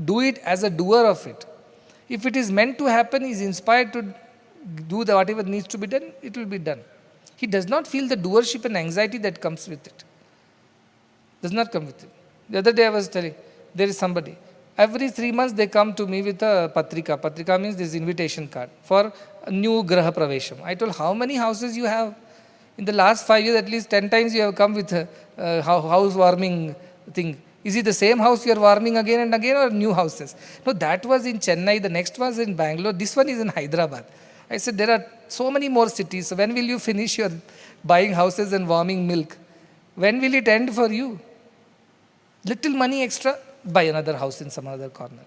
do it as a doer of it. If it is meant to happen, he is inspired to do whatever needs to be done, it will be done. He does not feel the doership and anxiety that comes with it. Does not come with it. The other day I was telling, there is somebody, every 3 months they come to me with a patrika. Patrika means this invitation card for a new graha pravesham. I told, how many houses you have? In the last 5 years, at least 10 times you have come with a house warming thing. Is it the same house you are warming again and again or new houses? No, that was in Chennai, the next was in Bangalore, this one is in Hyderabad. I said, there are so many more cities. So when will you finish your buying houses and warming milk? When will it end for you? Little money extra, buy another house in some other corner.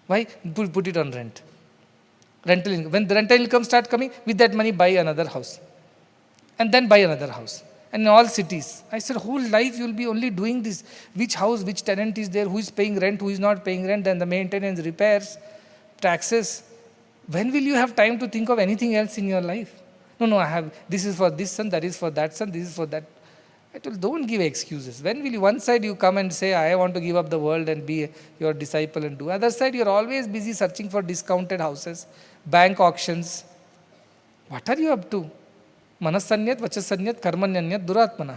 Why? Put it on rent. Rental income. When the rental income starts coming, with that money buy another house. And then buy another house. And in all cities. I said, whole life you will be only doing this. Which house, which tenant is there, who is paying rent, who is not paying rent, then the maintenance, repairs, taxes. When will you have time to think of anything else in your life? No, I have, this is for this son, that is for that son, this is for that. I told, don't give excuses. When will you, one side you come and say, I want to give up the world and be your disciple and do. Other side, you are always busy searching for discounted houses, bank auctions. What are you up to? Manasanyat, vachasanyat, karmanyanyat, duratmana.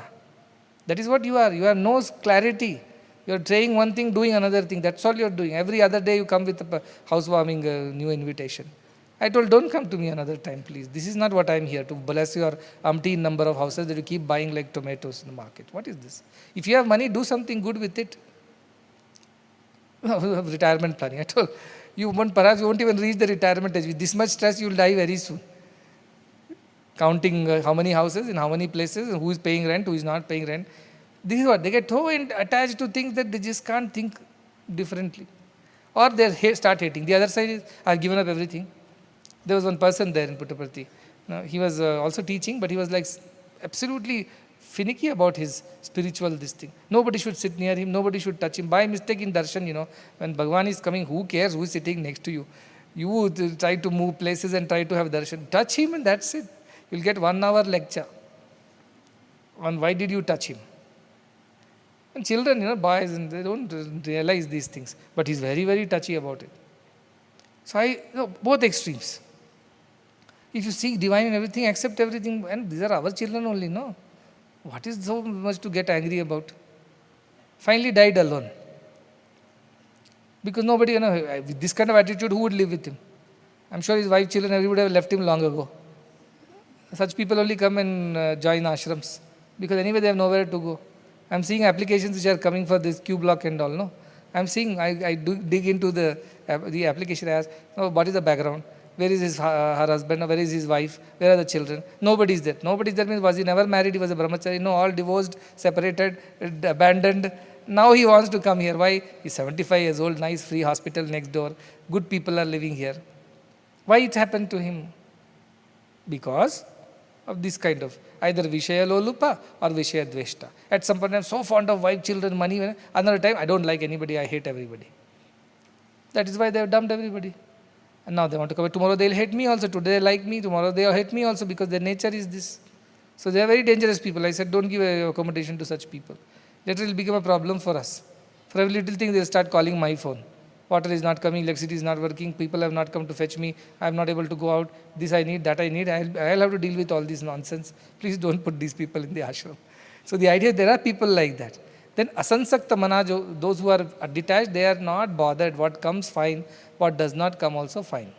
That is what you are. You have no clarity. You are saying one thing, doing another thing. That's all you are doing. Every other day you come with a housewarming new invitation. I told, don't come to me another time, please. This is not what I am here to bless your umpteen number of houses that you keep buying like tomatoes in the market. What is this? If you have money, do something good with it. Retirement planning. I told, Perhaps you won't even reach the retirement age. With this much stress, you will die very soon. Counting how many houses in how many places, and who is paying rent, who is not paying rent. This is what they get so attached to things that they just can't think differently, or they start hating. The other side is, I've given up everything. There was one person there in Puttaparthi. He was also teaching, but he was like absolutely finicky about his spiritual this thing. Nobody should sit near him. Nobody should touch him. By mistake in darshan, when Bhagwan is coming, who cares who is sitting next to you? You try to move places and try to have darshan. Touch him and that's it. You'll get 1 hour lecture on why did you touch him. And children, boys, and they don't realize these things. But he's very, very touchy about it. So both extremes. If you seek divine in everything, accept everything, and these are our children only, no? What is so much to get angry about? Finally died alone. Because nobody, with this kind of attitude, who would live with him? I'm sure his wife, children, everybody have left him long ago. Such people only come and join ashrams. Because anyway, they have nowhere to go. I'm seeing applications which are coming for this Q block and all, no? I'm seeing, I do dig into the application as, what is the background? Where is her husband? Where is his wife? Where are the children? Nobody is there. Nobody is there means was he never married? He was a brahmachari? No, all divorced, separated, abandoned. Now he wants to come here. Why? He's 75 years old, nice free hospital next door. Good people are living here. Why it happened to him? Because of this kind of either Vishaya Lolupa or Vishaya Dveshta. At some point I'm so fond of wife, children, money. Another time I don't like anybody, I hate everybody. That is why they have dumped everybody. And now they want to come. Tomorrow they'll hate me also. Today they like me. Tomorrow they'll hate me also because their nature is this. So they are very dangerous people. I said, don't give accommodation to such people. Later it will become a problem for us. For every little thing they'll start calling my phone. Water is not coming, electricity is not working, people have not come to fetch me, I am not able to go out, this I need, that I need, I'll have to deal with all this nonsense. Please don't put these people in the ashram. So the idea, there are people like that. Then asansakta mana, those who are detached, they are not bothered. What comes, fine. What does not come, also fine.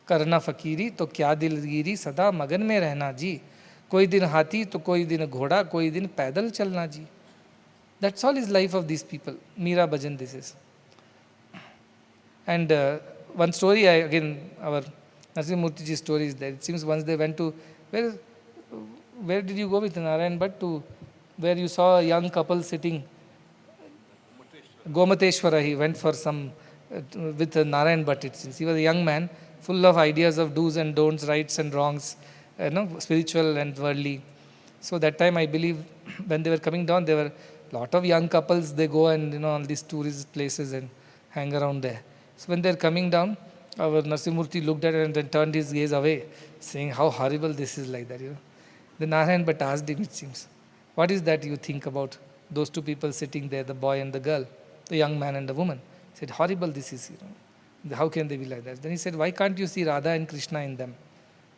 Karna fakiri, to kya dilgiri, sada magan mein rehna ji. Koi din hathi, to koi din ghoda, koi din paidal chalna ji. That's all is life of these people. Meera bhajan this is. And one story, again, our Narasimhamurthi's story is there. It seems once they went to, where did you go with Narayan Bhatt to, where you saw a young couple sitting? Gomateshwara, he went for some, with Narayan Bhatt it seems. He was a young man, full of ideas of do's and don'ts, rights and wrongs, spiritual and worldly. So that time I believe when they were coming down, there were a lot of young couples, they go and all these tourist places and hang around there. So when they are coming down, our Narasimhamurthy looked at it and then turned his gaze away, saying how horrible this is like that. Then Narayan Bhatt asked him, it seems, what is that you think about those two people sitting there, the boy and the girl, the young man and the woman? He said, horrible this is. How can they be like that? Then he said, why can't you see Radha and Krishna in them?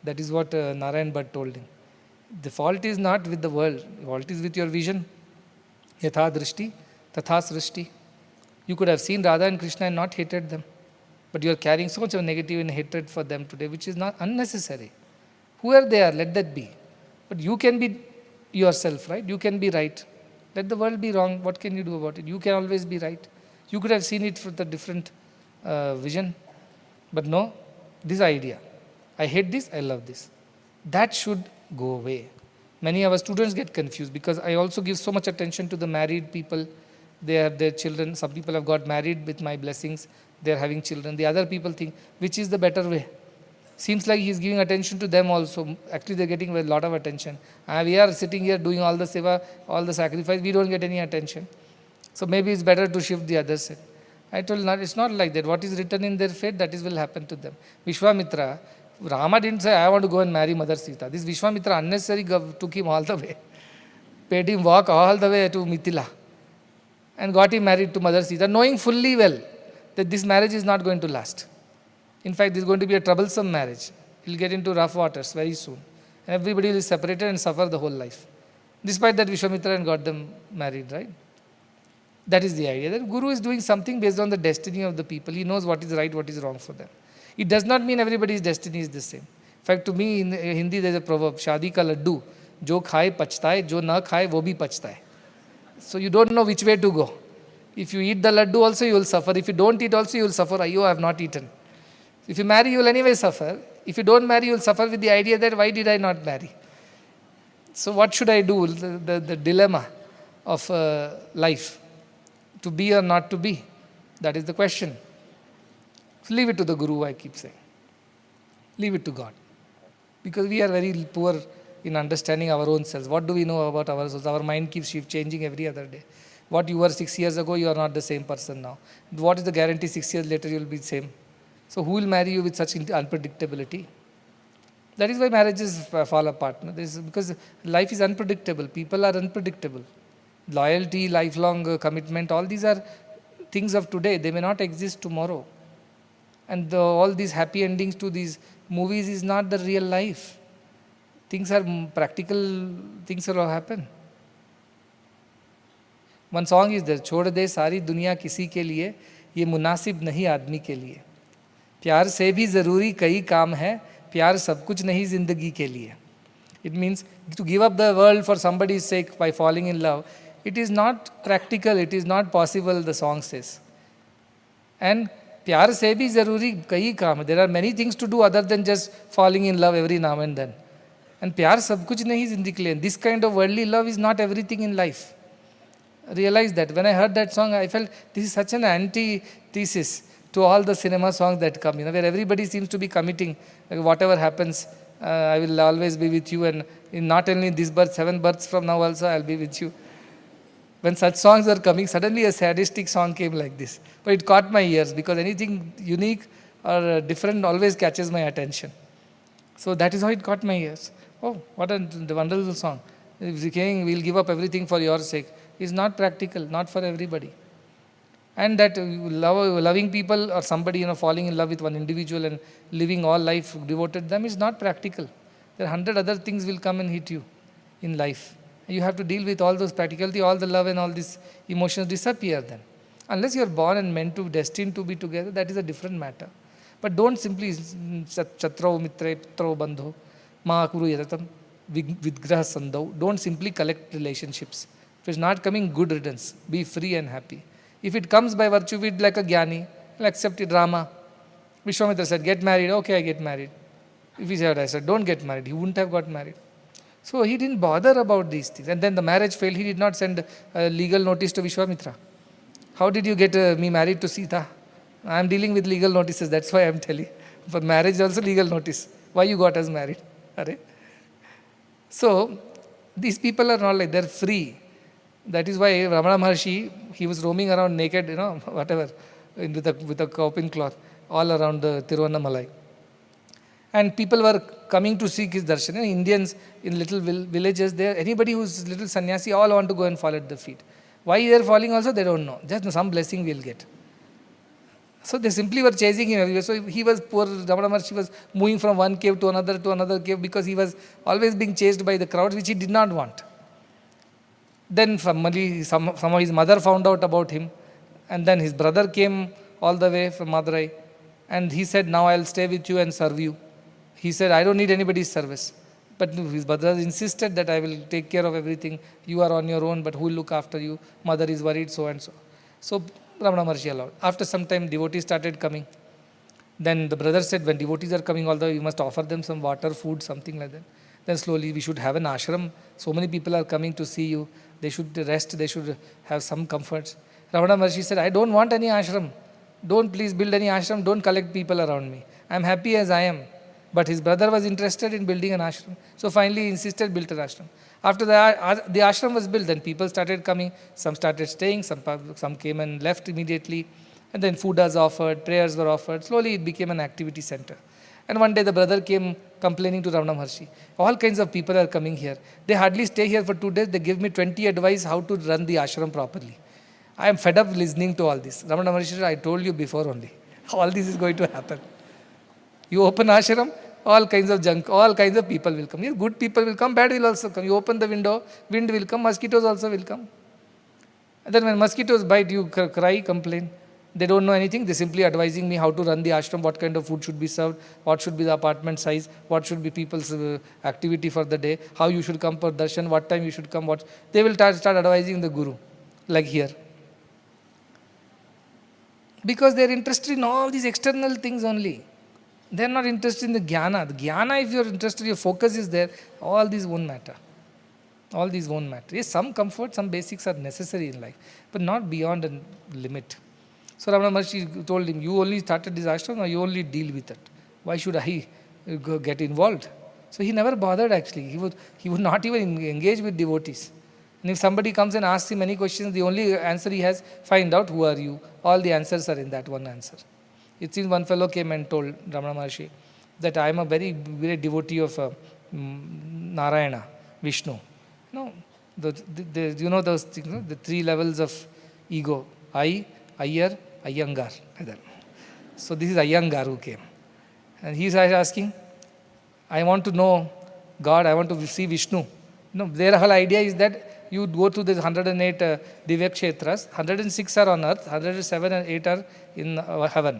That is what Narayan Bhatt told him. The fault is not with the world. The fault is with your vision. Yatha drishti, tatha srishti. You could have seen Radha and Krishna and not hated them. But you are carrying so much of negative and hatred for them today, which is not unnecessary. Whoever they are, let that be. But you can be yourself, right? You can be right. Let the world be wrong. What can you do about it? You can always be right. You could have seen it with a different vision. But no, this idea. I hate this, I love this. That should go away. Many of our students get confused because I also give so much attention to the married people. They have their children. Some people have got married with my blessings. They are having children. The other people think, which is the better way? Seems like he is giving attention to them also. Actually, they are getting a lot of attention. We are sitting here doing all the seva, all the sacrifice. We don't get any attention. So maybe it's better to shift the other side. I told not, it's not like that. What is written in their fate, that is will happen to them. Vishwamitra, Rama didn't say, I want to go and marry Mother Sita. This Vishwamitra unnecessarily took him all the way. Paid him walk all the way to Mithila. And got him married to Mother Sita, knowing fully well that this marriage is not going to last. In fact, this is going to be a troublesome marriage. He'll get into rough waters very soon. And everybody will be separated and suffer the whole life. Despite that, Vishwamitra got them married, right? That is the idea. That Guru is doing something based on the destiny of the people. He knows what is right, what is wrong for them. It does not mean everybody's destiny is the same. In fact, to me, in Hindi, there is a proverb, Shadi ka laddu, jo khaye pachtaye, jo na khaye, wo bhi pachtaye. So you don't know which way to go. If you eat the laddu also, you will suffer. If you don't eat also, you will suffer. You have not eaten. If you marry, you will anyway suffer. If you don't marry, you will suffer with the idea that why did I not marry? So what should I do? The dilemma of life. To be or not to be. That is the question. So leave it to the Guru, I keep saying. Leave it to God. Because we are very poor in understanding our own selves. What do we know about ourselves? Our mind keeps changing every other day. What you were 6 years ago, you are not the same person now. What is the guarantee 6 years later you will be the same? So who will marry you with such unpredictability? That is why marriages fall apart. Because life is unpredictable. People are unpredictable. Loyalty, lifelong commitment, all these are things of today. They may not exist tomorrow. And all these happy endings to these movies is not the real life. Things are practical, things will happen. One song is there, छोड़ दे सारी दुनिया किसी के लिए, ये मुनासिब नहीं आदमी के लिए. प्यार से भी ज़रूरी कई काम है, प्यार सब कुछ नहीं ज़िंदगी के लिए. It means to give up the world for somebody's sake by falling in love. It is not practical, it is not possible, the song says. And प्यार से भी ज़रूरी कई काम है. There are many things to do other than just falling in love every now and then. And प्यार सब कुछ नहीं ज़िंदगी के लिए. This kind of worldly love is not everything in life. Realize that. When I heard that song, I felt this is such an antithesis to all the cinema songs that come, where everybody seems to be committing, like whatever happens, I will always be with you, and in not only this birth, 7 births from now also I'll be with you. When such songs are coming, suddenly a sadistic song came like this. But it caught my ears, because anything unique or different always catches my attention. So that is how it caught my ears. Oh, what a wonderful song. Saying we'll give up everything for your sake is not practical, not for everybody. And that loving people or somebody, falling in love with one individual and living all life devoted to them is not practical. There are 100 other things will come and hit you in life. You have to deal with all those practicality, all the love and all these emotions disappear then. Unless you are born and meant to, destined to be together, that is a different matter. But don't simply chatrao mitre putrao bandho ma kuru yadatam vidgraha sandau. Don't simply collect relationships. If it's not coming, good riddance. Be free and happy. If it comes by virtue of it like a jnani, he'll accept it. Rama, Vishwamitra said, get married. Okay, I get married. If he said, I said, don't get married, he wouldn't have got married. So he didn't bother about these things. And then the marriage failed. He did not send a legal notice to Vishwamitra. How did you get me married to Sita? I am dealing with legal notices. That's why I am telling. For marriage also legal notice. Why you got us married? So these people are not like, they're free. That is why Ramana Maharshi, he was roaming around naked, whatever, with a coping cloth, all around the Tiruvannamalai. And people were coming to seek his darshan. Indians in little villages, there, anybody who's little sannyasi, all want to go and fall at the feet. Why they are falling also, they don't know. Just some blessing we'll get. So they simply were chasing him everywhere. So he was, poor Ramana Maharshi was moving from one cave to another cave, because he was always being chased by the crowds, which he did not want. Then somehow his mother found out about him, and then his brother came all the way from Madurai, and he said, now I'll stay with you and serve you. He said, I don't need anybody's service. But his brother insisted that I will take care of everything. You are on your own, but who will look after you? Mother is worried, so and so. So Ramana Maharshi allowed. After some time, devotees started coming. Then the brother said, when devotees are coming, although you must offer them some water, food, something like that. Then slowly we should have an ashram. So many people are coming to see you. They should rest, they should have some comforts. Ramana Maharshi said, I don't want any ashram. Don't please build any ashram. Don't collect people around me. I am happy as I am. But his brother was interested in building an ashram. So finally he insisted, built an ashram. After the ashram was built, then people started coming. Some started staying, some came and left immediately. And then food was offered, prayers were offered. Slowly it became an activity center. And one day the brother came complaining to Ramana Maharshi. All kinds of people are coming here. They hardly stay here for 2 days. They give me 20 advice how to run the ashram properly. I am fed up listening to all this. Ramana Maharshi said, I told you before only. All this is going to happen. You open ashram, all kinds of junk, all kinds of people will come. Yes, good people will come, bad will also come. You open the window, wind will come, mosquitoes also will come. And then when mosquitoes bite, you cry, complain. They don't know anything. They simply advising me how to run the ashram, what kind of food should be served, what should be the apartment size, what should be people's activity for the day, how you should come for darshan, what time you should come. They will start advising the guru, like here. Because they are interested in all these external things only. They are not interested in the jnana. The jnana, if you are interested, your focus is there, all these won't matter. All these won't matter. Yes, some comfort, some basics are necessary in life, but not beyond a limit. So Ramana Maharshi told him, you only started this ashram, or you only deal with it. Why should I go get involved? So he never bothered actually. He would not even engage with devotees. And if somebody comes and asks him any questions, the only answer he has, find out who are you. All the answers are in that one answer. It seems one fellow came and told Ramana Maharshi that I am a very great devotee of Narayana, Vishnu. No, you know those things, no? The three levels of ego. I, Ayyar, Ayyangar. So this is Ayyangar who came. And he is asking, I want to know God, I want to see Vishnu. Their whole idea is that you go to these 108 Divya Kshetras, 106 are on earth, 107 and 8 are in heaven.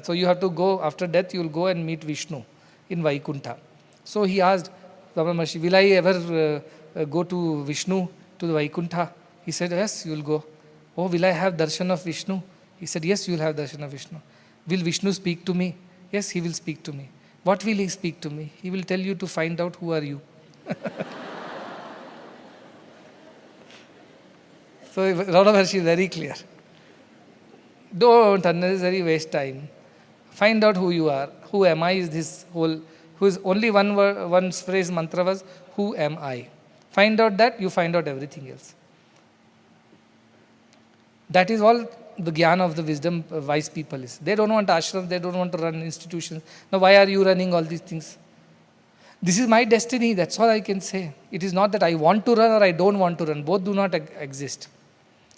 So you have to go, after death you will go and meet Vishnu in Vaikuntha. So he asked Ramana Maharshi, will I ever go to Vishnu, to the Vaikuntha? He said, yes, you will go. Oh, will I have darshan of Vishnu? He said, yes, you will have darshan of Vishnu. Will Vishnu speak to me? Yes, he will speak to me. What will he speak to me? He will tell you to find out who are you. So Ramana Maharshi is very clear. Don't unnecessarily waste time. Find out who you are. Who am I is this whole, who is only one phrase mantra was, who am I? Find out that, you find out everything else. That is all the jnana of the wisdom wise people is. They don't want ashrams, they don't want to run institutions. Now why are you running all these things? This is my destiny, that's all I can say. It is not that I want to run or I don't want to run. Both do not exist.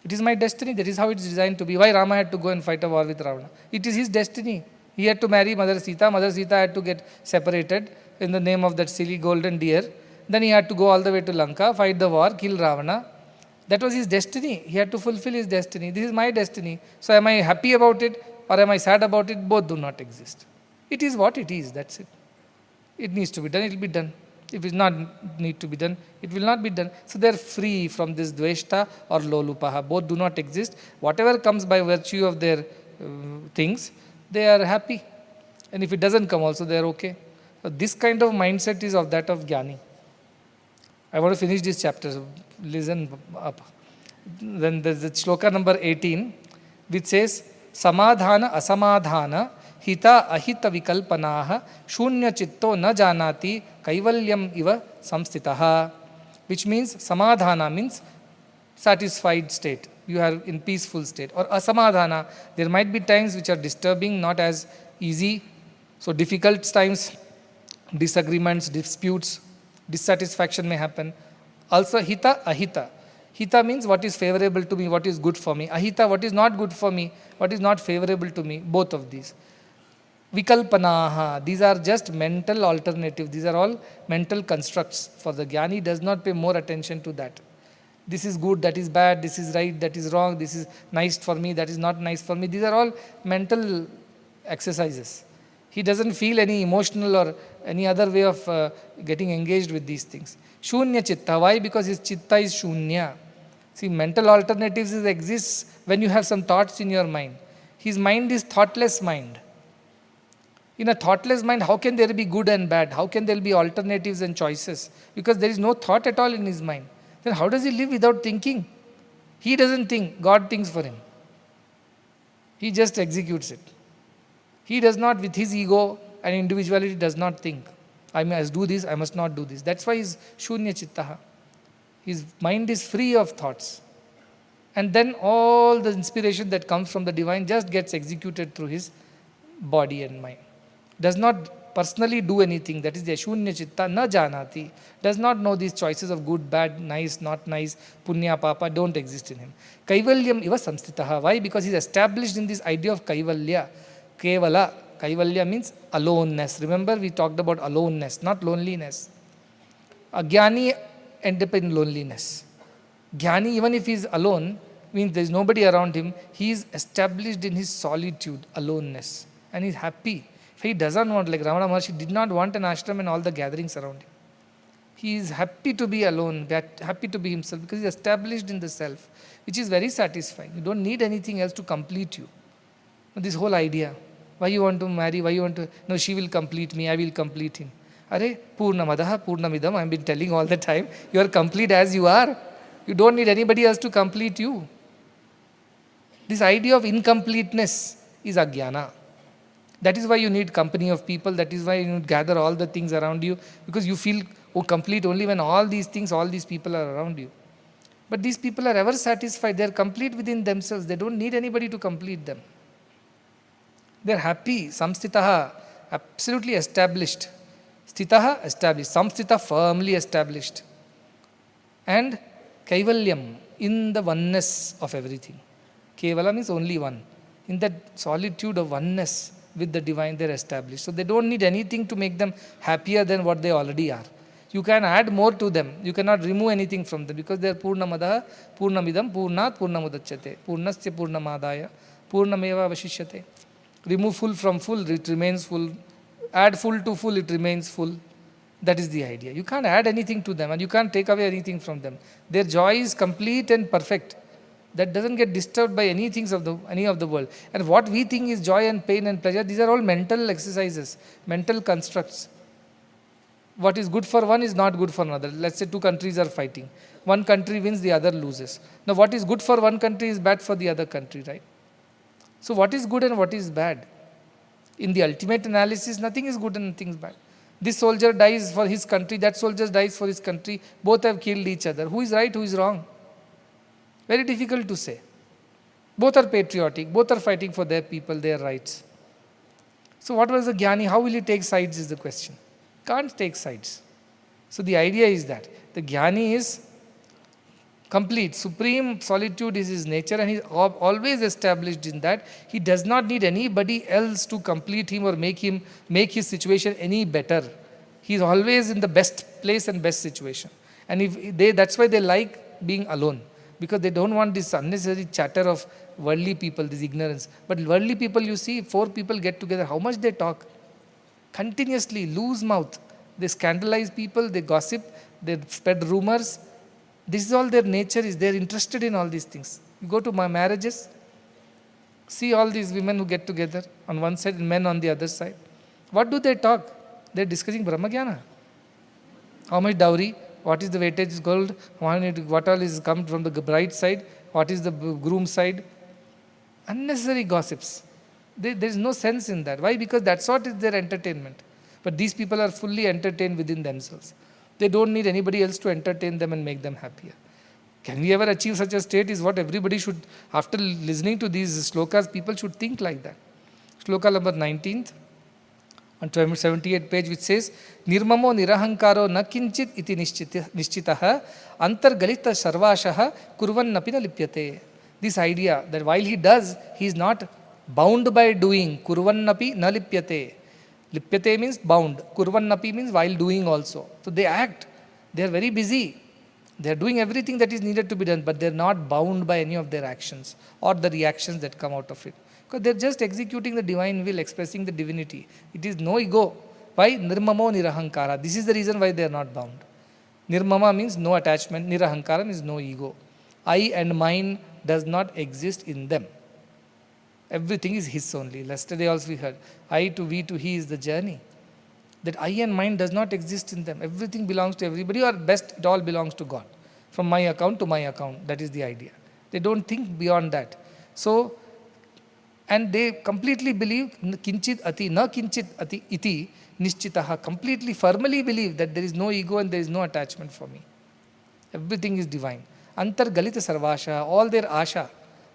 It is my destiny, that is how it is designed to be. Why Rama had to go and fight a war with Ravana? It is his destiny. He had to marry Mother Sita. Mother Sita had to get separated in the name of that silly golden deer. Then he had to go all the way to Lanka, fight the war, kill Ravana. That was his destiny. He had to fulfill his destiny. This is my destiny. So am I happy about it or am I sad about it? Both do not exist. It is what it is, that's it. It needs to be done, it will be done. If it does not need to be done, it will not be done. So they are free from this dveshta or lolupaha. Both do not exist. Whatever comes by virtue of their things, they are happy. And if it doesn't come also, they are okay. So this kind of mindset is of that of Jnani. I want to finish this chapter, so listen up. Then there's the shloka number 18, which says, Samadhana asamadhana hita ahita vikalpanaha shunya chitto na janati kaivalyam iva samstitaha. Which means, samadhana means satisfied state. You are in peaceful state. Or asamadhana, there might be times which are disturbing, not as easy. So difficult times, disagreements, disputes, dissatisfaction may happen. Also hita, ahita. Hita means what is favorable to me, what is good for me. Ahita, what is not good for me, what is not favorable to me. Both of these. Vikalpanaha, these are just mental alternatives. These are all mental constructs. For the Jnani does not pay more attention to that. This is good, that is bad, this is right, that is wrong, this is nice for me, that is not nice for me. These are all mental exercises. He doesn't feel any emotional or any other way of getting engaged with these things. Shunya chitta. Why? Because his chitta is shunya. See, mental alternatives exist when you have some thoughts in your mind. His mind is thoughtless mind. In a thoughtless mind, how can there be good and bad? How can there be alternatives and choices? Because there is no thought at all in his mind. Then how does he live without thinking? He doesn't think, God thinks for him. He just executes it. He does not, with his ego and individuality, does not think. I must do this, I must not do this. That's why he's shunya chittaha. His mind is free of thoughts. And then all the inspiration that comes from the divine just gets executed through his body and mind. Does not personally do anything. That is the shunya chitta na janati. Does not know these choices of good, bad, nice, not nice, punya, papa, don't exist in him. Kaivalyam iva samstitaha. Why? Because he's established in this idea of kaivalya. Kevala. Kaivalya means aloneness. Remember, we talked about aloneness, not loneliness. A Jnani ends up in loneliness. Jnani, even if he is alone, means there is nobody around him, he is established in his solitude, aloneness. And he is happy. He doesn't want, like Ramana Maharshi did not want an ashram and all the gatherings around him. He is happy to be alone, happy to be himself, because he is established in the self, which is very satisfying. You don't need anything else to complete you. This whole idea, why you want to marry, why you want to, no, she will complete me, I will complete him. Are Purnamadaha, Purnamidam, I have been telling all the time, you are complete as you are. You don't need anybody else to complete you. This idea of incompleteness is ajnana. That is why you need company of people, that is why you need gather all the things around you, because you feel complete only when all these things, all these people are around you. But these people are ever satisfied, they are complete within themselves, they don't need anybody to complete them. They are happy, samstitaha, absolutely established. Sthitaha, established. Samstita, firmly established. And kaivalyam, in the oneness of everything. Kevala means only one. In that solitude of oneness with the divine, they are established. So they don't need anything to make them happier than what they already are. You can add more to them. You cannot remove anything from them because they are Purnamadaha, Purnamidam, Purnat, Purnamudachyate. Purnasya Purnamadaya, Purnameva Vashishyate. Remove full from full, it remains full. Add full to full, it remains full. That is the idea. You can't add anything to them and you can't take away anything from them. Their joy is complete and perfect. That doesn't get disturbed by any of the world. And what we think is joy and pain and pleasure, these are all mental exercises, mental constructs. What is good for one is not good for another. Let's say two countries are fighting. One country wins, the other loses. Now what is good for one country is bad for the other country, right? So what is good and what is bad? In the ultimate analysis, nothing is good and nothing is bad. This soldier dies for his country, that soldier dies for his country. Both have killed each other. Who is right, who is wrong? Very difficult to say. Both are patriotic. Both are fighting for their people, their rights. So what was the Jnani? How will he take sides is the question. Can't take sides. So the idea is that the Jnani is complete. Supreme solitude is his nature and he is always established in that. He does not need anybody else to complete him or make his situation any better. He is always in the best place and best situation. And that's why they like being alone. Because they don't want this unnecessary chatter of worldly people, this ignorance. But worldly people, you see, 4 people get together, how much they talk? Continuously, loose mouth. They scandalize people, they gossip, they spread rumors. This is all their nature is. They are interested in all these things. You go to my marriages, see all these women who get together on one side and men on the other side. What do they talk? They are discussing Brahmagyana. How much dowry? What is the weightage gold? What all is come from the bride side? What is the groom side? Unnecessary gossips. There is no sense in that. Why? Because that's what is their entertainment. But these people are fully entertained within themselves. They don't need anybody else to entertain them and make them happier. Can we ever achieve such a state is what everybody should, after listening to these slokas, people should think like that. Shloka number 19th. On 78th page, which says, Nirmamo nirahankaro na kinchit iti nishchitaha antargalita sarvashaha kurvannapi na lipyate. This idea that while he does, he is not bound by doing. Kurvannapi na lipyate. Lipyate means bound. Kurvannapi means while doing also. So they act. They are very busy. They are doing everything that is needed to be done, but they are not bound by any of their actions or the reactions that come out of it. Because they are just executing the divine will, expressing the divinity. It is no ego. Why? Nirmamo nirahankara. This is the reason why they are not bound. Nirmama means no attachment. Nirahankara means no ego. I and mine does not exist in them. Everything is his only. Yesterday also we heard, I to we to he is the journey. That I and mine does not exist in them. Everything belongs to everybody, or best, it all belongs to God. From my account to my account. That is the idea. They don't think beyond that. So, and they completely believe kinchit ati, na kinchit ati iti nishchitaha. Completely, firmly believe that there is no ego and there is no attachment for me. Everything is divine. Antargalita sarvasha, all their asha,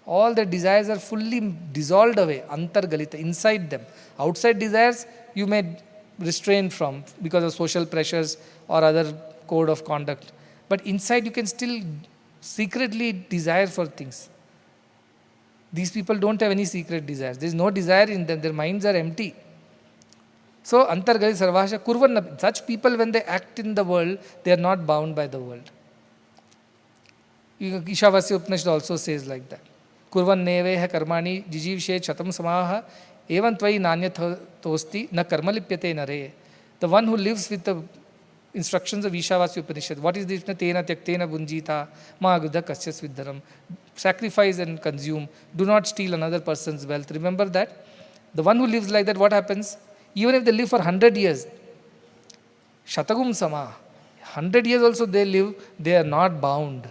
all their desires are fully dissolved away. Antargalita, inside them. Outside desires, you may restrain from because of social pressures or other code of conduct. But inside you can still secretly desire for things. These people don't have any secret desires. There is no desire in them. Their minds are empty. So, antargali sarvasha kurvanna. Such people, when they act in the world, they are not bound by the world. Ishavasya Upanishad also says like that. Kurvan neveha karmani jijivshe chatam samaha evan tvai nanya tosti na karma lipyate nare. The one who lives with instructions of Ishavasya Upanishad. What is this? Tena tyaktena bunjita ma agudha kasya svidharam. Sacrifice and consume. Do not steal another person's wealth. Remember that? The one who lives like that, what happens? Even if they live for 100 years, Shatagum Sama, 100 years also they live, they are not bound.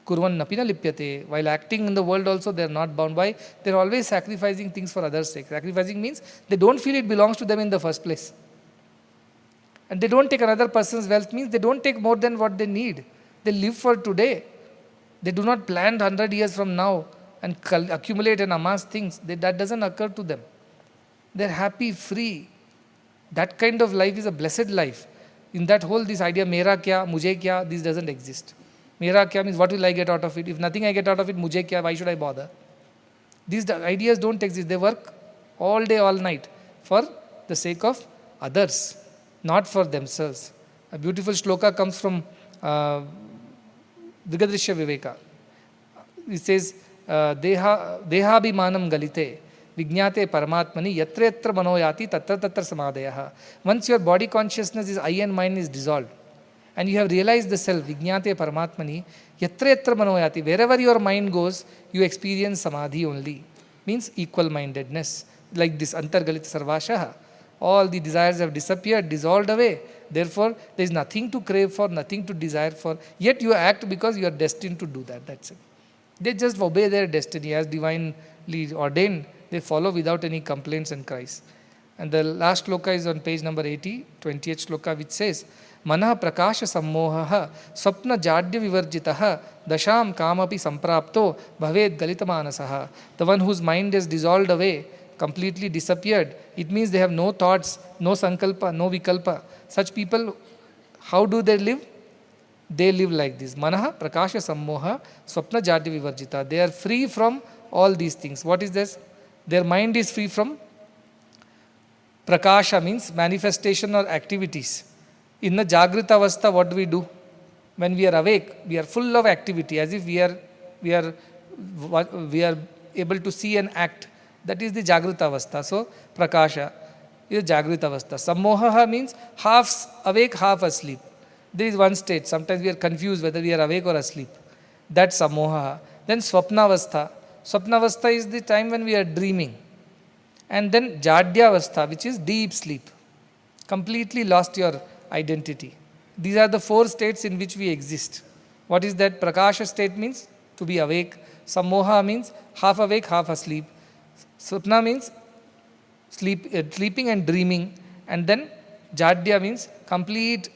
Kurvan napina lipyate. While acting in the world also, they are not bound. Why? They are always sacrificing things for others' sake. Sacrificing means they don't feel it belongs to them in the first place. And they don't take another person's wealth means they don't take more than what they need. They live for today. They do not plan 100 years from now and accumulate and amass things. That doesn't occur to them. They're happy, free. That kind of life is a blessed life. In that whole, this idea, mera kya, mujhe kya, this doesn't exist. Mera kya means what will I get out of it? If nothing I get out of it, mujhe kya, why should I bother? These ideas don't exist. They work all day, all night for the sake of others, not for themselves. A beautiful shloka comes from Vrigadrishya Viveka. It says, Dehabhimanam galite, Vijnate Paramatmani, Yatra Yatra Manoyati, Tatra Tatra Samadhayaha. Once your body consciousness is I and mind is dissolved, and you have realized the self, Vijnate Paramatmani, Yatra Yatra Manoyati, wherever your mind goes, you experience Samadhi only. Means equal-mindedness. Like this Antargalita Sarvashaha. All the desires have disappeared, dissolved away. Therefore, there is nothing to crave for, nothing to desire for. Yet you act because you are destined to do that. That's it. They just obey their destiny as divinely ordained. They follow without any complaints and cries. And the last shloka is on page number 80, 20th shloka, which says, Manah prakasha sammohaha swapna jadya vivarjitaha dasham kamapi samprapto bhaved galitamanasaha. The one whose mind is dissolved away, completely disappeared, it means they have no thoughts, no sankalpa, no vikalpa. Such people, how do they live? They live like this. Manaha prakasha sammoha swapna jadya vivarjita. They are free from all these things. What is this? Their mind is free from prakasha, means manifestation or activities. In the Jagrita Avastha, what do we do? When we are awake, we are full of activity, as if we are able to see and act. That is the Jagrita Avastha. So, prakasha is Jagrita Avastha. Sammoha means half awake, half asleep. There is one state. Sometimes we are confused whether we are awake or asleep. That's sammoha. Then Swapnavastha. Swapnavastha is the time when we are dreaming. And then Jadyavastha, which is deep sleep. Completely lost your identity. These are the four states in which we exist. What is that? Prakasha state means to be awake. Sammoha means half awake, half asleep. Swapna means sleeping and dreaming. And then Jadya means complete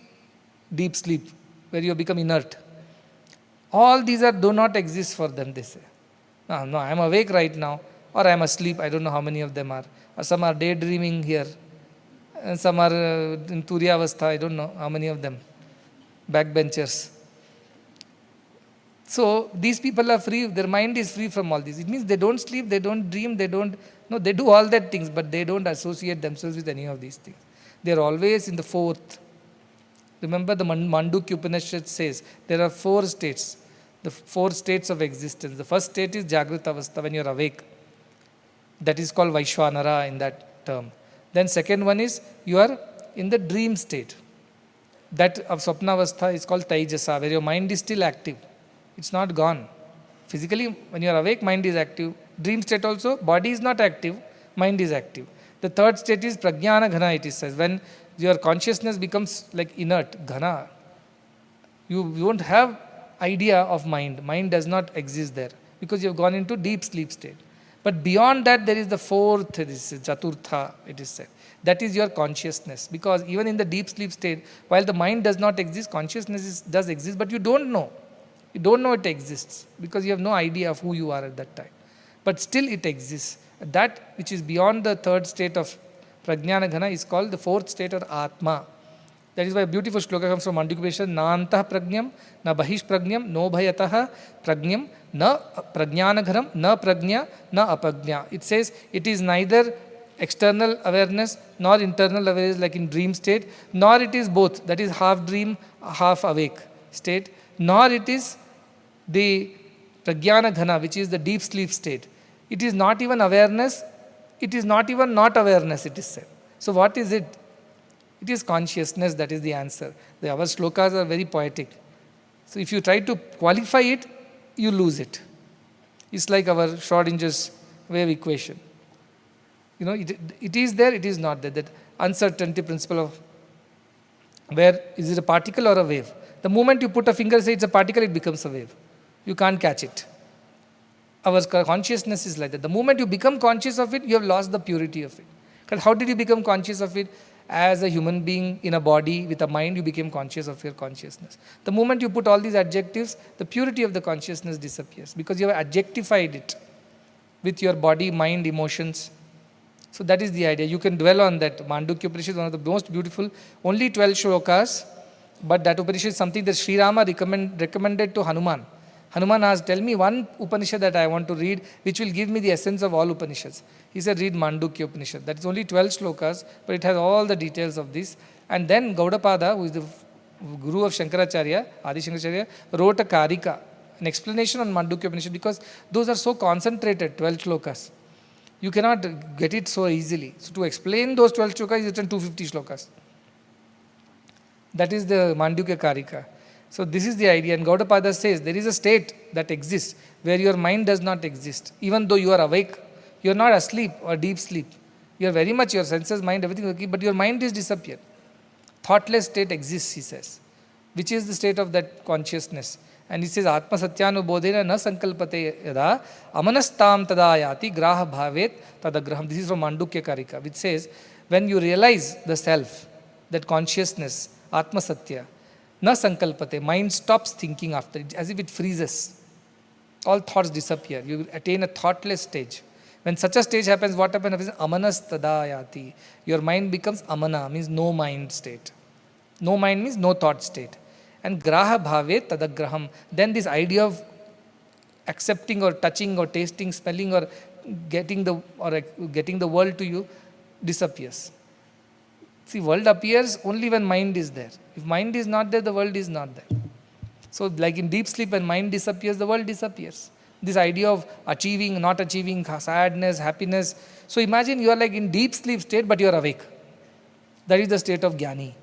deep sleep, where you become inert. All these do not exist for them, they say. No, I am awake right now, or I am asleep. I don't know how many of them are. Or some are daydreaming here, and some are in Turiya Avastha. I don't know how many of them. Backbenchers. So these people are free, their mind is free from all this. It means they don't sleep, they don't dream, they do all that things, but they don't associate themselves with any of these things. They are always in the fourth. Remember the Mandukya Upanishad says there are four states, the four states of existence. The first state is Jagrita Avastha, when you are awake. That is called Vaishwanara in that term. Then second one is you are in the dream state. That of Swapna Avastha is called Taijasa, where your mind is still active. It's not gone. Physically, when you are awake, mind is active. Dream state also, body is not active, mind is active. The third state is Prajnana Ghana, it is says. When your consciousness becomes like inert, Ghana, you won't have idea of mind. Mind does not exist there because you have gone into deep sleep state. But beyond that, there is the fourth, this is Chaturtha, it is said. That is your consciousness. Because even in the deep sleep state, while the mind does not exist, consciousness does exist, but you don't know. You don't know it exists because you have no idea of who you are at that time. But still it exists. That which is beyond the third state of Prajnana Ghana is called the fourth state or Atma. That is why a beautiful shloka comes from Mandukya Upanishad. Na antah prajnam, na bahish prajnam, no bhayatah prajnam, na prajnana gharam, na prajna, na apajna. It says it is neither external awareness nor internal awareness like in dream state, nor it is both. That is half dream, half awake state, nor it is the Prajnana Ghana, which is the deep sleep state. It is not even awareness, it is not even not awareness, it is said. So what is it? It is consciousness that is the answer. Our shlokas are very poetic. So if you try to qualify it, you lose it. It's like our Schrodinger's wave equation. It is there, it is not there. That uncertainty principle of where is it a particle or a wave? The moment you put a finger and say it's a particle, it becomes a wave. You can't catch it. Our consciousness is like that. The moment you become conscious of it, you have lost the purity of it. Because how did you become conscious of it? As a human being in a body with a mind, you became conscious of your consciousness. The moment you put all these adjectives, the purity of the consciousness disappears because you have adjectified it with your body, mind, emotions. So that is the idea. You can dwell on that. Mandukya Upanishad is one of the most beautiful, only 12 shlokas, but that Upanishad is something that Sri Rama recommended to Hanuman. Hanuman asked, tell me one Upanishad that I want to read, which will give me the essence of all Upanishads. He said, read Mandukya Upanishad. That is only 12 shlokas, but it has all the details of this. And then Gaudapada, who is the guru of Shankaracharya, Adi Shankaracharya, wrote a Karika, an explanation on Mandukya Upanishad, because those are so concentrated, 12 shlokas. You cannot get it so easily. So to explain those 12 shlokas, is written 250 shlokas. That is the Mandukya Karika. So this is the idea. And Gaudapada says there is a state that exists where your mind does not exist. Even though you are awake, you are not asleep or deep sleep. You are very much, your senses, mind, everything okay, but your mind is disappeared. Thoughtless state exists, he says, which is the state of that consciousness. And he says, Atma Satyanu Bodhena na sankalpate yada amanastam tadayati graha bhavet tadagraham. This is from Mandukya Karika, which says, when you realize the self, that consciousness, Atma Satya, na sankalpate, mind stops thinking after it, as if it freezes. All thoughts disappear. You attain a thoughtless stage. When such a stage happens, what happens? Amanas tadayati. Your mind becomes amana, means no mind state. No mind means no thought state. And graha bhave tadagraham. Then this idea of accepting or touching or tasting, smelling or getting the world to you disappears. See, world appears only when mind is there. If mind is not there, the world is not there. So like in deep sleep, when mind disappears, the world disappears. This idea of achieving, not achieving, sadness, happiness. So imagine you are like in deep sleep state, but you are awake. That is the state of Jnani,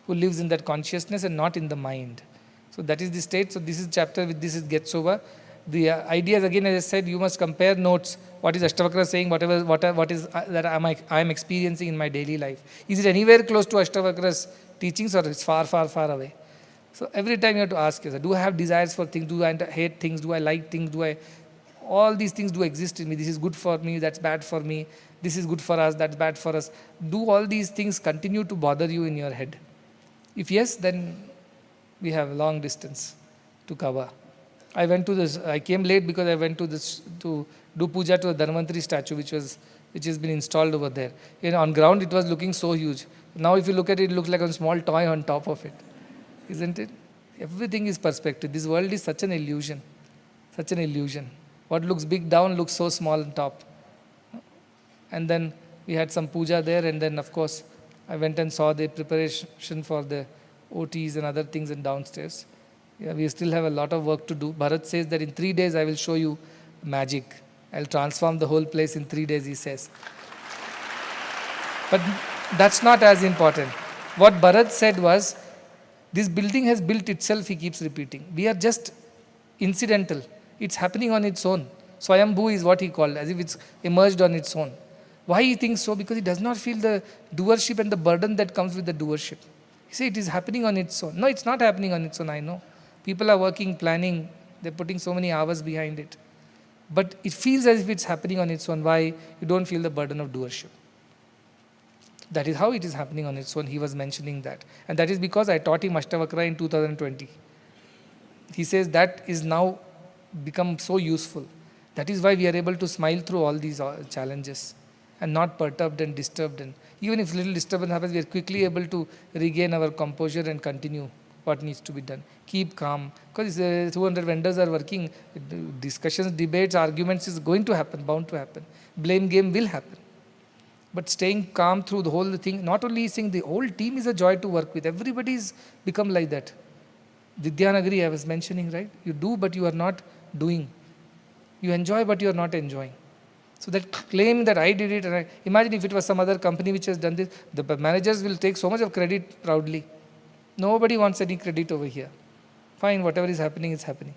who lives in that consciousness and not in the mind. So that is the state. So this is chapter, with this it gets over. The idea is, again, as I said, you must compare notes. What is Ashtavakra saying, what is that I am experiencing in my daily life. Is it anywhere close to Ashtavakra's teachings, or it's far, far, far away? So every time you have to ask yourself, do I have desires for things? Do I hate things? Do I like things? All these things do exist in me. This is good for me, that's bad for me. This is good for us, that's bad for us. Do all these things continue to bother you in your head? If yes, then we have a long distance to cover. I came late because I went to do puja to a Dhanvantari statue which has been installed over there. On ground it was looking so huge. Now if you look at it, it looks like a small toy on top of it. Isn't it? Everything is perspective. This world is such an illusion. Such an illusion. What looks big down looks so small on top. And then we had some puja there, and then of course I went and saw the preparation for the OTs and other things in downstairs. Yeah, we still have a lot of work to do. Bharat says that in 3 days I will show you magic. I'll transform the whole place in 3 days, he says. But that's not as important. What Bharat said was, this building has built itself, he keeps repeating. We are just incidental. It's happening on its own. Swayambhu is what he called, as if it's emerged on its own. Why he thinks so? Because he does not feel the doership and the burden that comes with the doership. He says it is happening on its own. No, it's not happening on its own, I know. People are working, planning, they're putting so many hours behind it. But it feels as if it's happening on its own. Why? You don't feel the burden of doership. That is how it is happening on its own. He was mentioning that. And that is because I taught him Ashtavakra in 2020. He says that is now become so useful. That is why we are able to smile through all these challenges and not perturbed and disturbed. And even if little disturbance happens, we are quickly able to regain our composure and continue what needs to be done. Keep calm. Because 200 vendors are working. Discussions, debates, arguments is going to happen, bound to happen. Blame game will happen. But staying calm through the whole thing, not only saying the whole team is a joy to work with. Everybody's become like that. Vidyanagari I was mentioning, right? You do but you are not doing. You enjoy but you are not enjoying. So that claim that I did it, and imagine if it was some other company which has done this, the managers will take so much of credit proudly. Nobody wants any credit over here. Fine, whatever is happening is happening.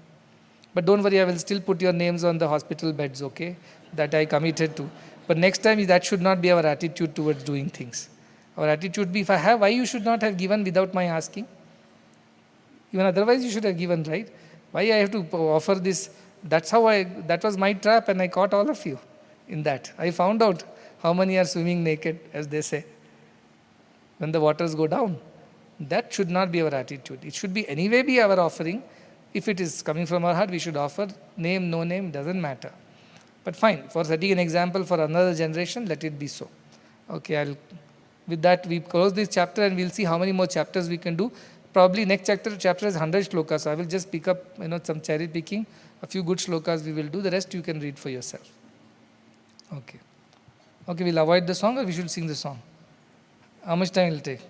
But don't worry, I will still put your names on the hospital beds, okay? That I committed to. But next time, that should not be our attitude towards doing things. Our attitude be, if I have, why you should not have given without my asking? Even otherwise, you should have given, right? Why I have to offer this? That was my trap, and I caught all of you in that. I found out how many are swimming naked, as they say, when the waters go down. That should not be our attitude. It should be anyway be our offering. If it is coming from our heart, we should offer. Name, no name, doesn't matter. But fine, for setting an example for another generation, let it be so. Okay, with that, we close this chapter and we'll see how many more chapters we can do. Probably next chapter is 100 shlokas. So I will just pick up some cherry picking. A few good shlokas we will do. The rest you can read for yourself. Okay. Okay, we'll avoid the song or we should sing the song? How much time will it take?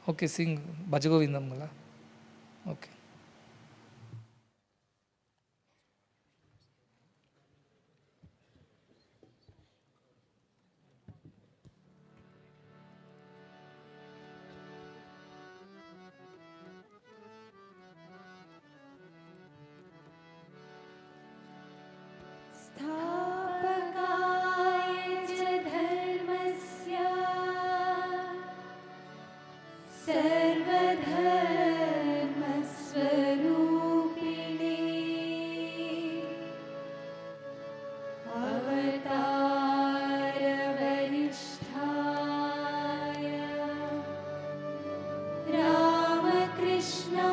Okay, sing Bhajagovindam Gala. Okay. स्थापकाय च धर्मस्य सर्वधर्मस्वरूपिणे अवतारवरिष्ठाय रामकृष्णाय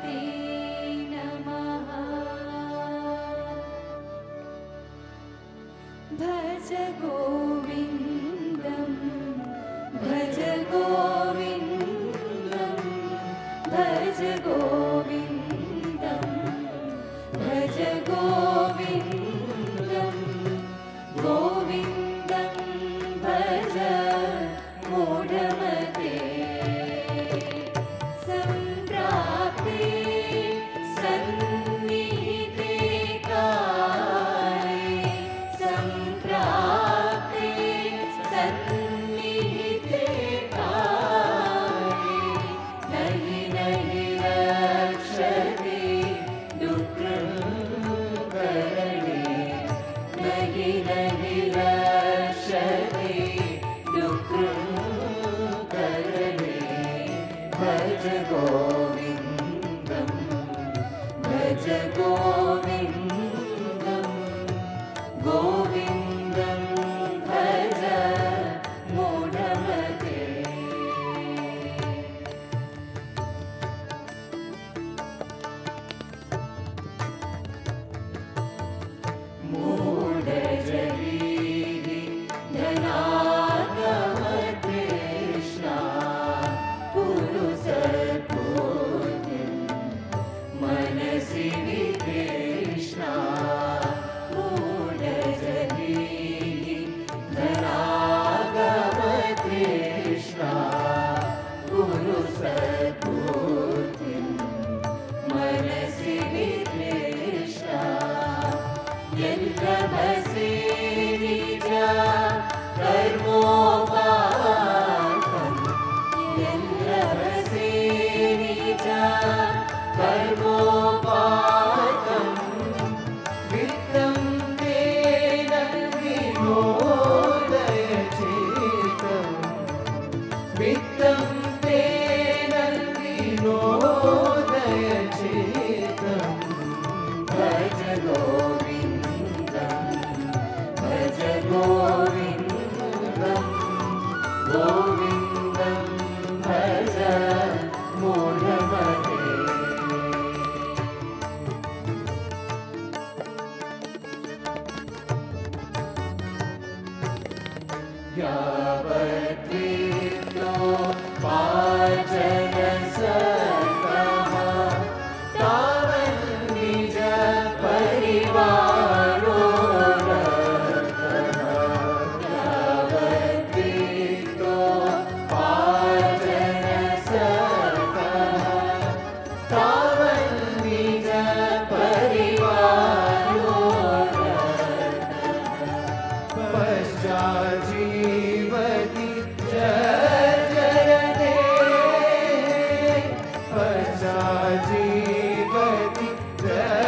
ते नमः। भज गोविन्दं भज गोविन्दं भज गोविन्दं भज गोविन्दं गोविन्दं भज मूढमते सम्प्राप्ते सन्निहिते काले सम्प्राप्ते सन्निहिते काले नहि नहि रक्षते दुःखं करणे नहि नहि रक्षते दुःखं करणे भज गोविन्दं भज गोविन्दं गोविन्दं भज मूढमते। मूढजरीः धनागमतृष्णा कुरु सद्बुद्धिं मनसि वितृष्णा। मूढजरीः धनागमतृष्णा कुरु सद्बुद्धिं मनसि वितृष्णा। यल्लभसे निज कर्मोपातं यल्लभसे निज कर्मोपातं वित्तं तेन विनोदय चित्तं वित्तं तेन विनोदय चित्तं। भज गोविन्दं भज गोविन्दं गोविन्दं भज मूढमते। यावद्वित्तो पाचनसक्तः तावन्निज परिवारो रतः। यावद्वित्तो पाचनसक्तः तावन्निज परिवारो जीवति जय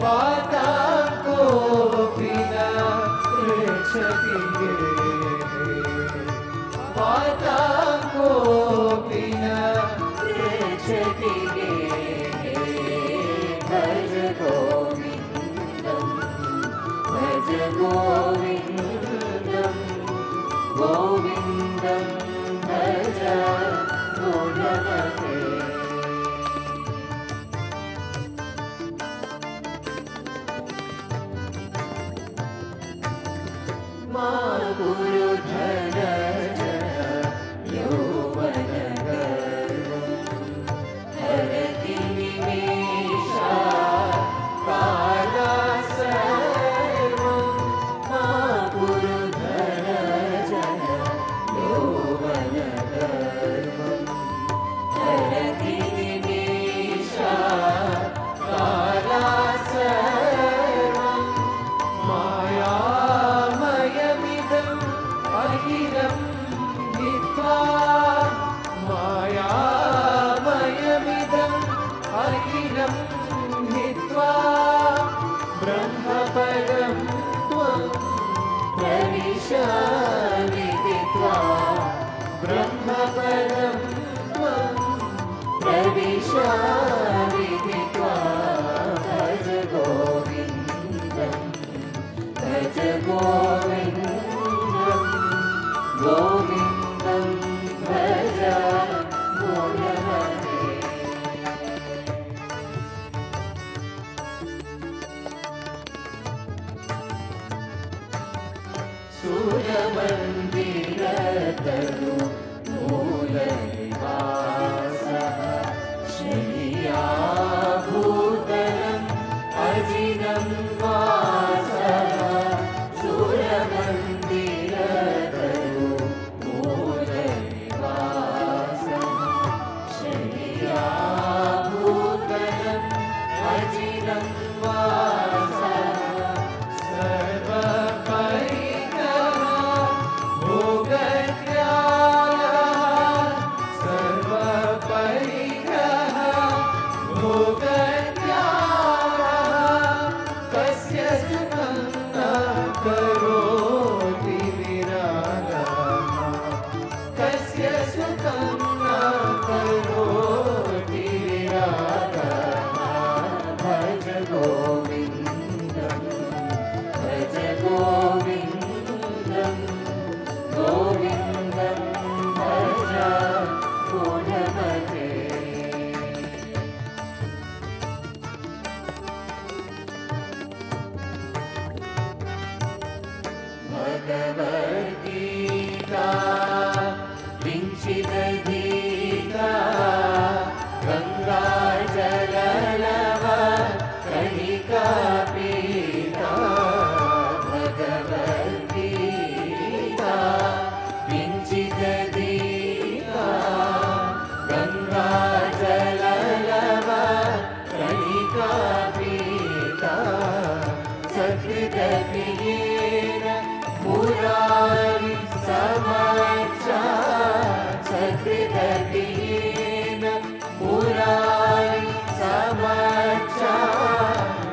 वाता कोऽपि न पृच्छति वाता कोऽपि न पृच्छति भज गोविन्दं भज गोविन्दं गोविन्दं भज गुणवते मा गुरु धन यौवनगर्वं हरति निमेषा काला सर्वं मा गुरु धन यौवनगर्वं हरति निमेषा काला सर्वं मायामयमिदम् अखिलं हित्वा मायामयमिदम् अखिलं हित्वा ब्रह्मपदं त्वं प्रविश विदित्वा ब्रह्मपदं त्वं प्रविश विदित्वा भज गोविन्दं भज गोविन्दं गोविन्दं भज गुणवते सूर्यमन्दिरतरु मूलनिवासः शय्याभूतलम् अजिनं वासः सूर्यमन्दिरतरु मूलनिवासः शय्याभूतलम् अजिनं वासः सर्वपरिकरः भोगत्यागः सर्वपरिकरः भोगत्यागः कस्य सुखं न करोति विरागः कस्य सुखं न करोति विरागः भज गोविन्दं भज गोविन्दं गोविन्दं भज गुणवते भगवद्गीता विंशितगीता गङ्गाजललव कणिका पीता भगवद्गीता विंशितगीता गङ्गाजललव कणिका पीता सकृदप्रियेण मुरारि समक्षा सकृदप्रियेण मुरारि समक्षा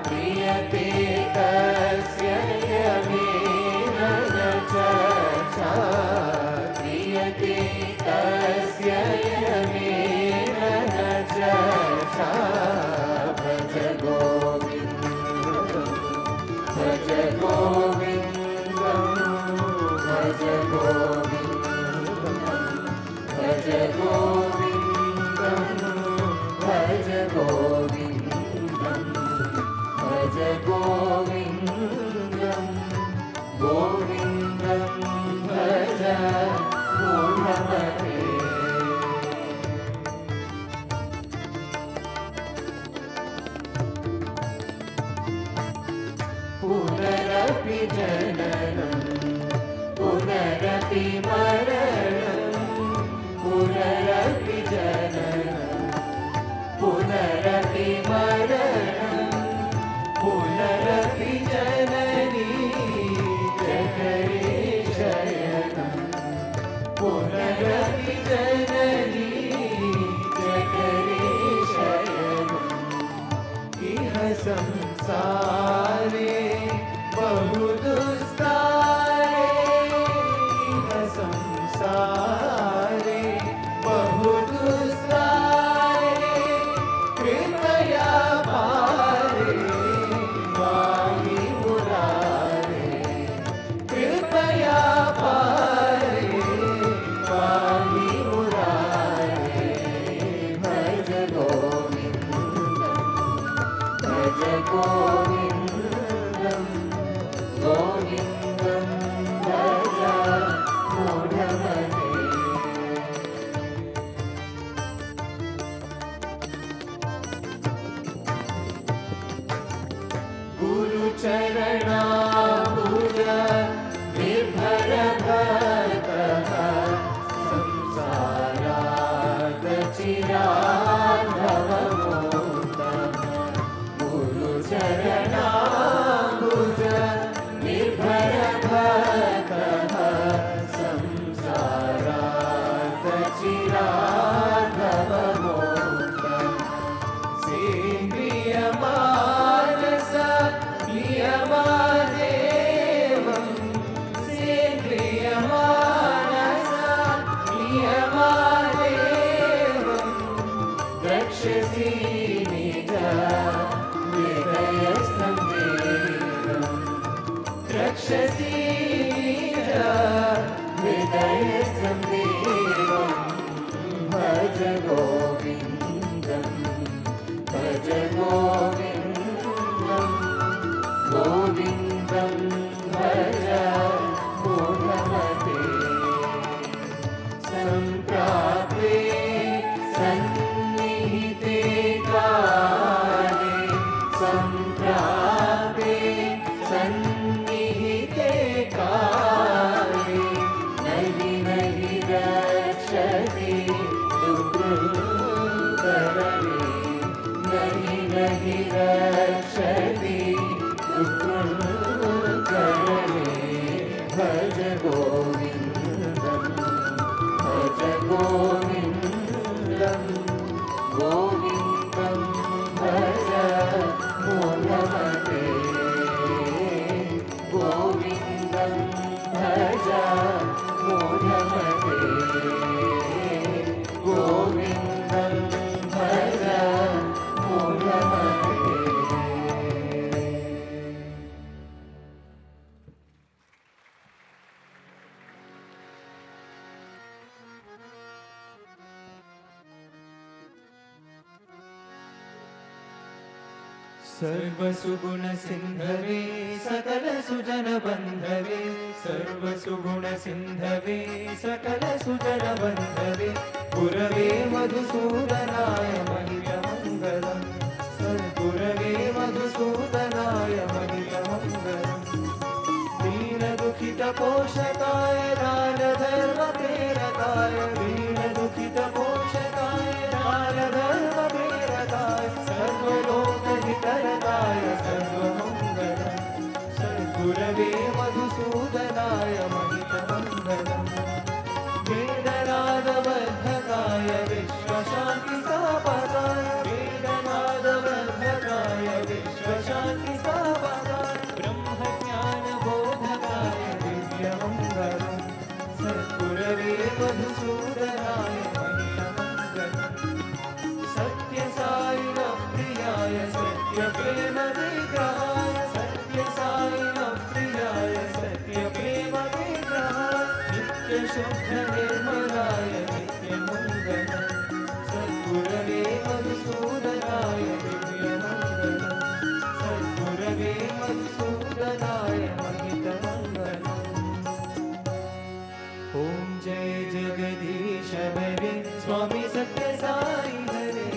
प्रियते तस्य यमेन न चर्चा प्रियते तस्य यमेन न चर्चा भज गोविन्दं भज गोविन्दं भज गोविन्दं भज गोविन्दं भज गोविन्दं भज गोविन्दं गोविन्दं भज गुणवते पुनरपि जननं पुनरपि मरणं पुनरपि जननं पुनरपि मरणं पुनरपि जननी जठरे शयनं पुनरपि जननी नियमादेवं द्रक्ष्यसि निज हृदयस्थं देवं द्रक्ष्यसि निज हृदयस्थं देवं भज गोविन्दं भज गोविन्दं गोविन्दं भज मूढमते सम्प्राप्ते सन्निहिते काले सम्प्राप्ते सन्निहिते काले नहि नहि रक्षति दुःखकरणे नहि नहि रक्षति दुःखकरणे भज गोविन्दं भज गोविन्दं गोविन्दं भज मूढमते गोविन्दं भज मूढमते गोविन्दं भज मूढमते सर्वसुगुणसिन्धवे सकलसुजनबन्धवे सर्वसुगुणसिन्धवे सकलसुजनबन्धवे गुरवे मधुसूदनाय महितमङ्गलम् सद्गुरवे मधुसूदनाय महितमङ्गलम् दीनदुःखितपोषकाय दानधर्मप्रेरकाय दीनदुःखितपोषकाय दानधर्मप्रेरकाय सर्वलोकहितरकाय सर्वमङ्गलम् सद्गुरवे मधुसूदनाय महितमङ्गलम् वेदनादबद्धकाय विश्वशान्तिस्थापकाय वेदनादबद्धकाय विश्वशान्तिस्थापकाय ब्रह्मज्ञानबोधकाय दिव्यमङ्गलम् सद्गुरवे मधुसूदनाय महितमङ्गलम् सत्यसायिनप्रियाय सत्यप्रेमविग्रहाय सत्यसायिनप्रियाय सत्यप्रेमविग्रहाय नित्यशुद्धनिर्मलाय नित्यमङ्गलम् सद्गुरवे मधुसूदनाय दिव्यमङ्गलम् सद्गुरवे मधुसूदनाय महितमङ्गलम् ॐ जय जगदीश हरे स्वामी सत्य साई हरे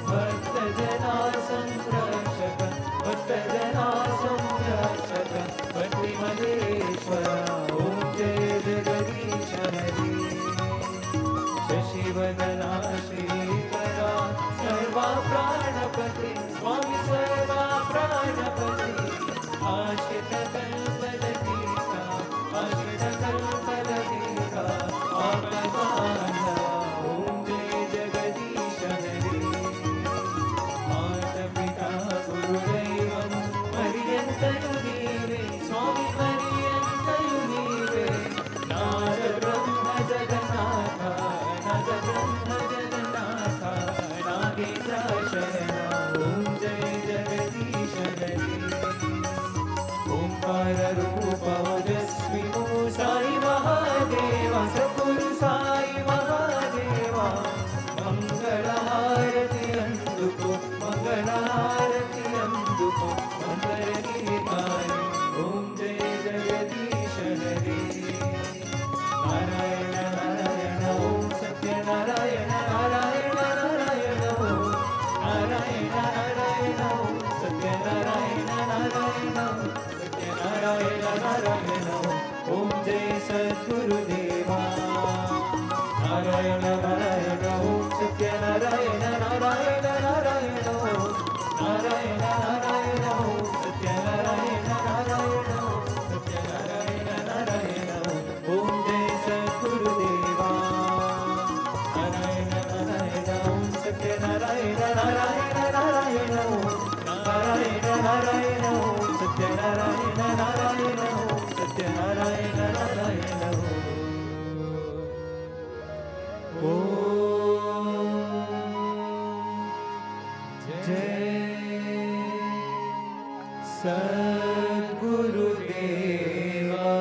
भक्तजना संरक्षक भक्तजना संरक्षक भक्तिमलेश्वर ॐ जय जगदीश हरे शशिवदना श्रीकरा सर्वा प्राणपते स्वामी सर्वा प्राणपते आश्रितकल्पलतिका आश्रितकल्पलतिका आपदानः ॐ जय जगदीश हरे मातपिता गुरुदैवं पर्यन्तयुनीवे स्वामी पर्यन्तयुनीवे नारब्रह्म जगन्नाथ नागब्रह्म जगन्नाथ नागेन्द्र शरण ॐ जय जगदीश हरे ओंकार रूप ओजस्वी साई महादेव सद्गुरु साई महादेव मंगलहारति अंदुको मंगलहारति अंदुको मंगलगीतानि ओम जय जगदीश हरे नारायण नारायण ओम सत्यनारायण नारायण नारायण ओम नारायण नारायण ओम सत्यनारायण नारायण सत्यनारायण नारायण ओम जय सद्गुरुदेवा नारायण नारायण ओम सत्यनारायण नारायण नारायण ओम नारायण नारायण ओम सत्यनारायण नारायण सत्यनारायण नारायण ओम जय सद्गुरुदेवा नारायण नारायण ओम सत्यनारायण नारायण नारायण ओम नारायण नारायण ओम सत्यनारायण नारायण ओम सत्यनारायण नारायण सद्गुरुदेवा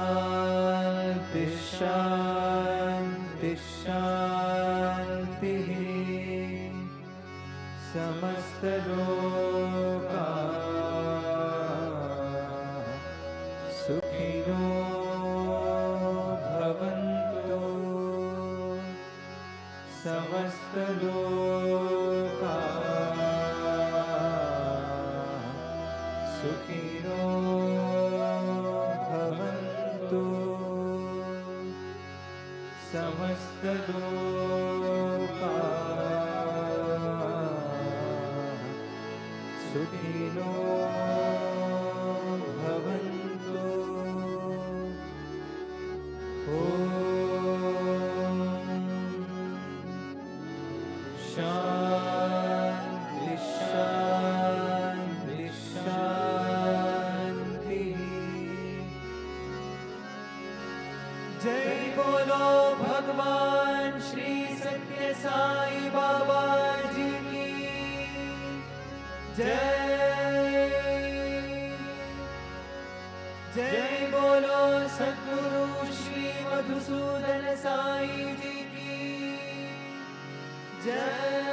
शांति शांति शांति समस्त लोका सुखिनो भवन्तु समस्त लोका सुखिनो भवन्तु समस्त लोका सुखिनो भवन्तु शांति शांति शांति जय बोलो भगवान श्री सत्य साई बाबा जी की जय जय बोलो सद्गुरु श्री मधुसूदन साई जी की जय